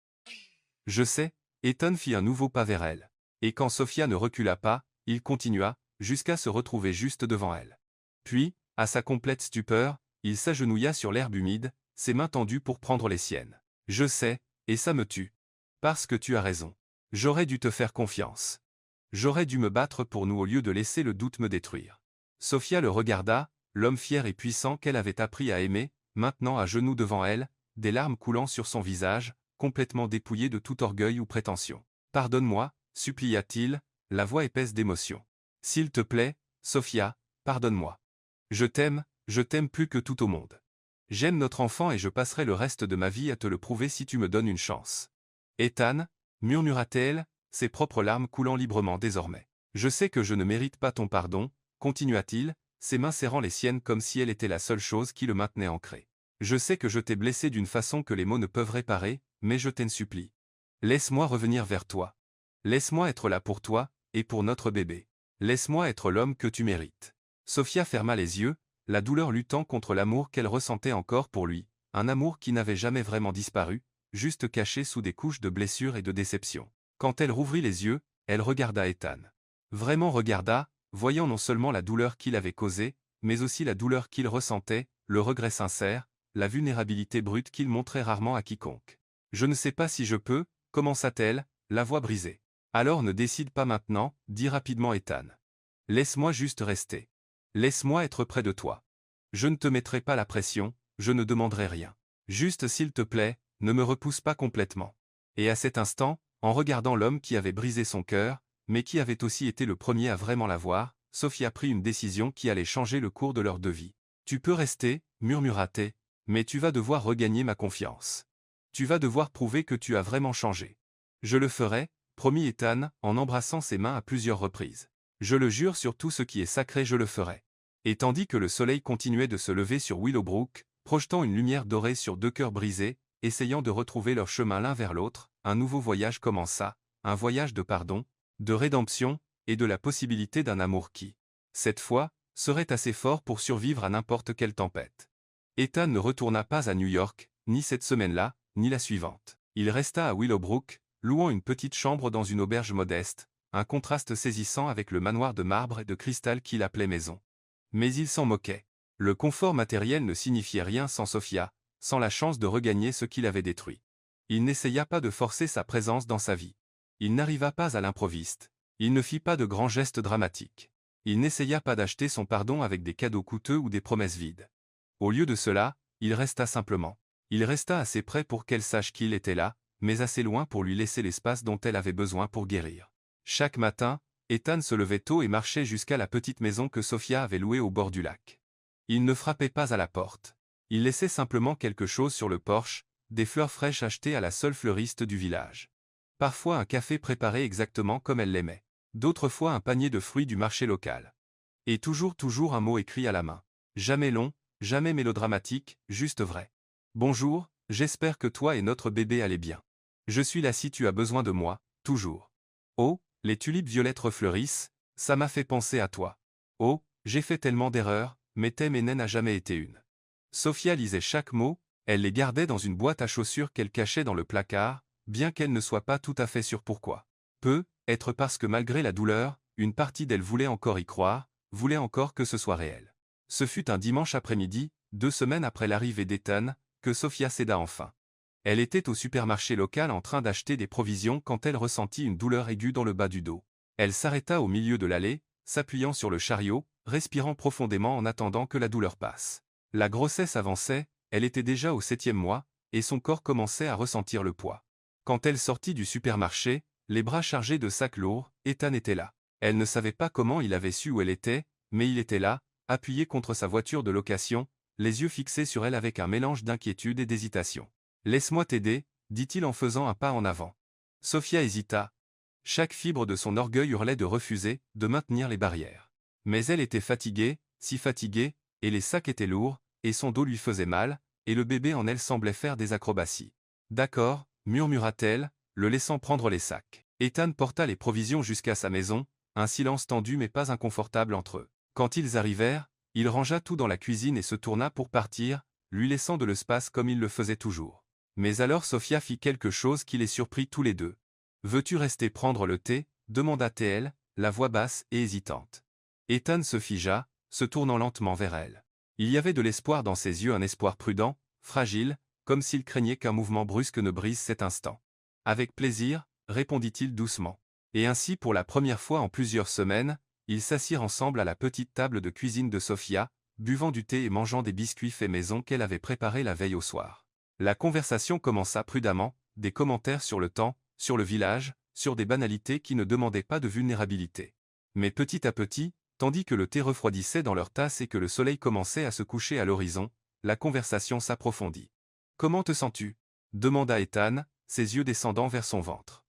A: « Je sais. » Ethan fit un nouveau pas vers elle. Et quand Sophia ne recula pas, il continua, jusqu'à se retrouver juste devant elle. Puis, à sa complète stupeur, il s'agenouilla sur l'herbe humide, ses mains tendues pour prendre les siennes. « Je sais, et ça me tue. Parce que tu as raison. J'aurais dû te faire confiance. J'aurais dû me battre pour nous au lieu de laisser le doute me détruire. » Sophia le regarda, l'homme fier et puissant qu'elle avait appris à aimer, maintenant à genoux devant elle, des larmes coulant sur son visage, complètement dépouillé de tout orgueil ou prétention. « Pardonne-moi, supplia-t-il, la voix épaisse d'émotion. S'il te plaît, Sophia, pardonne-moi. Je t'aime plus que tout au monde. J'aime notre enfant et je passerai le reste de ma vie à te le prouver si tu me donnes une chance. » Ethan, murmura-t-elle, ses propres larmes coulant librement désormais. « Je sais que je ne mérite pas ton pardon, continua-t-il, ses mains serrant les siennes comme si elle était la seule chose qui le maintenait ancré. Je sais que je t'ai blessé d'une façon que les mots ne peuvent réparer, mais je t'en supplie. Laisse-moi revenir vers toi. Laisse-moi être là pour toi, et pour notre bébé. Laisse-moi être l'homme que tu mérites. » Sophia ferma les yeux, la douleur luttant contre l'amour qu'elle ressentait encore pour lui, un amour qui n'avait jamais vraiment disparu, juste caché sous des couches de blessures et de déception. Quand elle rouvrit les yeux, elle regarda Ethan. Vraiment regarda, voyant non seulement la douleur qu'il avait causée, mais aussi la douleur qu'il ressentait, le regret sincère, la vulnérabilité brute qu'il montrait rarement à quiconque. « Je ne sais pas si je peux, » commença-t-elle, la voix brisée. « Alors ne décide pas maintenant, » dit rapidement Ethan. « Laisse-moi juste rester. Laisse-moi être près de toi. Je ne te mettrai pas la pression, je ne demanderai rien. Juste s'il te plaît, ne me repousse pas complètement. » Et à cet instant, en regardant l'homme qui avait brisé son cœur, mais qui avait aussi été le premier à vraiment la voir, Sophia prit une décision qui allait changer le cours de leurs deux vies. « Tu peux rester, » murmura-t-elle, « mais tu vas devoir regagner ma confiance. Tu vas devoir prouver que tu as vraiment changé. »« Je le ferai, » promit Ethan, en embrassant ses mains à plusieurs reprises. « Je le jure sur tout ce qui est sacré, je le ferai. » Et tandis que le soleil continuait de se lever sur Willowbrook, projetant une lumière dorée sur deux cœurs brisés, essayant de retrouver leur chemin l'un vers l'autre, un nouveau voyage commença, un voyage de pardon, de rédemption, et de la possibilité d'un amour qui, cette fois, serait assez fort pour survivre à n'importe quelle tempête. Ethan ne retourna pas à New York, ni cette semaine-là, ni la suivante. Il resta à Willowbrook, louant une petite chambre dans une auberge modeste, un contraste saisissant avec le manoir de marbre et de cristal qu'il appelait maison. Mais il s'en moquait. Le confort matériel ne signifiait rien sans Sophia, sans la chance de regagner ce qu'il avait détruit. Il n'essaya pas de forcer sa présence dans sa vie. Il n'arriva pas à l'improviste. Il ne fit pas de grands gestes dramatiques. Il n'essaya pas d'acheter son pardon avec des cadeaux coûteux ou des promesses vides. Au lieu de cela, il resta simplement. Il resta assez près pour qu'elle sache qu'il était là, mais assez loin pour lui laisser l'espace dont elle avait besoin pour guérir. Chaque matin, Ethan se levait tôt et marchait jusqu'à la petite maison que Sophia avait louée au bord du lac. Il ne frappait pas à la porte. Il laissait simplement quelque chose sur le porche, des fleurs fraîches achetées à la seule fleuriste du village. Parfois un café préparé exactement comme elle l'aimait. D'autres fois un panier de fruits du marché local. Et toujours un mot écrit à la main. Jamais long, jamais mélodramatique, juste vrai. « Bonjour, j'espère que toi et notre bébé allez bien. Je suis là si tu as besoin de moi, toujours. Oh, les tulipes violettes refleurissent, ça m'a fait penser à toi. Oh, j'ai fait tellement d'erreurs, mais t'aimer n'a jamais été une. » Sophia lisait chaque mot, elle les gardait dans une boîte à chaussures qu'elle cachait dans le placard, bien qu'elle ne soit pas tout à fait sûre pourquoi. Peut-être parce que malgré la douleur, une partie d'elle voulait encore y croire, voulait encore que ce soit réel. Ce fut un dimanche après-midi, 2 semaines après l'arrivée d'Ethan, que Sophia céda enfin. Elle était au supermarché local en train d'acheter des provisions quand elle ressentit une douleur aiguë dans le bas du dos. Elle s'arrêta au milieu de l'allée, s'appuyant sur le chariot, respirant profondément en attendant que la douleur passe. La grossesse avançait, elle était déjà au 7e mois, et son corps commençait à ressentir le poids. Quand elle sortit du supermarché, les bras chargés de sacs lourds, Ethan était là. Elle ne savait pas comment il avait su où elle était, mais il était là, appuyé contre sa voiture de location, les yeux fixés sur elle avec un mélange d'inquiétude et d'hésitation. « Laisse-moi t'aider », dit-il en faisant un pas en avant. Sophia hésita. Chaque fibre de son orgueil hurlait de refuser, de maintenir les barrières. Mais elle était fatiguée, si fatiguée, et les sacs étaient lourds, et son dos lui faisait mal, et le bébé en elle semblait faire des acrobaties. « D'accord », murmura-t-elle, le laissant prendre les sacs. Ethan porta les provisions jusqu'à sa maison, un silence tendu mais pas inconfortable entre eux. Quand ils arrivèrent, il rangea tout dans la cuisine et se tourna pour partir, lui laissant de l'espace comme il le faisait toujours. Mais alors Sophia fit quelque chose qui les surprit tous les deux. « Veux-tu rester prendre le thé » demanda-t-elle, la voix basse et hésitante. Ethan se figea, se tournant lentement vers elle. Il y avait de l'espoir dans ses yeux, un espoir prudent, fragile, comme s'il craignait qu'un mouvement brusque ne brise cet instant. « Avec plaisir » répondit-il doucement. Et ainsi pour la première fois en plusieurs semaines, ils s'assirent ensemble à la petite table de cuisine de Sophia, buvant du thé et mangeant des biscuits faits maison qu'elle avait préparés la veille au soir. La conversation commença prudemment, des commentaires sur le temps, sur le village, sur des banalités qui ne demandaient pas de vulnérabilité. Mais petit à petit, tandis que le thé refroidissait dans leur tasse et que le soleil commençait à se coucher à l'horizon, la conversation s'approfondit. « Comment te sens-tu » demanda Ethan, ses yeux descendant vers son ventre.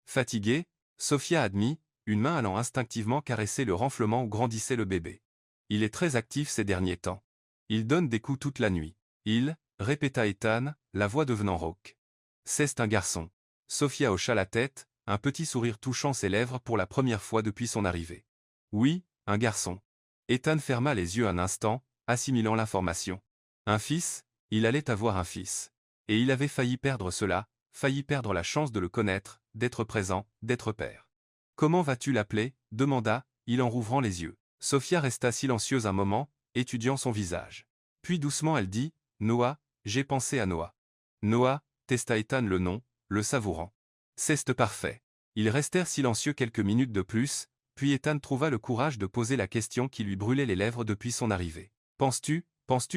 A: Fatiguée, Sophia admit, une main allant instinctivement caresser le renflement où grandissait le bébé. Il est très actif ces derniers temps. Il donne des coups toute la nuit. Il, répéta Ethan, la voix devenant rauque. C'est un garçon. Sophia hocha la tête, un petit sourire touchant ses lèvres pour la première fois depuis son arrivée. Oui, un garçon. Ethan ferma les yeux un instant, assimilant l'information. Un fils, il allait avoir un fils. Et il avait failli perdre cela, failli perdre la chance de le connaître, d'être présent, d'être père. Comment vas-tu l'appeler demanda-il en rouvrant les yeux. Sophia resta silencieuse un moment, étudiant son visage. Puis doucement elle dit, Noah, j'ai pensé à Noah. Noah, testa Ethan le nom, le savourant. C'est parfait. Ils restèrent silencieux quelques minutes de plus, puis Ethan trouva le courage de poser la question qui lui brûlait les lèvres depuis son arrivée. Penses-tu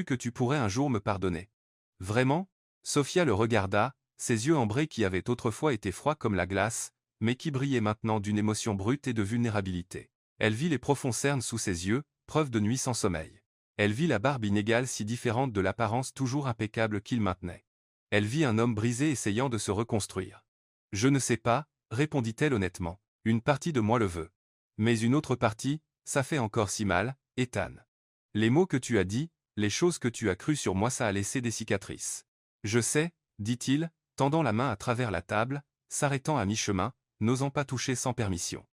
A: que tu pourrais un jour me pardonner? Vraiment? Sophia le regarda, ses yeux ambrés qui avaient autrefois été froids comme la glace, mais qui brillaient maintenant d'une émotion brute et de vulnérabilité. Elle vit les profonds cernes sous ses yeux, preuve de nuit sans sommeil. Elle vit la barbe inégale si différente de l'apparence toujours impeccable qu'il maintenait. Elle vit un homme brisé essayant de se reconstruire. « Je ne sais pas » répondit-elle honnêtement. « Une partie de moi le veut. Mais une autre partie, ça fait encore si mal, Ethan. Les mots que tu as dit, les choses que tu as crues sur moi, ça a laissé des cicatrices. » Je sais, dit-il, tendant la main à travers la table, s'arrêtant à mi-chemin, n'osant pas toucher sans permission.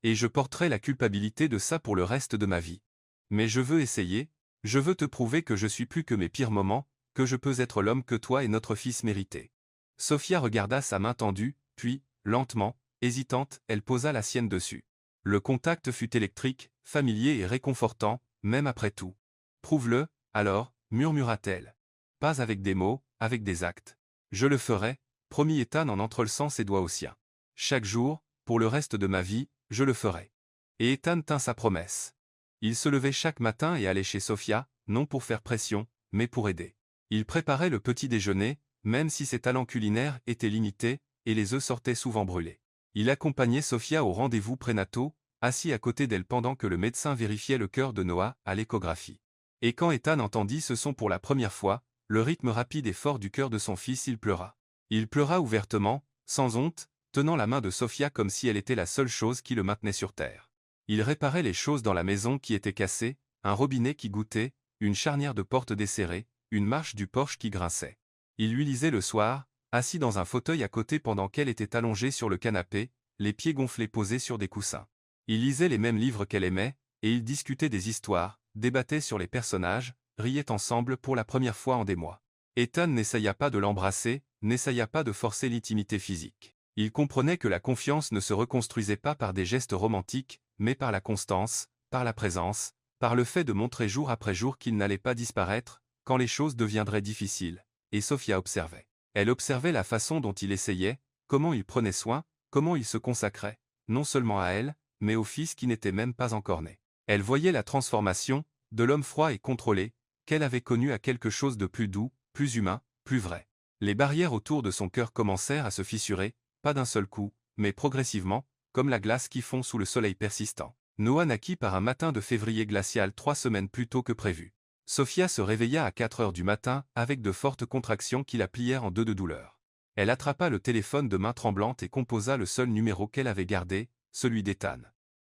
A: Et je porterai la culpabilité de ça pour le reste de ma vie. Mais je veux essayer, je veux te prouver que je suis plus que mes pires moments, que je peux être l'homme que toi et notre fils méritaient. Sophia regarda sa main tendue, puis, lentement, hésitante, elle posa la sienne dessus. Le contact fut électrique, familier et réconfortant, même après tout. Prouve-le, alors, murmura-t-elle. Pas avec des mots, avec des actes. Je le ferai, promit Ethan en entrelaçant ses doigts aux siens. Chaque jour, pour le reste de ma vie, je le ferai. Et Ethan tint sa promesse. Il se levait chaque matin et allait chez Sophia, non pour faire pression, mais pour aider. Il préparait le petit déjeuner, même si ses talents culinaires étaient limités, et les œufs sortaient souvent brûlés. Il accompagnait Sophia aux rendez-vous prénataux, assis à côté d'elle pendant que le médecin vérifiait le cœur de Noah à l'échographie. Et quand Ethan entendit ce son pour la première fois, le rythme rapide et fort du cœur de son fils, il pleura. Il pleura ouvertement, sans honte, tenant la main de Sophia comme si elle était la seule chose qui le maintenait sur terre. Il réparait les choses dans la maison qui étaient cassées, un robinet qui goûtait, une charnière de porte desserrée, une marche du porche qui grinçait. Il lui lisait le soir, assis dans un fauteuil à côté pendant qu'elle était allongée sur le canapé, les pieds gonflés posés sur des coussins. Il lisait les mêmes livres qu'elle aimait, et ils discutaient des histoires, débattaient sur les personnages, riaient ensemble pour la première fois en des mois. Ethan n'essaya pas de l'embrasser, n'essaya pas de forcer l'intimité physique. Il comprenait que la confiance ne se reconstruisait pas par des gestes romantiques, mais par la constance, par la présence, par le fait de montrer jour après jour qu'il n'allait pas disparaître, quand les choses deviendraient difficiles. Et Sophia observait. Elle observait la façon dont il essayait, comment il prenait soin, comment il se consacrait, non seulement à elle, mais au fils qui n'était même pas encore né. Elle voyait la transformation, de l'homme froid et contrôlé, qu'elle avait connu à quelque chose de plus doux, plus humain, plus vrai. Les barrières autour de son cœur commencèrent à se fissurer, pas d'un seul coup, mais progressivement, comme la glace qui fond sous le soleil persistant. Noah naquit par un matin de février glacial 3 semaines plus tôt que prévu. Sophia se réveilla à 4 heures du matin avec de fortes contractions qui la plièrent en deux de douleur. Elle attrapa le téléphone de main tremblante et composa le seul numéro qu'elle avait gardé, celui d'Ethan.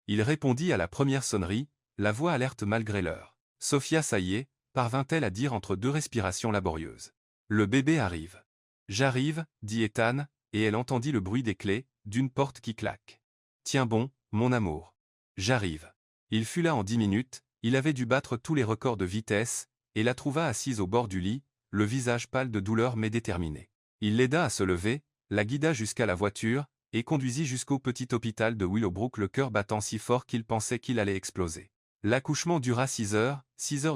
A: Il répondit à la première sonnerie, la voix alerte malgré l'heure. Sophia, ça y est, parvint-elle à dire entre deux respirations laborieuses. Le bébé arrive. J'arrive, dit Ethan, et elle entendit le bruit des clés, d'une porte qui claque. Tiens bon, mon amour. J'arrive. Il fut là en 10 minutes, il avait dû battre tous les records de vitesse, et la trouva assise au bord du lit, le visage pâle de douleur mais déterminé. Il l'aida à se lever, la guida jusqu'à la voiture, et conduisit jusqu'au petit hôpital de Willowbrook, le cœur battant si fort qu'il pensait qu'il allait exploser. L'accouchement dura 6 heures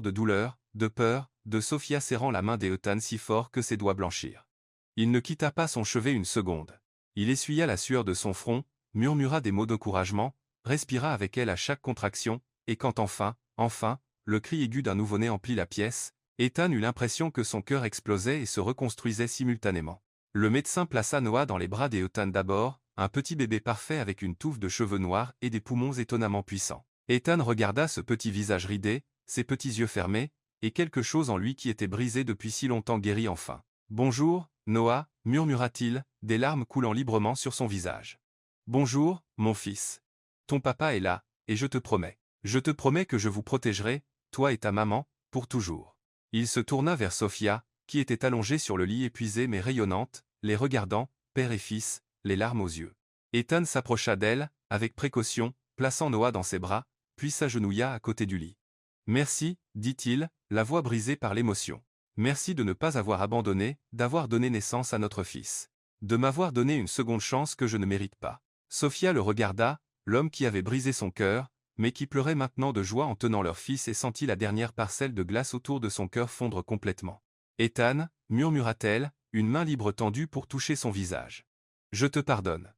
A: de douleur, de peur, de Sophia serrant la main d'Ethan si fort que ses doigts blanchirent. Il ne quitta pas son chevet une seconde. Il essuya la sueur de son front, murmura des mots d'encouragement, respira avec elle à chaque contraction, et quand enfin, le cri aigu d'un nouveau-né emplit la pièce, Ethan eut l'impression que son cœur explosait et se reconstruisait simultanément. Le médecin plaça Noah dans les bras d'Ethan d'abord, un petit bébé parfait avec une touffe de cheveux noirs et des poumons étonnamment puissants. Ethan regarda ce petit visage ridé, ses petits yeux fermés, et quelque chose en lui qui était brisé depuis si longtemps guérit enfin. « Bonjour, Noah, murmura-t-il, des larmes coulant librement sur son visage. « Bonjour, mon fils. Ton papa est là, et je te promets que je vous protégerai, toi et ta maman, pour toujours. » Il se tourna vers Sophia, qui était allongée sur le lit épuisée mais rayonnante, les regardant, père et fils, les larmes aux yeux. Ethan s'approcha d'elle, avec précaution, plaçant Noah dans ses bras, puis s'agenouilla à côté du lit. « Merci, dit-il, la voix brisée par l'émotion. Merci de ne pas avoir abandonné, d'avoir donné naissance à notre fils. De m'avoir donné une seconde chance que je ne mérite pas. » Sophia le regarda, l'homme qui avait brisé son cœur, mais qui pleurait maintenant de joie en tenant leur fils et sentit la dernière parcelle de glace autour de son cœur fondre complètement. « Ethan, murmura-t-elle, une main libre tendue pour toucher son visage. Je te pardonne.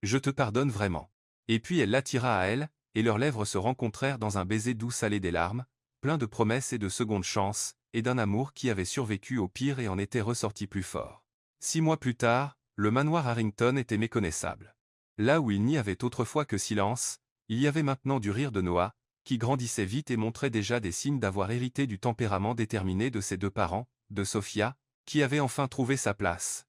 A: Je te pardonne vraiment. » Et puis elle l'attira à elle, et leurs lèvres se rencontrèrent dans un baiser doux salé des larmes, plein de promesses et de secondes chances, et d'un amour qui avait survécu au pire et en était ressorti plus fort. 6 mois plus tard, le manoir Harrington était méconnaissable. Là où il n'y avait autrefois que silence, il y avait maintenant du rire de Noah, qui grandissait vite et montrait déjà des signes d'avoir hérité du tempérament déterminé de ses deux parents, de Sophia, qui avait enfin trouvé sa place.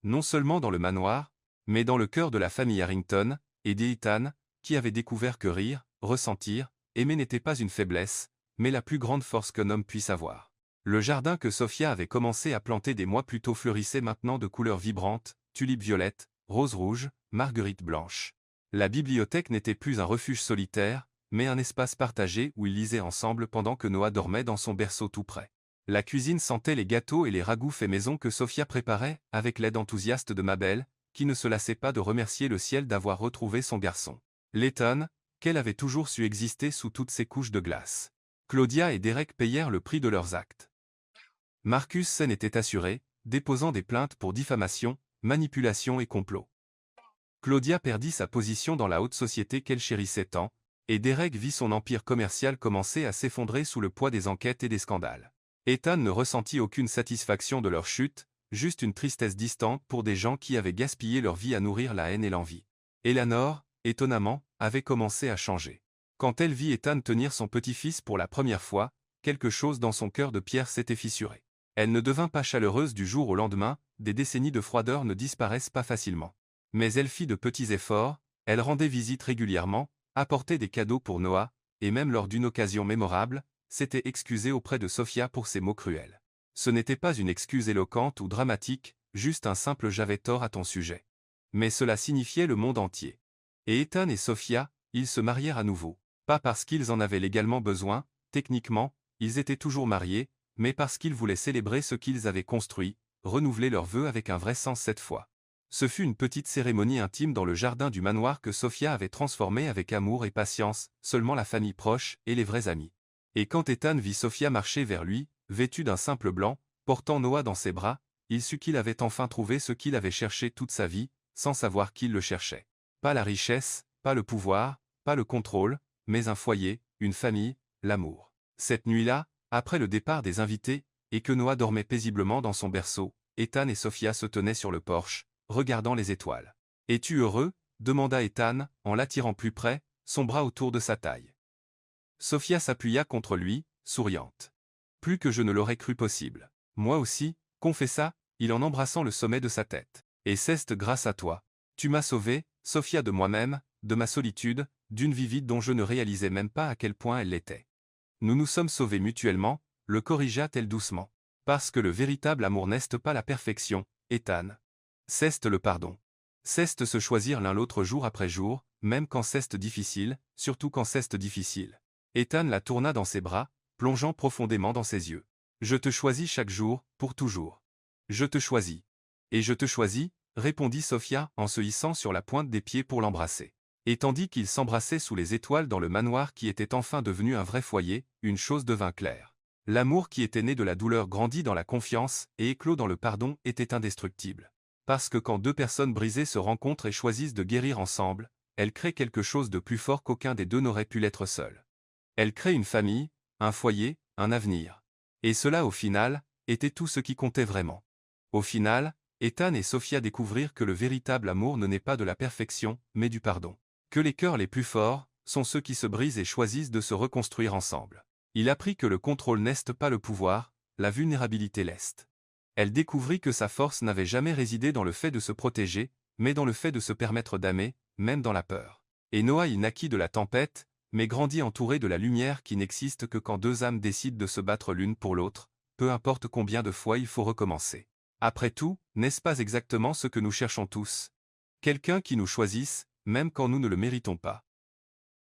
A: Non seulement dans le manoir, mais dans le cœur de la famille Harrington, et d'Ethan, qui avait découvert que rire, ressentir, aimer n'était pas une faiblesse, mais la plus grande force qu'un homme puisse avoir. Le jardin que Sophia avait commencé à planter des mois plus tôt fleurissait maintenant de couleurs vibrantes, tulipes violettes, roses rouges, marguerites blanches. La bibliothèque n'était plus un refuge solitaire, mais un espace partagé où ils lisaient ensemble pendant que Noah dormait dans son berceau tout près. La cuisine sentait les gâteaux et les ragoûts faits maison que Sophia préparait, avec l'aide enthousiaste de Mabel, qui ne se lassait pas de remercier le ciel d'avoir retrouvé son garçon. L'Ethan, qu'elle avait toujours su exister sous toutes ces couches de glace. Claudia et Derek payèrent le prix de leurs actes. Marcus s'en était assuré, déposant des plaintes pour diffamation, manipulation et complot. Claudia perdit sa position dans la haute société qu'elle chérissait tant, et Derek vit son empire commercial commencer à s'effondrer sous le poids des enquêtes et des scandales. Ethan ne ressentit aucune satisfaction de leur chute, juste une tristesse distante pour des gens qui avaient gaspillé leur vie à nourrir la haine et l'envie. Eleanor, étonnamment, avait commencé à changer. Quand elle vit Ethan tenir son petit-fils pour la première fois, quelque chose dans son cœur de pierre s'était fissuré. Elle ne devint pas chaleureuse du jour au lendemain, des décennies de froideur ne disparaissent pas facilement. Mais elle fit de petits efforts, elle rendait visite régulièrement, apportait des cadeaux pour Noah, et même lors d'une occasion mémorable, s'était excusée auprès de Sophia pour ses mots cruels. Ce n'était pas une excuse éloquente ou dramatique, juste un simple « j'avais tort à ton sujet ». Mais cela signifiait le monde entier. Et Ethan et Sophia, ils se marièrent à nouveau. Pas parce qu'ils en avaient légalement besoin, techniquement, ils étaient toujours mariés, mais parce qu'ils voulaient célébrer ce qu'ils avaient construit, renouveler leurs vœux avec un vrai sens cette fois. Ce fut une petite cérémonie intime dans le jardin du manoir que Sophia avait transformé avec amour et patience, seulement la famille proche et les vrais amis. Et quand Ethan vit Sophia marcher vers lui, vêtue d'un simple blanc, portant Noah dans ses bras, il sut qu'il avait enfin trouvé ce qu'il avait cherché toute sa vie, sans savoir qu'il le cherchait. Pas la richesse, pas le pouvoir, pas le contrôle, mais un foyer, une famille, l'amour. Cette nuit-là, après le départ des invités, et que Noah dormait paisiblement dans son berceau, Ethan et Sophia se tenaient sur le porche, regardant les étoiles. « Es-tu heureux » demanda Ethan, en l'attirant plus près, son bras autour de sa taille. Sophia s'appuya contre lui, souriante. « Plus que je ne l'aurais cru possible. »« Moi aussi » confessa-t-il en embrassant le sommet de sa tête. « Et c'est grâce à toi. Tu m'as sauvé, Sophia, de moi-même, de ma solitude, d'une vie vide dont je ne réalisais même pas à quel point elle l'était. Nous nous sommes sauvés mutuellement, le corrigea-t-elle doucement. Parce que le véritable amour n'est pas la perfection, Ethan. C'est le pardon. C'est se choisir l'un l'autre jour après jour, même quand c'est difficile, surtout quand c'est difficile. » Ethan la tourna dans ses bras, plongeant profondément dans ses yeux. « Je te choisis chaque jour, pour toujours. Je te choisis. Et je te choisis, » répondit Sophia en se hissant sur la pointe des pieds pour l'embrasser. Et tandis qu'ils s'embrassaient sous les étoiles dans le manoir qui était enfin devenu un vrai foyer, une chose devint claire. L'amour qui était né de la douleur grandit dans la confiance et éclot dans le pardon était indestructible. Parce que quand deux personnes brisées se rencontrent et choisissent de guérir ensemble, elles créent quelque chose de plus fort qu'aucun des deux n'aurait pu l'être seul. Elles créent une famille, un foyer, un avenir. Et cela au final, était tout ce qui comptait vraiment. Au final, Ethan et Sophia découvrirent que le véritable amour ne naît pas de la perfection, mais du pardon. Que les cœurs les plus forts sont ceux qui se brisent et choisissent de se reconstruire ensemble. Il apprit que le contrôle n'est pas le pouvoir, la vulnérabilité l'est. Elle découvrit que sa force n'avait jamais résidé dans le fait de se protéger, mais dans le fait de se permettre d'aimer, même dans la peur. Et Noah y naquit de la tempête, mais grandit entouré de la lumière qui n'existe que quand deux âmes décident de se battre l'une pour l'autre, peu importe combien de fois il faut recommencer. Après tout, n'est-ce pas exactement ce que nous cherchons tous? Quelqu'un qui nous choisisse, même quand nous ne le méritons pas.